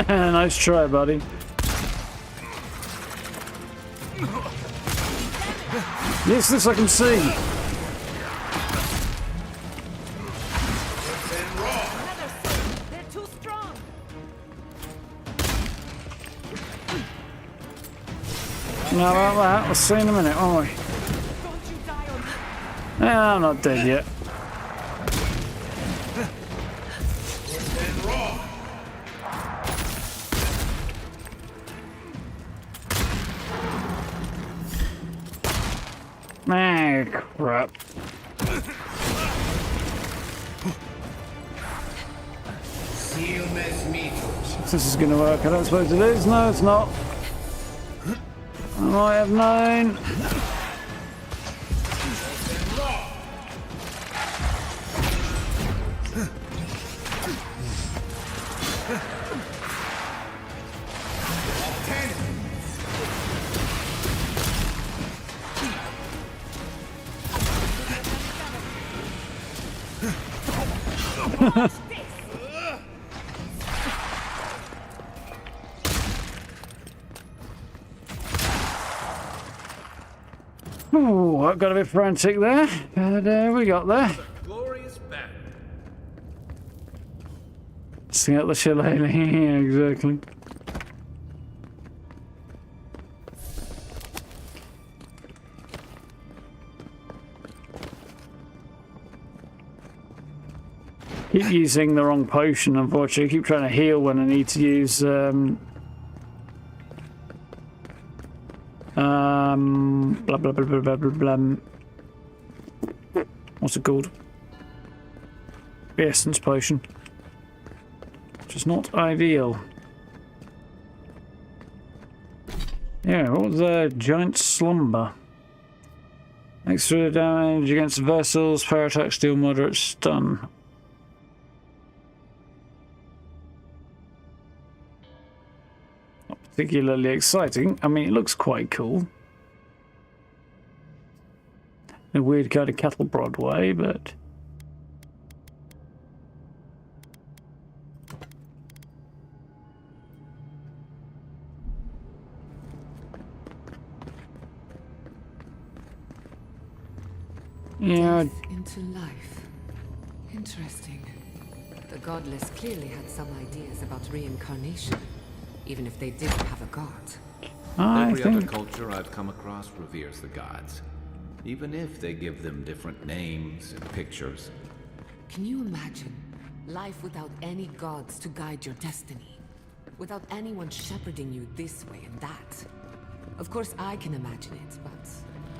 Nice try, buddy. Yes, this I can see. They're too strong. Now about that, we'll see in a minute, won't we? Yeah, I'm not dead yet. Ah, crap. This is going to work. I don't suppose it is. No, it's not. I might have known. Oh, I've got a bit frantic there, but we got there. Sing out the shillelagh. Yeah, exactly. Keep using the wrong potion, unfortunately. I keep trying to heal when I need to use blah blah blah blah blah blah blah. What's it called? The essence potion. Which is not ideal. Yeah, what was the giant slumber? Extra damage against vessels, power attack, deal moderate stun. Particularly exciting. I mean, it looks quite cool. In a weird kind of cattle prod way, but... Yeah. Death into life. Interesting. The godless clearly had some ideas about reincarnation. Even if they didn't have a god. Every other culture I've come across reveres the gods, even if they give them different names and pictures. Can you imagine Life without any gods to guide your destiny. Without anyone shepherding you this way and that. Of course I can imagine it, but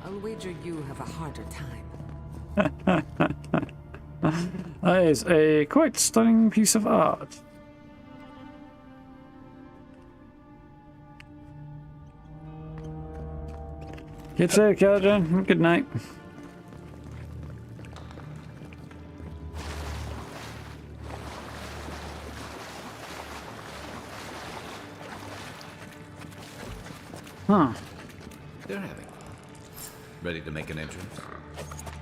I'll wager you have a harder time. That is a quite stunning piece of art. Get to Adyran. Good night. Huh. They're having fun. Ready to make an entrance?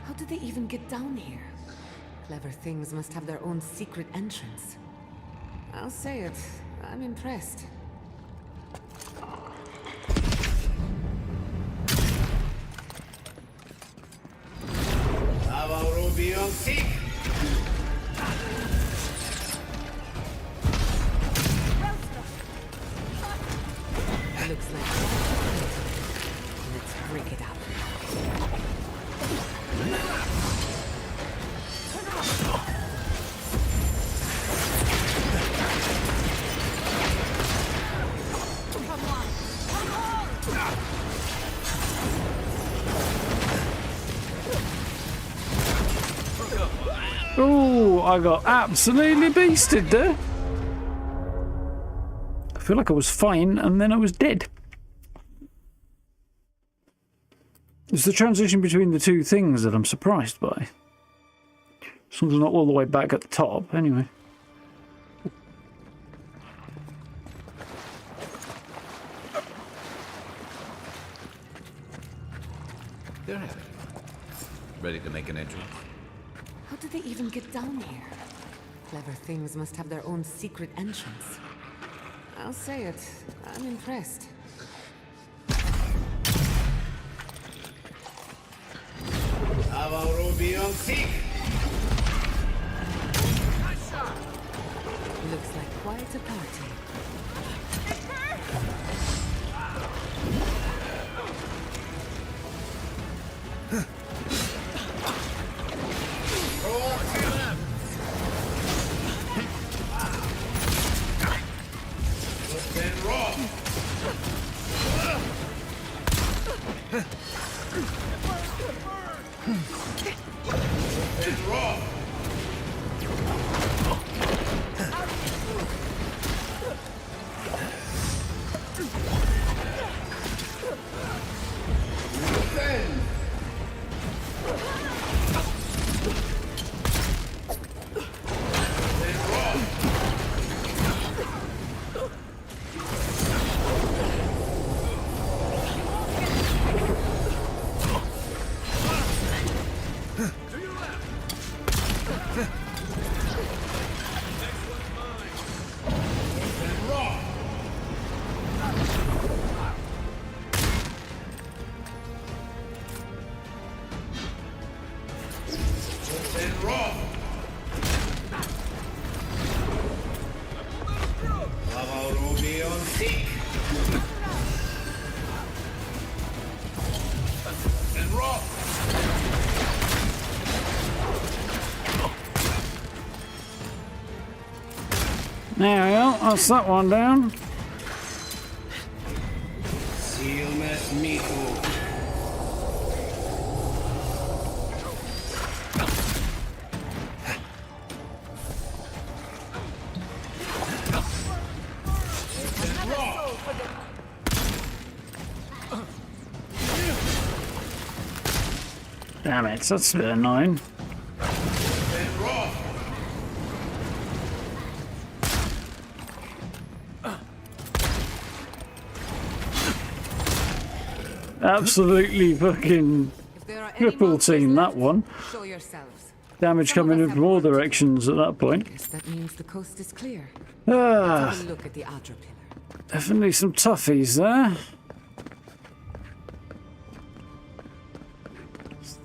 How did they even get down here? Clever things must have their own secret entrance. I'll say it, I'm impressed. Looks like let's break it up. Oh, I got absolutely beasted there. I feel like I was fine and then I was dead. It's the transition between the two things that I'm surprised by. As long as I'm not all the way back at the top, anyway. They're having fun. Ready to make an entrance? How did they even get down here? Clever things must have their own secret entrance. I'll say it, I'm impressed. Looks like quite a party. There we go, that's that one down. Damn it, that's a bit annoying. Absolutely fucking triple team that one. Show yourselves. Damage coming in from all directions at that point. Guess that means the coast is clear. Ah, Let's have a look at the Adyran pillar. definitely some toughies there.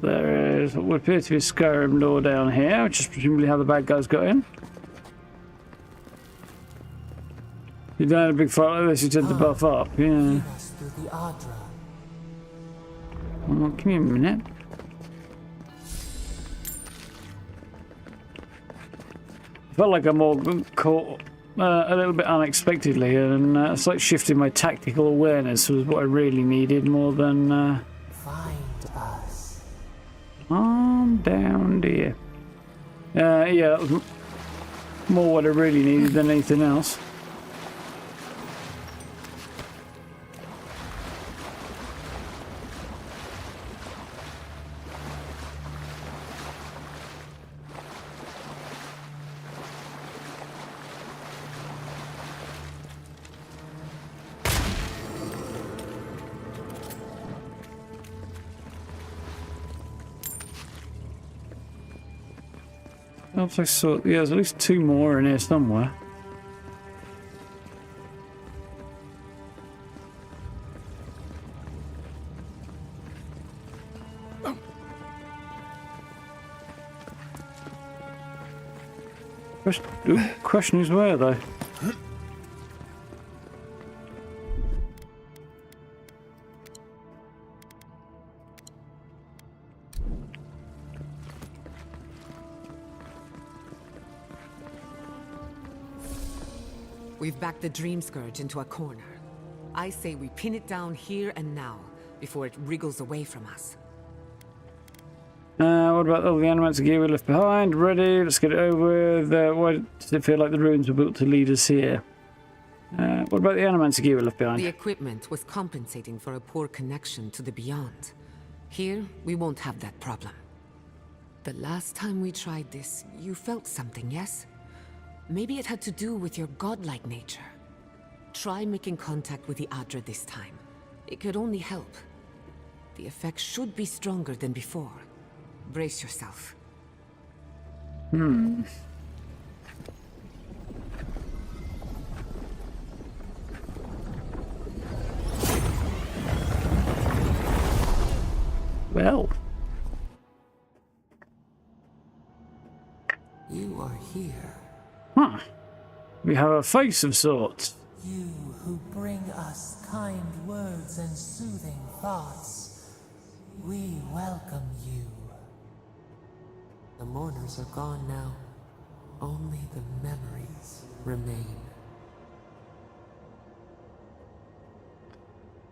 There is what would appear to be a Skyrim door down here, which is presumably how the bad guys got in. You don't have a big fight like this, you tend to buff up, yeah. Well, give me a minute. felt like I'm all caught a little bit unexpectedly, and it's like shifting my tactical awareness was what I really needed more than. Find us. Calm down, dear. Yeah, that was more what I really needed than anything else. I saw, yeah, there's at least 2 more in here somewhere. Question is where though? We've backed the Dreamscourge into a corner. I say we pin it down here and now, before it wriggles away from us. What about all the animals gear we left behind? Ready, let's get it over with. Why does it feel like the ruins were built to lead us here? What about the animals gear we left behind? The equipment was compensating for a poor connection to the beyond. Here, we won't have that problem. The last time we tried this, you felt something, yes? Maybe it had to do with your godlike nature. Try making contact with the Adyran this time. It could only help. The effect should be stronger than before. Brace yourself. Well. You are here. Huh. We have a face of sorts. You who bring us kind words and soothing thoughts. We welcome you. The mourners are gone now. Only the memories remain.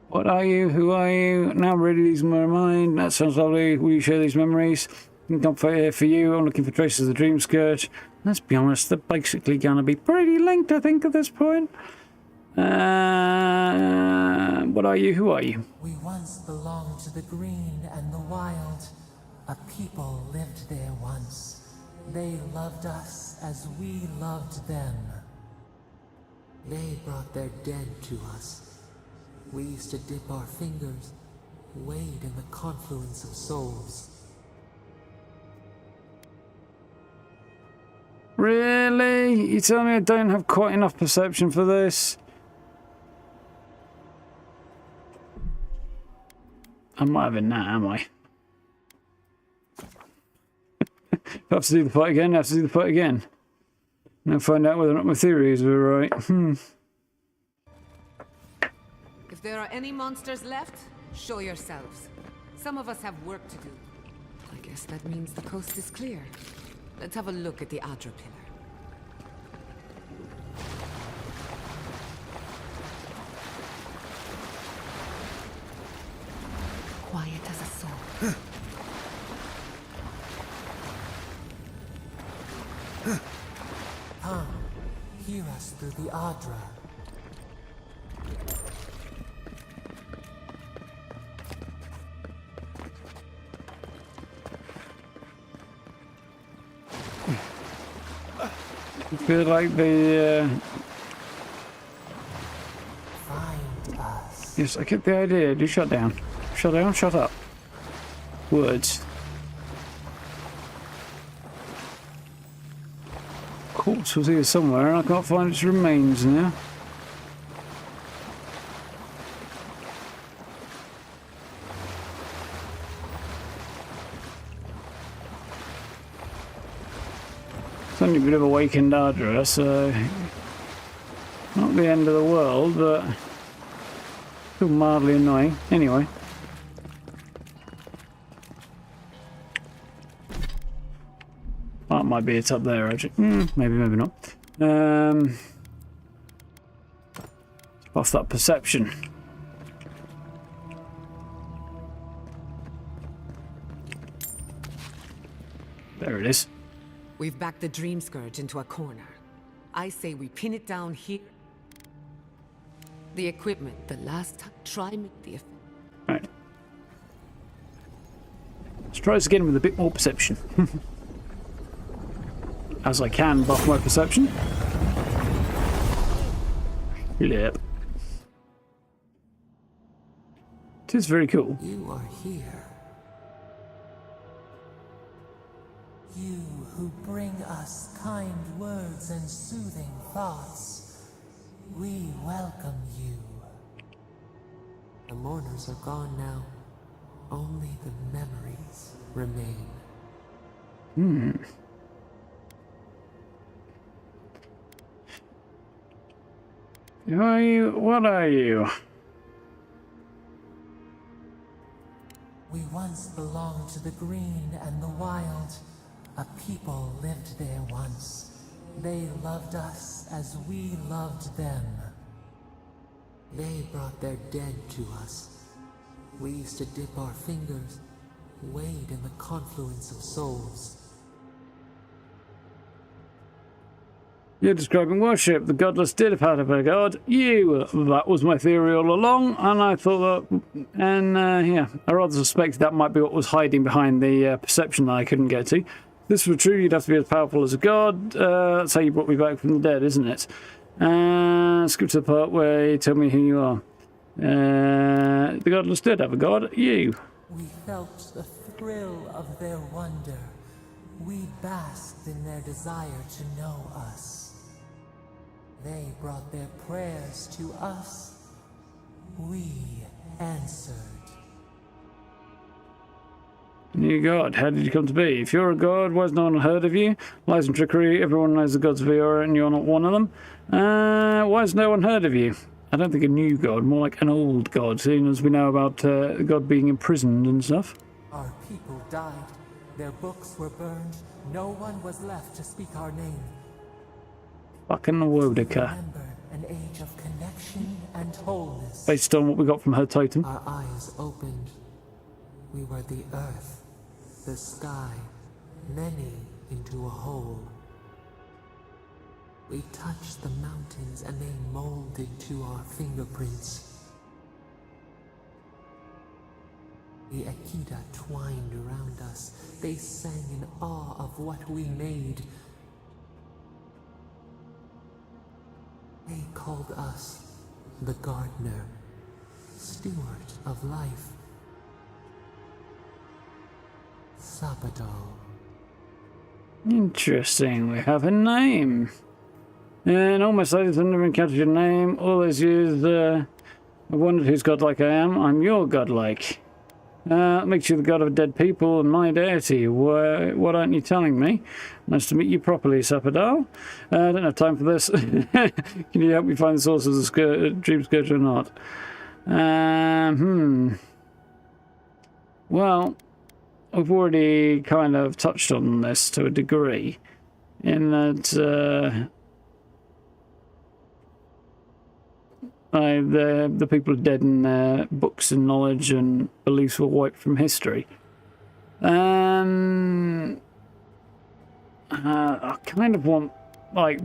What are you? Who are you? Now ready, these are my mind. That sounds lovely. Will you share these memories? I'm comfort here for you. I'm looking for traces of the Dreamscourge. Let's be honest, they're basically going to be pretty linked, I think, at this point. What are you? Who are you? We once belonged to the green and the wild. A people lived there once. They loved us as we loved them. They brought their dead to us. We used to dip our fingers, wade in the confluence of souls. Really? You tell me I don't have quite enough perception for this? I'm not having that, am I? Have to do the fight again, have to do the fight again. Now find out whether or not my theories were right. If there are any monsters left, show yourselves. Some of us have work to do. I guess that means the coast is clear. Let's have a look at the Adyran pillar. Quiet as a soul. Come, hear us through the Adyran. I feel like the Find us. yes, I get the idea. Do shut down. Shut down, shut up. Words. Corpse was here somewhere and I can't find its remains now. It's only a bit of awakened Adyran, so not the end of the world, but still mildly annoying. Anyway. might be it up there, actually. Maybe, maybe not. Off that perception. There it is. We've backed the Dreamscourge into a corner. I say we pin it down here. The equipment, the last time, try make the effect. Right. Let's try this again with a bit more perception. As I can buff my perception. Yep. It is very cool. You are here. You who bring us kind words and soothing thoughts. We welcome you. The mourners are gone now. Only the memories remain. Who are you? What are you? We once belonged to the green and the wild. A people lived there once. They loved us as we loved them. They brought their dead to us. We used to dip our fingers, wade in the confluence of souls. You're describing worship. The godless did have a god. You. That was my theory all along, and I thought that... And, yeah, I rather suspected that might be what was hiding behind the perception that I couldn't get to. If this were true, you'd have to be as powerful as a god. That's how you brought me back from the dead, isn't it? Skip to the part where you tell me who you are. The godless did have a god. You. We felt the thrill of their wonder. We basked in their desire to know us. They brought their prayers to us. We answered. New god, how did you come to be? If you're a god, why has no one heard of you? Lies and trickery, everyone knows the gods of Eora and you're not one of them. Why has no one heard of you? I don't think a new god, more like an old god, seeing as we know about God being imprisoned and stuff. Our people died. Their books were burned. No one was left to speak our name. Fucking Wodaka. Remember an age of connection and wholeness. Based on what we got from her totem. Our eyes opened. We were the earth, the sky, many into a whole. We touched the mountains and they molded to our fingerprints. The Akita twined around us. They sang in awe of what we made. They called us the gardener, steward of life. Sabadal. Interesting, we have a name. And almost I've never encountered your name. All those years, I've wondered whose godlike I am. I'm your godlike. Makes you the god of dead people and my deity. What aren't you telling me? Nice to meet you properly, Sabadal. I don't have time for this. Can you help me find the source of the Dreamscourge or not? Well, I've already kind of touched on this to a degree, in that the people are dead and their books and knowledge and beliefs were wiped from history. I kind of want like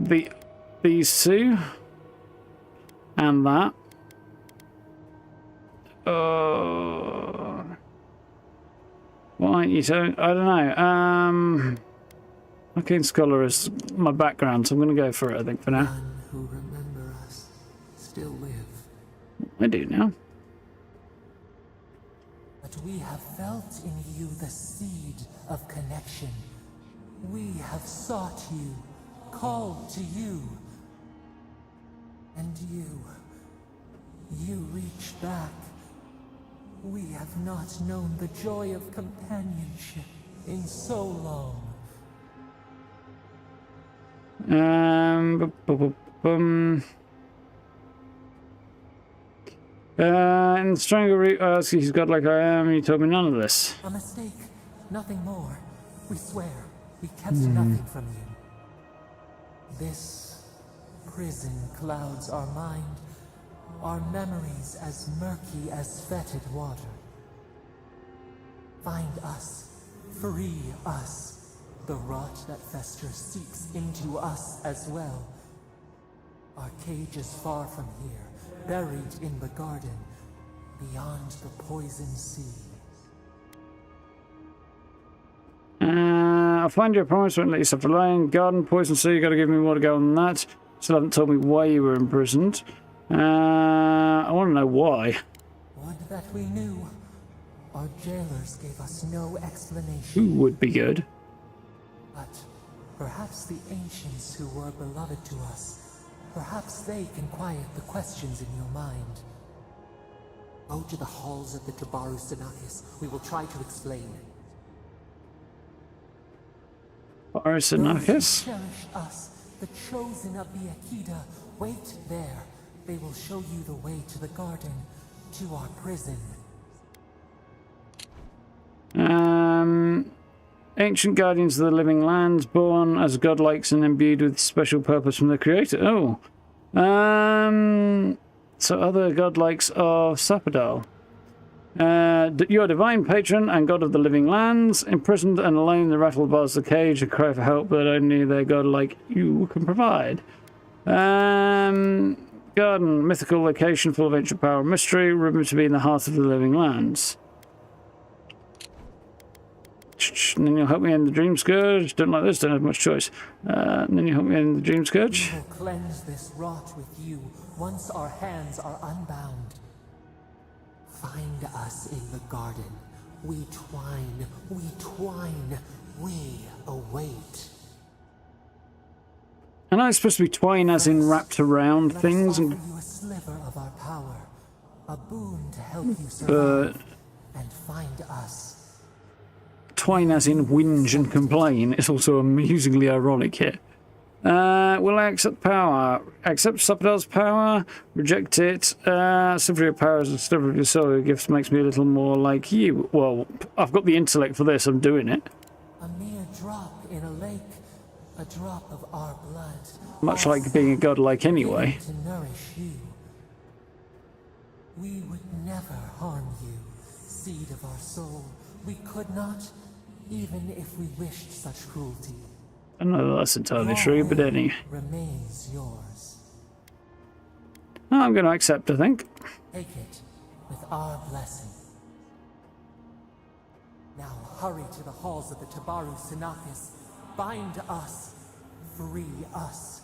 these two and that. Why aren't you so? I don't know. Arcane Scholar is my background, so I'm going to go for it, I think, for now. None who remember us still live. I do now. But we have felt in you the seed of connection. We have sought you, called to you. And you reach back. We have not known the joy of companionship in so long. In the Strangle Route, I asked you who's god like I am, you told me none of this. A mistake, nothing more. We swear. We kept nothing from you. This prison clouds our mind, our memories as murky as fetid water. Find us, free us. The rot that festers seeps into us as well. Our cage is far from here, buried in the garden, beyond the poison sea. I'll find you a promise to at least have to lie in garden, poison sea. You got to give me more to go on that. Still haven't told me why you were imprisoned. I want to know why. Would that we knew. Our jailers gave us no explanation. Who would be good? But perhaps the ancients who were beloved to us, perhaps they can quiet the questions in your mind. Go to the halls of the Tabaru Sinakis. We will try to explain. Sinakis? Cherish us, the chosen of the Akita. Wait there. They will show you the way to the garden, to our prison. Ancient guardians of the living lands, born as godlikes and imbued with special purpose from the creator. Oh. So other godlikes of Sapadal. Your divine patron and god of the living lands, imprisoned and alone in the rattle bars of the cage, a cry for help that only their god like you can provide. Garden, mythical location full of ancient power and mystery, rumored to be in the heart of the living lands. And then you'll help me end the Dreamscourge. Don't like this, don't have much choice. And then you help me end the Dreamscourge. We will cleanse this rot with you once our hands are unbound. Find us in the garden. We twine, we await. And I'm supposed to be twine as in wrapped around things. Let us offer you a sliver of our power, a boon to help you survive and find us. Twine as in whinge and complain. It's also amusingly ironic here. Will I accept power? Accept Sapadal's power? Reject it? Sliver of your power as a sliver of your soul. Your gift makes me a little more like you. Well, I've got the intellect for this. I'm doing it. A mere drop in a lake. A drop of our blood. Much like being a godlike anyway. To nourish you. We would never harm you, seed of our soul. We could not, even if we wished such cruelty. I don't know that's entirely true, but anyway. Remains yours. I'm going to accept, I think. Take it with our blessing. Now hurry to the halls of the Tabaru Sinakis. Bind us. Free us.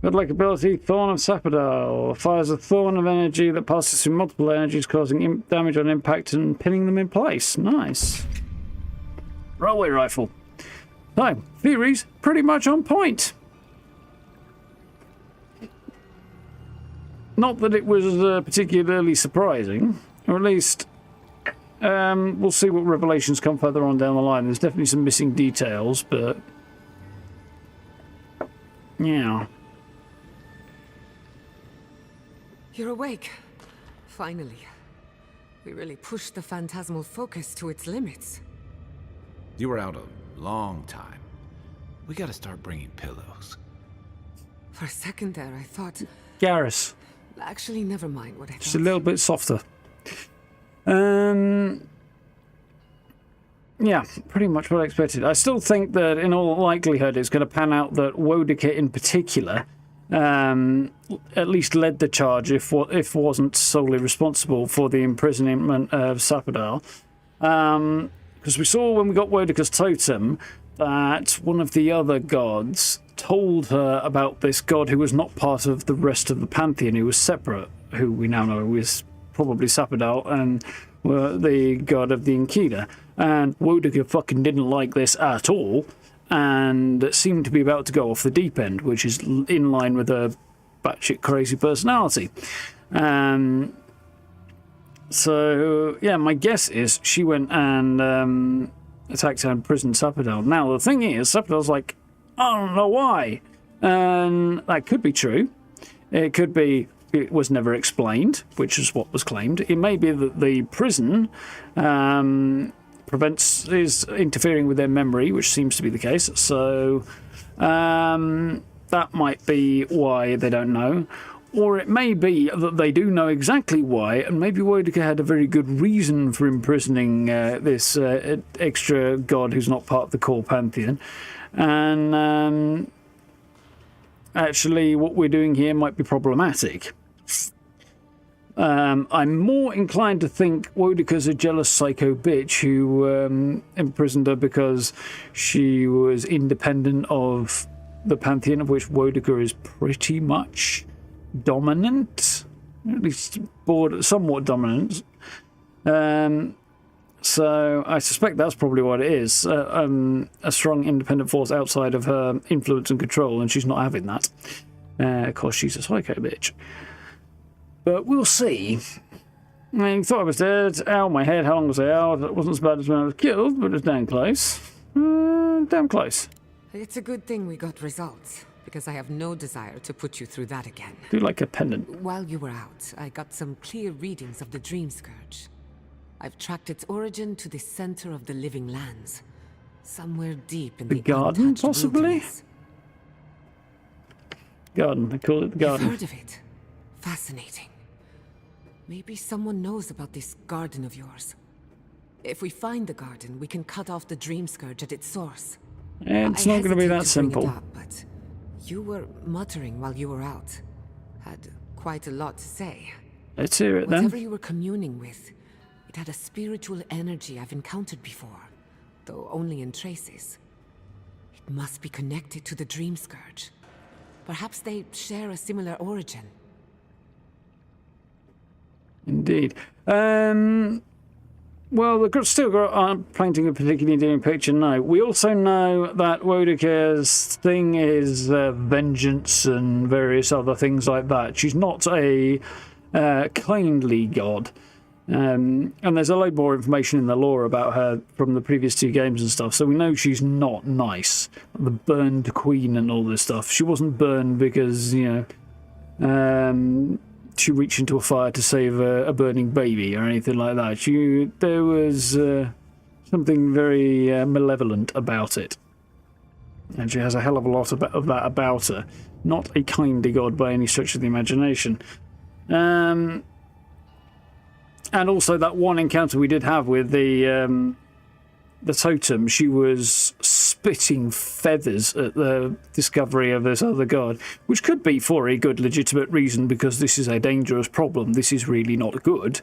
Godlike ability, Thorn of Sapadal. Fires a thorn of energy that passes through multiple energies, causing damage on impact and pinning them in place. Nice. Railway rifle. So, theory's pretty much on point. Not that it was particularly surprising, or at least we'll see what revelations come further on down the line. There's definitely some missing details, but yeah. You're awake. Finally. We really pushed the phantasmal focus to its limits. You were out a long time. We gotta start bringing pillows. For a second there, I thought... Garrus. Actually, never mind what I thought. Just a little bit softer. Yeah, pretty much what I expected. I still think that in all likelihood it's going to pan out that Wodika in particular at least led the charge, if wasn't solely responsible for the imprisonment of Sapadal. Because we saw when we got Wodika's totem that one of the other gods told her about this god who was not part of the rest of the pantheon, who was separate, who we now know was probably Sapadal, and were the god of the Inkida. And Wodika fucking didn't like this at all, and seemed to be about to go off the deep end, which is in line with her batshit crazy personality. So, yeah, my guess is she went and attacked and imprisoned Sapadal. Now, the thing is, Sapadal's like, I don't know why. And that could be true. It could be it was never explained, which is what was claimed. It may be that the prison is interfering with their memory, which seems to be the case. So that might be why they don't know. Or it may be that they do know exactly why, and maybe Woedica had a very good reason for imprisoning this extra god who's not part of the core pantheon. And actually what we're doing here might be problematic. I'm more inclined to think Woedica's a jealous psycho bitch who imprisoned her because she was independent of the pantheon, of which Woedica is pretty much dominant, at least somewhat dominant. So I suspect that's probably what it is. A strong independent force outside of her influence and control, and she's not having that. Of course, she's a psycho bitch. But we'll see. I thought I was dead. Ow, my head. How long was I out? It wasn't as bad as when I was killed, but it was damn close. Damn close. It's a good thing we got results, because I have no desire to put you through that again. Do like a pendant. While you were out, I got some clear readings of the Dreamscourge. I've tracked its origin to the center of the living lands, somewhere deep in the garden, possibly? wilderness. Garden, they call it the garden. I've heard of it. Fascinating. Maybe someone knows about this garden of yours. If we find the garden, we can cut off the Dreamscourge at its source. It's not going to be that simple. But you were muttering while you were out. Had quite a lot to say. Let's hear it then. Whatever you were communing with, it had a spiritual energy I've encountered before, though only in traces. It must be connected to the Dreamscourge. Perhaps they share a similar origin. Indeed. Well, the still aren't painting a particularly endearing picture, no. We also know that Woedica's thing is vengeance and various other things like that. She's not a kindly god. And there's a load more information in the lore about her from the previous 2 games and stuff, so we know she's not nice. The burned queen and all this stuff. She wasn't burned because, you know, she reached into a fire to save a burning baby or anything like that. There was something very malevolent about it. And she has a hell of a lot of that about her. Not a kindly god by any stretch of the imagination. And also that one encounter we did have with the totem, she was spitting feathers at the discovery of this other god, which could be for a good legitimate reason, because this is a dangerous problem. This is really not good.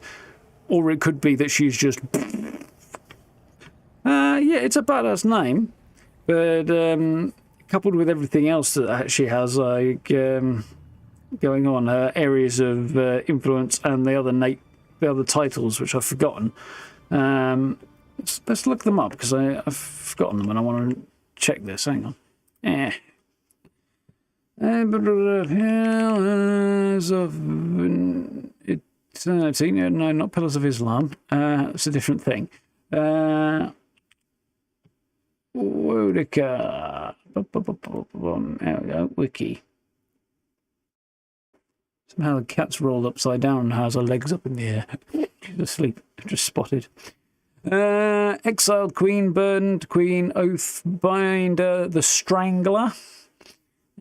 Or it could be that she's just... yeah, it's a badass name, but coupled with everything else that she has, like going on, her areas of influence and the other titles, which I've forgotten. Let's look them up, because I've forgotten them and I want to check this. Hang on. Pillars of Eternity. No, not Pillars of Islam. It's a different thing. Woedica. There we go. Wiki. Somehow the cat's rolled upside down and has her legs up in the air. She's asleep. Just spotted. Exiled Queen, Burned Queen, Oathbinder, the Strangler,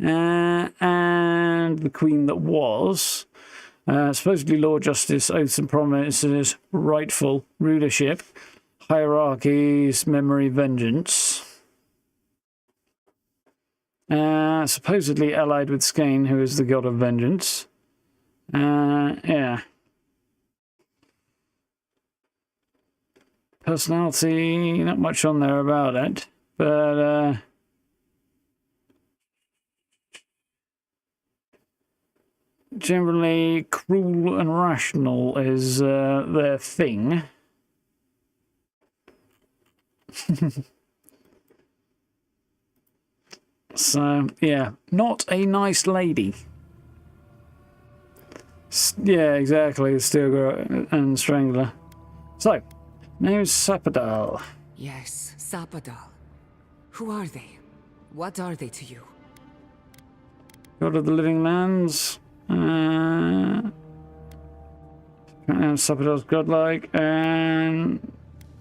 and the Queen that was. Supposedly Law, Justice, Oaths and Promises, Rightful, Rulership, Hierarchies, Memory, Vengeance. Supposedly allied with Xion, who is the god of vengeance. Yeah. Personality, not much on there about it, but generally cruel and rational is their thing. So, yeah, not a nice lady. Yeah, exactly, Steel and Strangler. So, name's Sapadal. Yes, Sapadal. Who are they? What are they to you? God of the Living Lands, Sapadal's godlike, and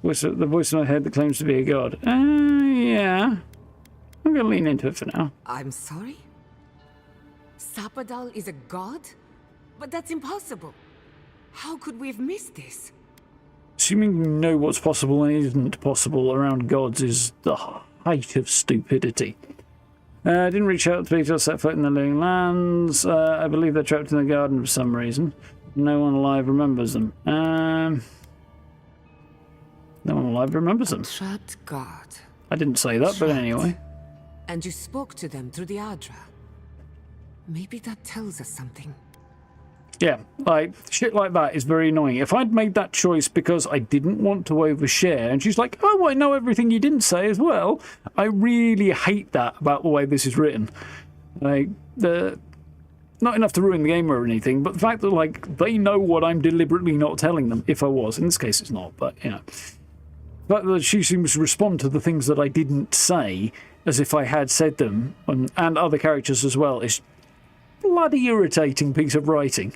the voice in my head that claims to be a god. Yeah. I'm going to lean into it for now. I'm sorry? Sapadal is a god? But that's impossible. How could we have missed this? Assuming you know what's possible and isn't possible around gods is the height of stupidity. I didn't reach out to people set foot in the living lands. I believe they're trapped in the garden for some reason. No one alive remembers them. No one alive remembers them. Trapped god. I didn't say that, but anyway. And you spoke to them through the Adyran. Maybe that tells us something. Yeah, like, shit like that is very annoying. If I'd made that choice because I didn't want to overshare, and she's like, oh, I know everything you didn't say as well, I really hate that about the way this is written. Like, not enough to ruin the game or anything, but the fact that, like, they know what I'm deliberately not telling them, if I was. In this case, it's not, but, you know. The fact that she seems to respond to the things that I didn't say as if I had said them, and other characters as well, is bloody irritating piece of writing.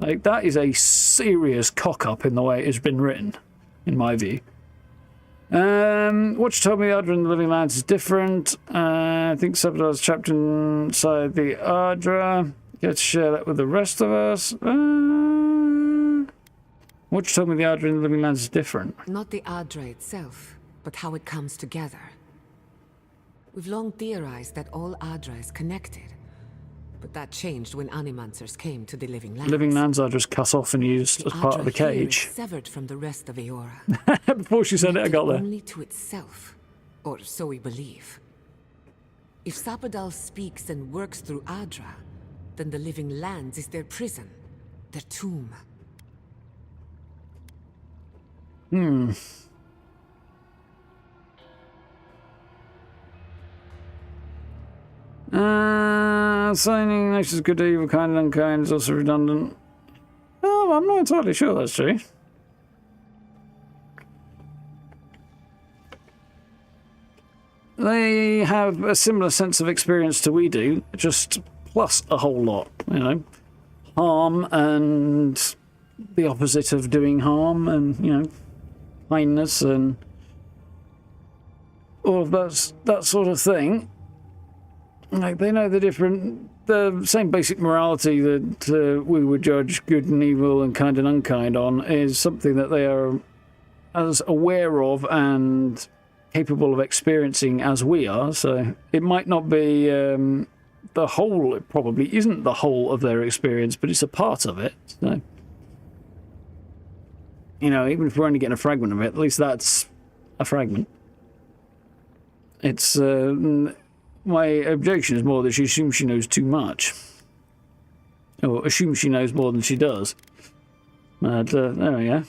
Like, that is a serious cock-up in the way it has been written, in my view. What you told me, the Adyran in the Living Lands is different. I think Sapadal's trapped inside the Adyran. Get to share that with the rest of us. What you told me, the Adyran in the Living Lands is different. Not the Adyran itself, but how it comes together. We've long theorized that all Adyran is connected. But that changed when Animancers came to the Living Lands. Living Lands are just cut off and used as part of the cage. Severed from the rest of Eora. Before she said it, I got there. Only to itself, or so we believe. If Sapadal speaks and works through Adyran, then the Living Lands is their prison, their tomb. Signing nations good to evil, kind and unkind is also redundant. Oh, I'm not entirely sure that's true. They have a similar sense of experience to we do, just plus a whole lot, you know. Harm and the opposite of doing harm, and, you know, kindness and all of that sort of thing. Like, they know the same basic morality that we would judge good and evil and kind and unkind on is something that they are as aware of and capable of experiencing as we are. So it might not be the whole, it probably isn't the whole of their experience, but it's a part of it. So, you know, even if we're only getting a fragment of it, at least that's a fragment. It's... my objection is more that she assumes she knows too much. Or assumes she knows more than she does. But, there we go.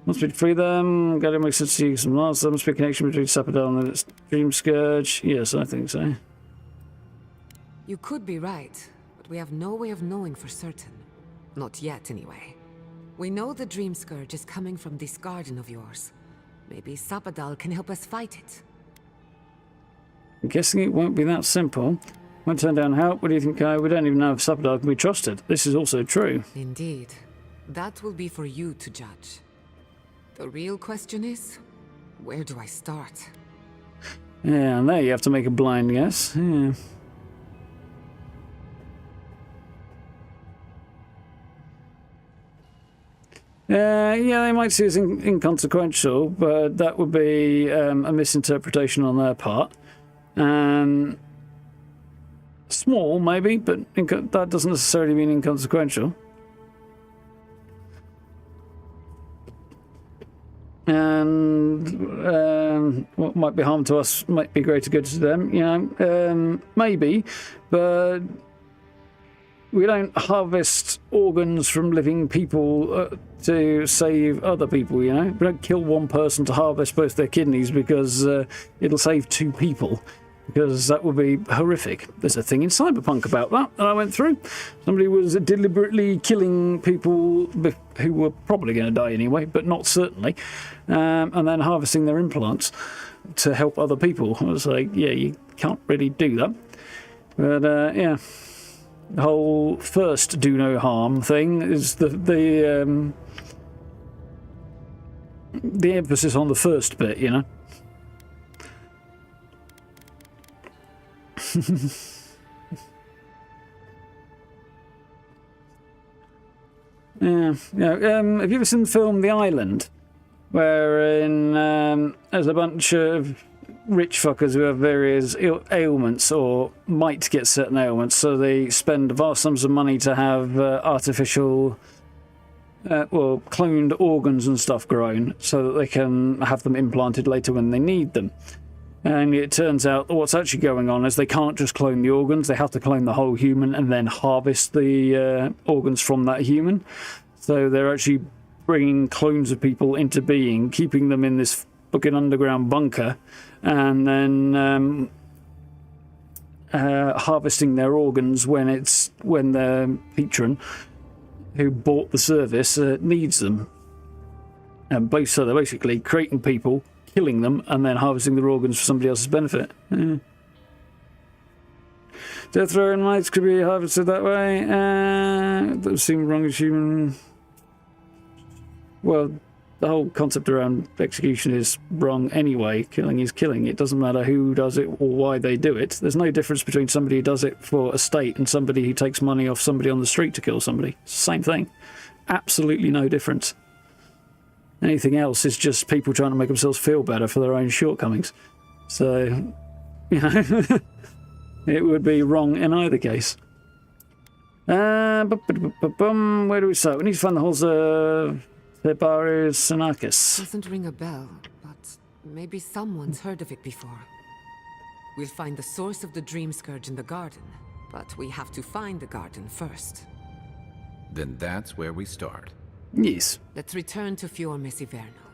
Must be to free them. Gotta make sense to you some last. There must be a connection between Sapadal and its Dreamscourge. Yes, I think so. You could be right, but we have no way of knowing for certain. Not yet, anyway. We know the Dreamscourge is coming from this garden of yours. Maybe Sapadal can help us fight it. I'm guessing it won't be that simple. Won't turn down help. What do you think, Kai? We don't even know if Sapadal can be trusted. This is also true. Indeed. That will be for you to judge. The real question is, where do I start? Yeah, and there you have to make a blind guess. Yeah. Yeah, they might see us inconsequential, but that would be a misinterpretation on their part. Small, maybe, but that doesn't necessarily mean inconsequential. And what might be harm to us might be greater good to them, you know, maybe, but we don't harvest organs from living people to save other people, you know. We don't kill one person to harvest both their kidneys because it'll save two people, because that would be horrific. There's a thing in Cyberpunk about that I went through. Somebody was deliberately killing people who were probably going to die anyway, but not certainly, and then harvesting their implants to help other people. I was like, yeah, you can't really do that. But, yeah. whole first do no harm thing is the emphasis on the first bit, you know. Yeah. Have you ever seen the film The Island, wherein there's a bunch of rich fuckers who have various ailments or might get certain ailments, so they spend vast sums of money to have artificial, cloned organs and stuff grown, so that they can have them implanted later when they need them. And it turns out what's actually going on is they can't just clone the organs, they have to clone the whole human and then harvest the organs from that human. So they're actually bringing clones of people into being, keeping them in this fucking underground bunker, and then harvesting their organs when their patron, who bought the service, needs them. And so they're basically creating people, killing them, and then harvesting their organs for somebody else's benefit. Yeah. Death row and lights could be harvested that way. That seemed wrong as human. Well, the whole concept around execution is wrong anyway. Killing is killing. It doesn't matter who does it or why they do it. There's no difference between somebody who does it for a state and somebody who takes money off somebody on the street to kill somebody. Same thing. Absolutely no difference. Anything else is just people trying to make themselves feel better for their own shortcomings. So, you know, it would be wrong in either case. Where do we start? We need to find the halls of Tibarius Sinarchus. Doesn't ring a bell, but maybe someone's heard of it before. We'll find the source of the Dreamscourge in the garden, but we have to find the garden first. Then that's where we start. Yes. Let's return to Fior Messiverno.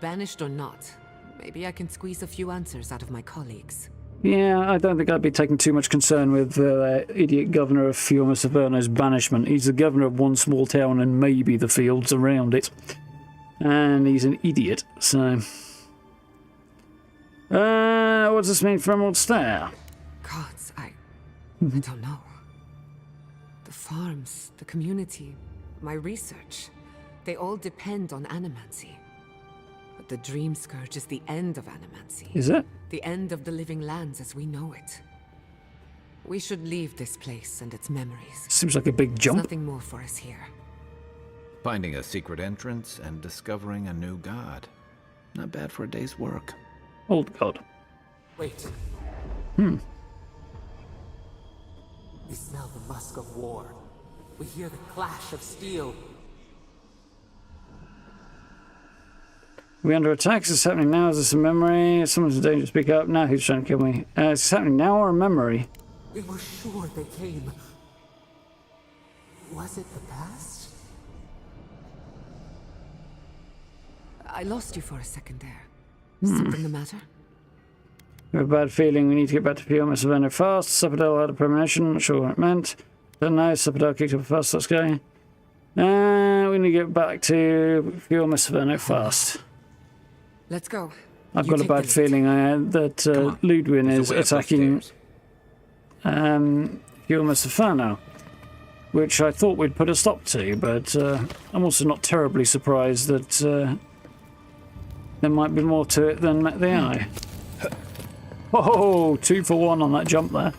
Banished or not, maybe I can squeeze a few answers out of my colleagues. Yeah, I don't think I'd be taking too much concern with the idiot governor of Fior Messiverno's banishment. He's the governor of one small town and maybe the fields around it. And he's an idiot, so... what does this mean for Emerald Stair? Gods, I don't know. The farms, the community, my research, they all depend on animancy. But the Dreamscourge is the end of animancy. Is it? The end of the living lands as we know it. We should leave this place and its memories. Seems like a big jump. There's nothing more for us here. Finding a secret entrance and discovering a new god. Not bad for a day's work. Old god. Wait. We smell the musk of war. We hear the clash of steel. We under attack? Is this happening now? Is this a memory? Someone's in danger to speak up. Now who's trying to kill me? Is this happening now or a memory? We were sure they came. Was it the past? I lost you for a second there. Something the matter? I have a bad feeling we need to get back to Fior Messiverno fast. Sappadell had a premonition, not sure what it meant. Don't know, Sappadell kicked up fast, let's go. We need to get back to Fior Messiverno fast. Let's go. I've got a bad feeling that Ludwin is attacking Fior Messiverno, which I thought we'd put a stop to, but I'm also not terribly surprised that there might be more to it than met the eye. Whoa, 2 for 1 on that jump there.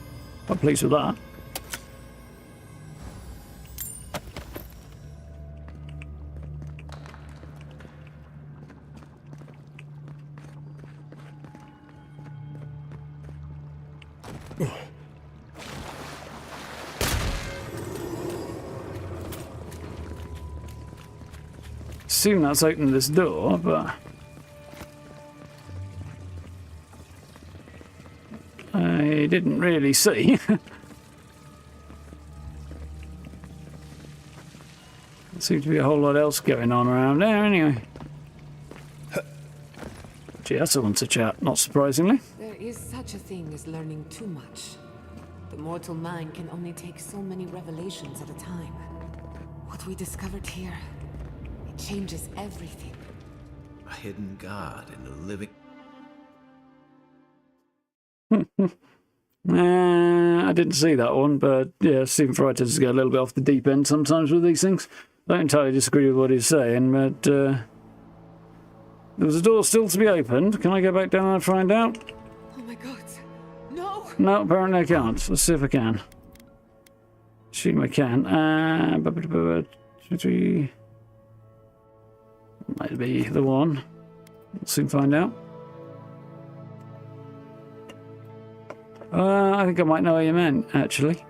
I'm pleased with that. Assume that's opened this door, but I didn't really see. There seems to be a whole lot else going on around there anyway. Gee, that's a one to chat, not surprisingly. There is such a thing as learning too much. The mortal mind can only take so many revelations at a time. What we discovered here, it changes everything. A hidden god in a living... I didn't see that one, but yeah, Stephen Fry tends to go a little bit off the deep end sometimes with these things. I don't entirely disagree with what he's saying, but there was a door still to be opened. Can I go back down there and find out? Oh my god. No! No, apparently I can't. Let's see if I can. Assume I can. Might be the one. We'll soon find out. I think I might know what you meant, actually.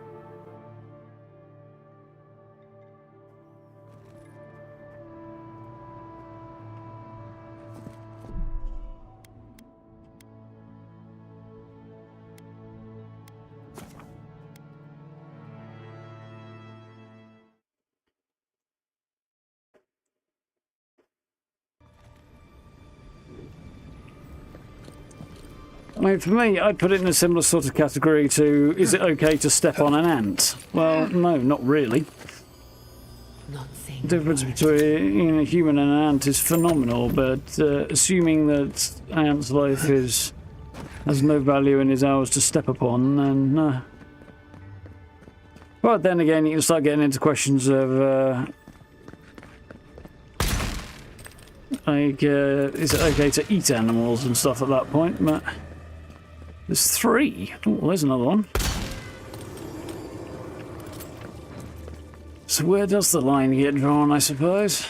I mean, for me, I'd put it in a similar sort of category to, is it okay to step on an ant? Well, no, not really. The difference between a human and an ant is phenomenal, but assuming that an ant's life has no value in his hours to step upon, then... But then again, you can start getting into questions of... is it okay to eat animals and stuff at that point? But there's 3. Oh, there's another one. So where does the line get drawn, I suppose?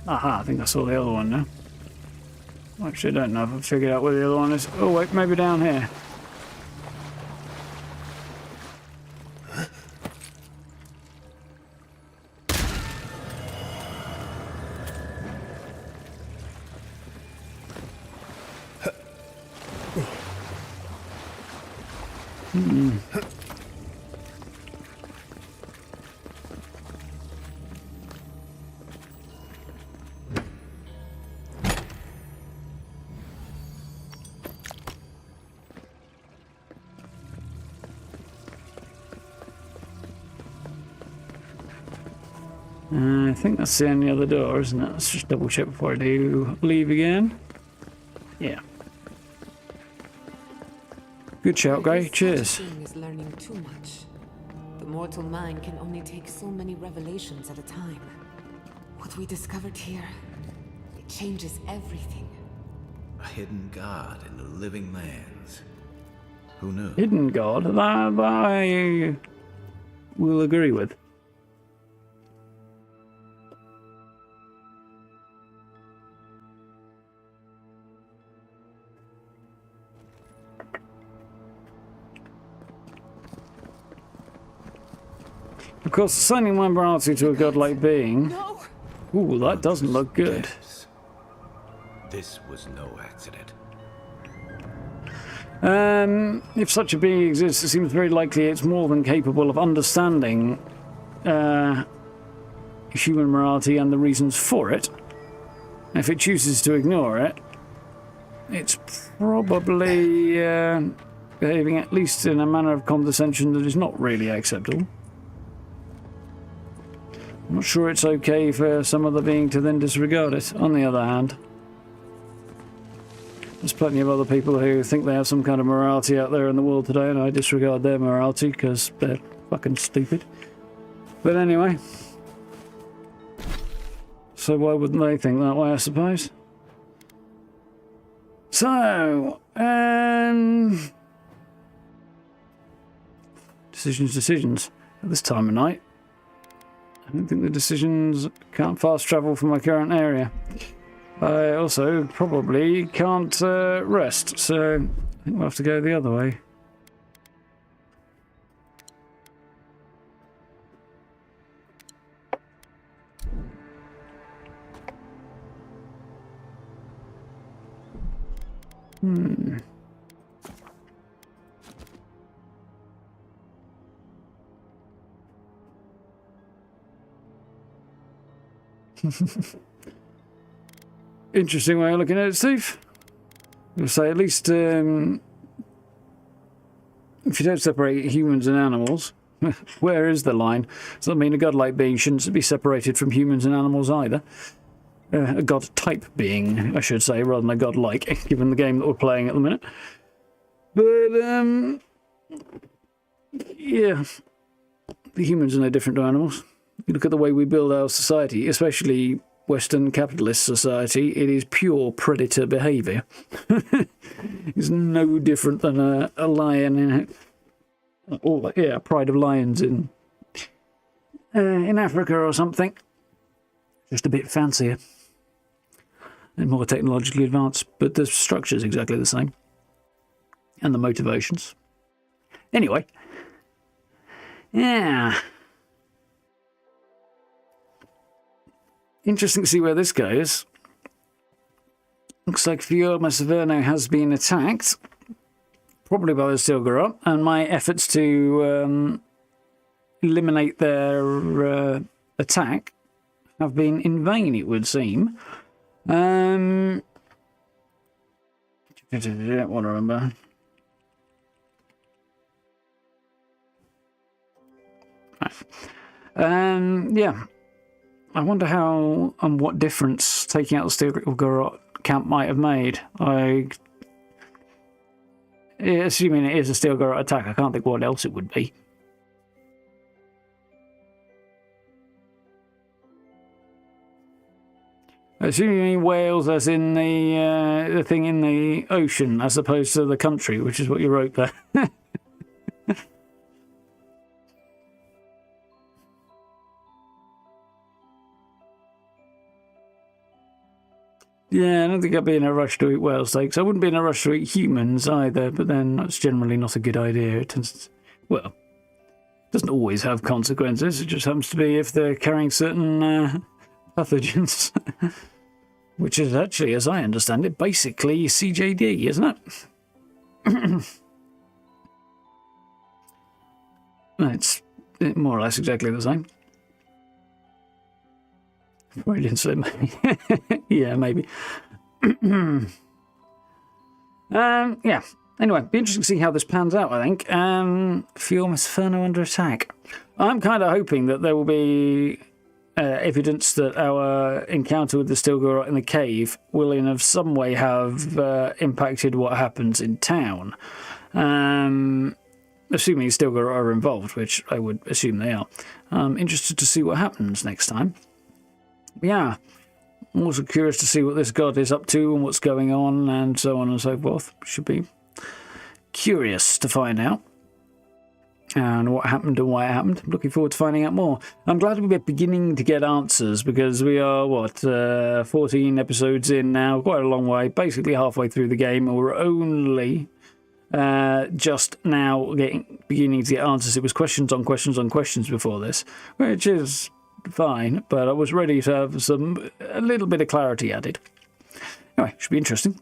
Aha, I think I saw the other one now. Actually, I don't know if I've figured out where the other one is. Oh, wait, maybe down here. I think that's the only other door, isn't it? Let's just double check before I do leave again. Yeah. Good shout, Gray. Cheers. Is learning too much. The mortal mind can only take so many revelations at a time. What we discovered here, it changes everything. A hidden god in the living lands. Who knew? Hidden god? That I will agree with. Of course, assigning one morality to a godlike being... No. Ooh, that doesn't look good. This was no accident. If such a being exists, it seems very likely it's more than capable of understanding human morality and the reasons for it. If it chooses to ignore it, it's probably behaving at least in a manner of condescension that is not really acceptable. I'm not sure it's okay for some other being to then disregard it. On the other hand, there's plenty of other people who think they have some kind of morality out there in the world today, and I disregard their morality because they're fucking stupid. But anyway, so why wouldn't they think that way, I suppose? So, decisions. At this time of night, I don't think the decisions can't fast travel from my current area. I also probably can't rest, so I think we'll have to go the other way. Interesting way of looking at it, Steve. I'll say at least if you don't separate humans and animals, where is the line? Does that mean a godlike being shouldn't be separated from humans and animals either? a god type being, I should say, rather than a god-like, given the game that we're playing at the minute. But, yeah, the humans are no different to animals. You look at the way we build our society, especially Western capitalist society, it is pure predator behaviour. It's no different than a lion in a pride of lions in Africa or something. Just a bit fancier and more technologically advanced, but the structure is exactly the same. And the motivations. Anyway. Yeah. Interesting to see where this goes. Looks like Fiora Severno has been attacked. Probably by the Stilgarrot. And my efforts to eliminate their attack have been in vain, it would seem. I don't want to remember. Yeah. I wonder how and what difference taking out the Stilgarrot camp might have made. Assuming it is a Stilgarrot attack, I can't think what else it would be. Assuming you mean whales as in the thing in the ocean as opposed to the country, which is what you wrote there. Yeah, I don't think I'd be in a rush to eat whale steaks. I wouldn't be in a rush to eat humans either, but then that's generally not a good idea. It tends to, well, it doesn't always have consequences. It just happens to be if they're carrying certain pathogens. Which is actually, as I understand it, basically CJD, isn't it? It's more or less exactly the same. Brilliant, so maybe. Yeah, maybe. Yeah. Anyway, be interesting to see how this pans out, I think. Fiora Severno under attack. I'm kind of hoping that there will be evidence that our encounter with the Stilgarrot in the cave will in some way have impacted what happens in town. Assuming Stilgarrot are involved, which I would assume they are. I'm interested to see what happens next time. Yeah, I'm also curious to see what this god is up to and what's going on and so on and so forth. Should be curious to find out. And what happened and why it happened. I'm looking forward to finding out more. I'm glad we're beginning to get answers because we are, 14 episodes in now, quite a long way, basically halfway through the game, and we're only just now beginning to get answers. It was questions on questions on questions before this, which is fine, but I was ready to have a little bit of clarity added. Anyway, should be interesting.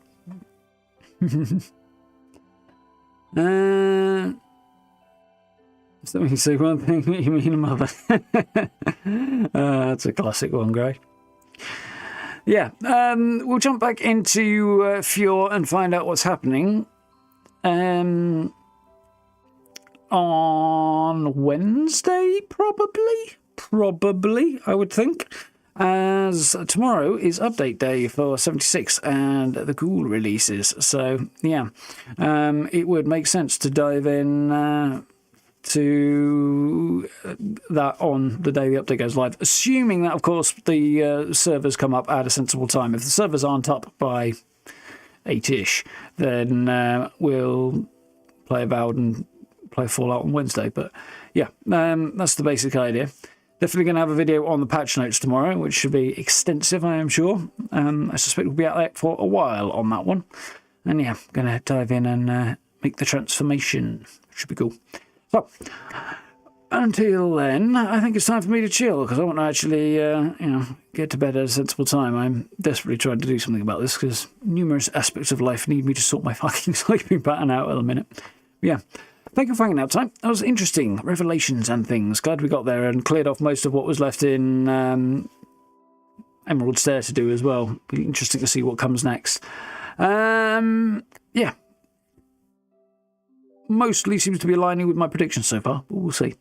So when you say one thing, you mean a mother. That's a classic one, Gray. Yeah, we'll jump back into Fiora and find out what's happening. On Wednesday, Probably, I would think. As tomorrow is update day for 76 and the Ghoul releases. So, yeah, it would make sense to dive in to that on the day the update goes live. Assuming that, of course, the servers come up at a sensible time. If the servers aren't up by 8-ish, then we'll play Avowed and play Fallout on Wednesday. But, yeah, that's the basic idea. Definitely going to have a video on the patch notes tomorrow, which should be extensive, I am sure. I suspect we'll be out there for a while on that one. And yeah, going to dive in and make the transformation. Should be cool. So, until then, I think it's time for me to chill, because I want to actually, get to bed at a sensible time. I'm desperately trying to do something about this, because numerous aspects of life need me to sort my fucking sleeping pattern out at the minute. But yeah. Thank you for hanging out tonight. That was interesting. Revelations and things. Glad we got there and cleared off most of what was left in Emerald Stair to do as well. Be interesting to see what comes next. Yeah. Mostly seems to be aligning with my predictions so far, but we'll see.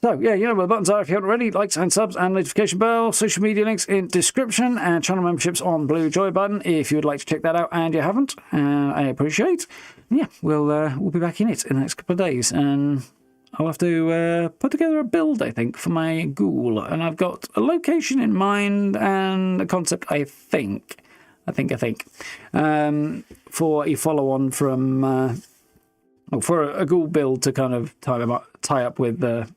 So, yeah, you know where the buttons are if you haven't already. Likes and subs and notification bell. Social media links in description. And channel memberships on blue joy button if you would like to check that out and you haven't. I appreciate. Yeah, we'll be back in it in the next couple of days. And I'll have to put together a build, I think, for my ghoul. And I've got a location in mind and a concept, I think, for a follow-on from... for a ghoul build to kind of tie up with the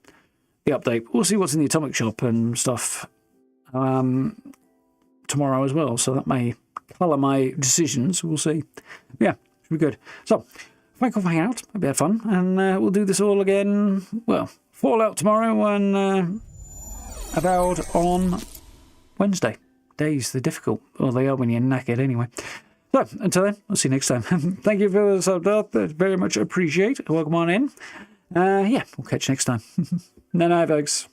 update. We'll see what's in the atomic shop and stuff tomorrow as well, so that may colour my decisions. We'll see. Yeah, should be good. So, thank you for hanging out. Hope you had fun, and we'll do this all again. Well, Fallout tomorrow and Avowed on Wednesday. Days, they're difficult. Well, they are when you're knackered anyway. So, until then, I'll see you next time. Thank you for the sub, Darth. Very much appreciate. Welcome on in. Yeah, we'll catch you next time. No, folks.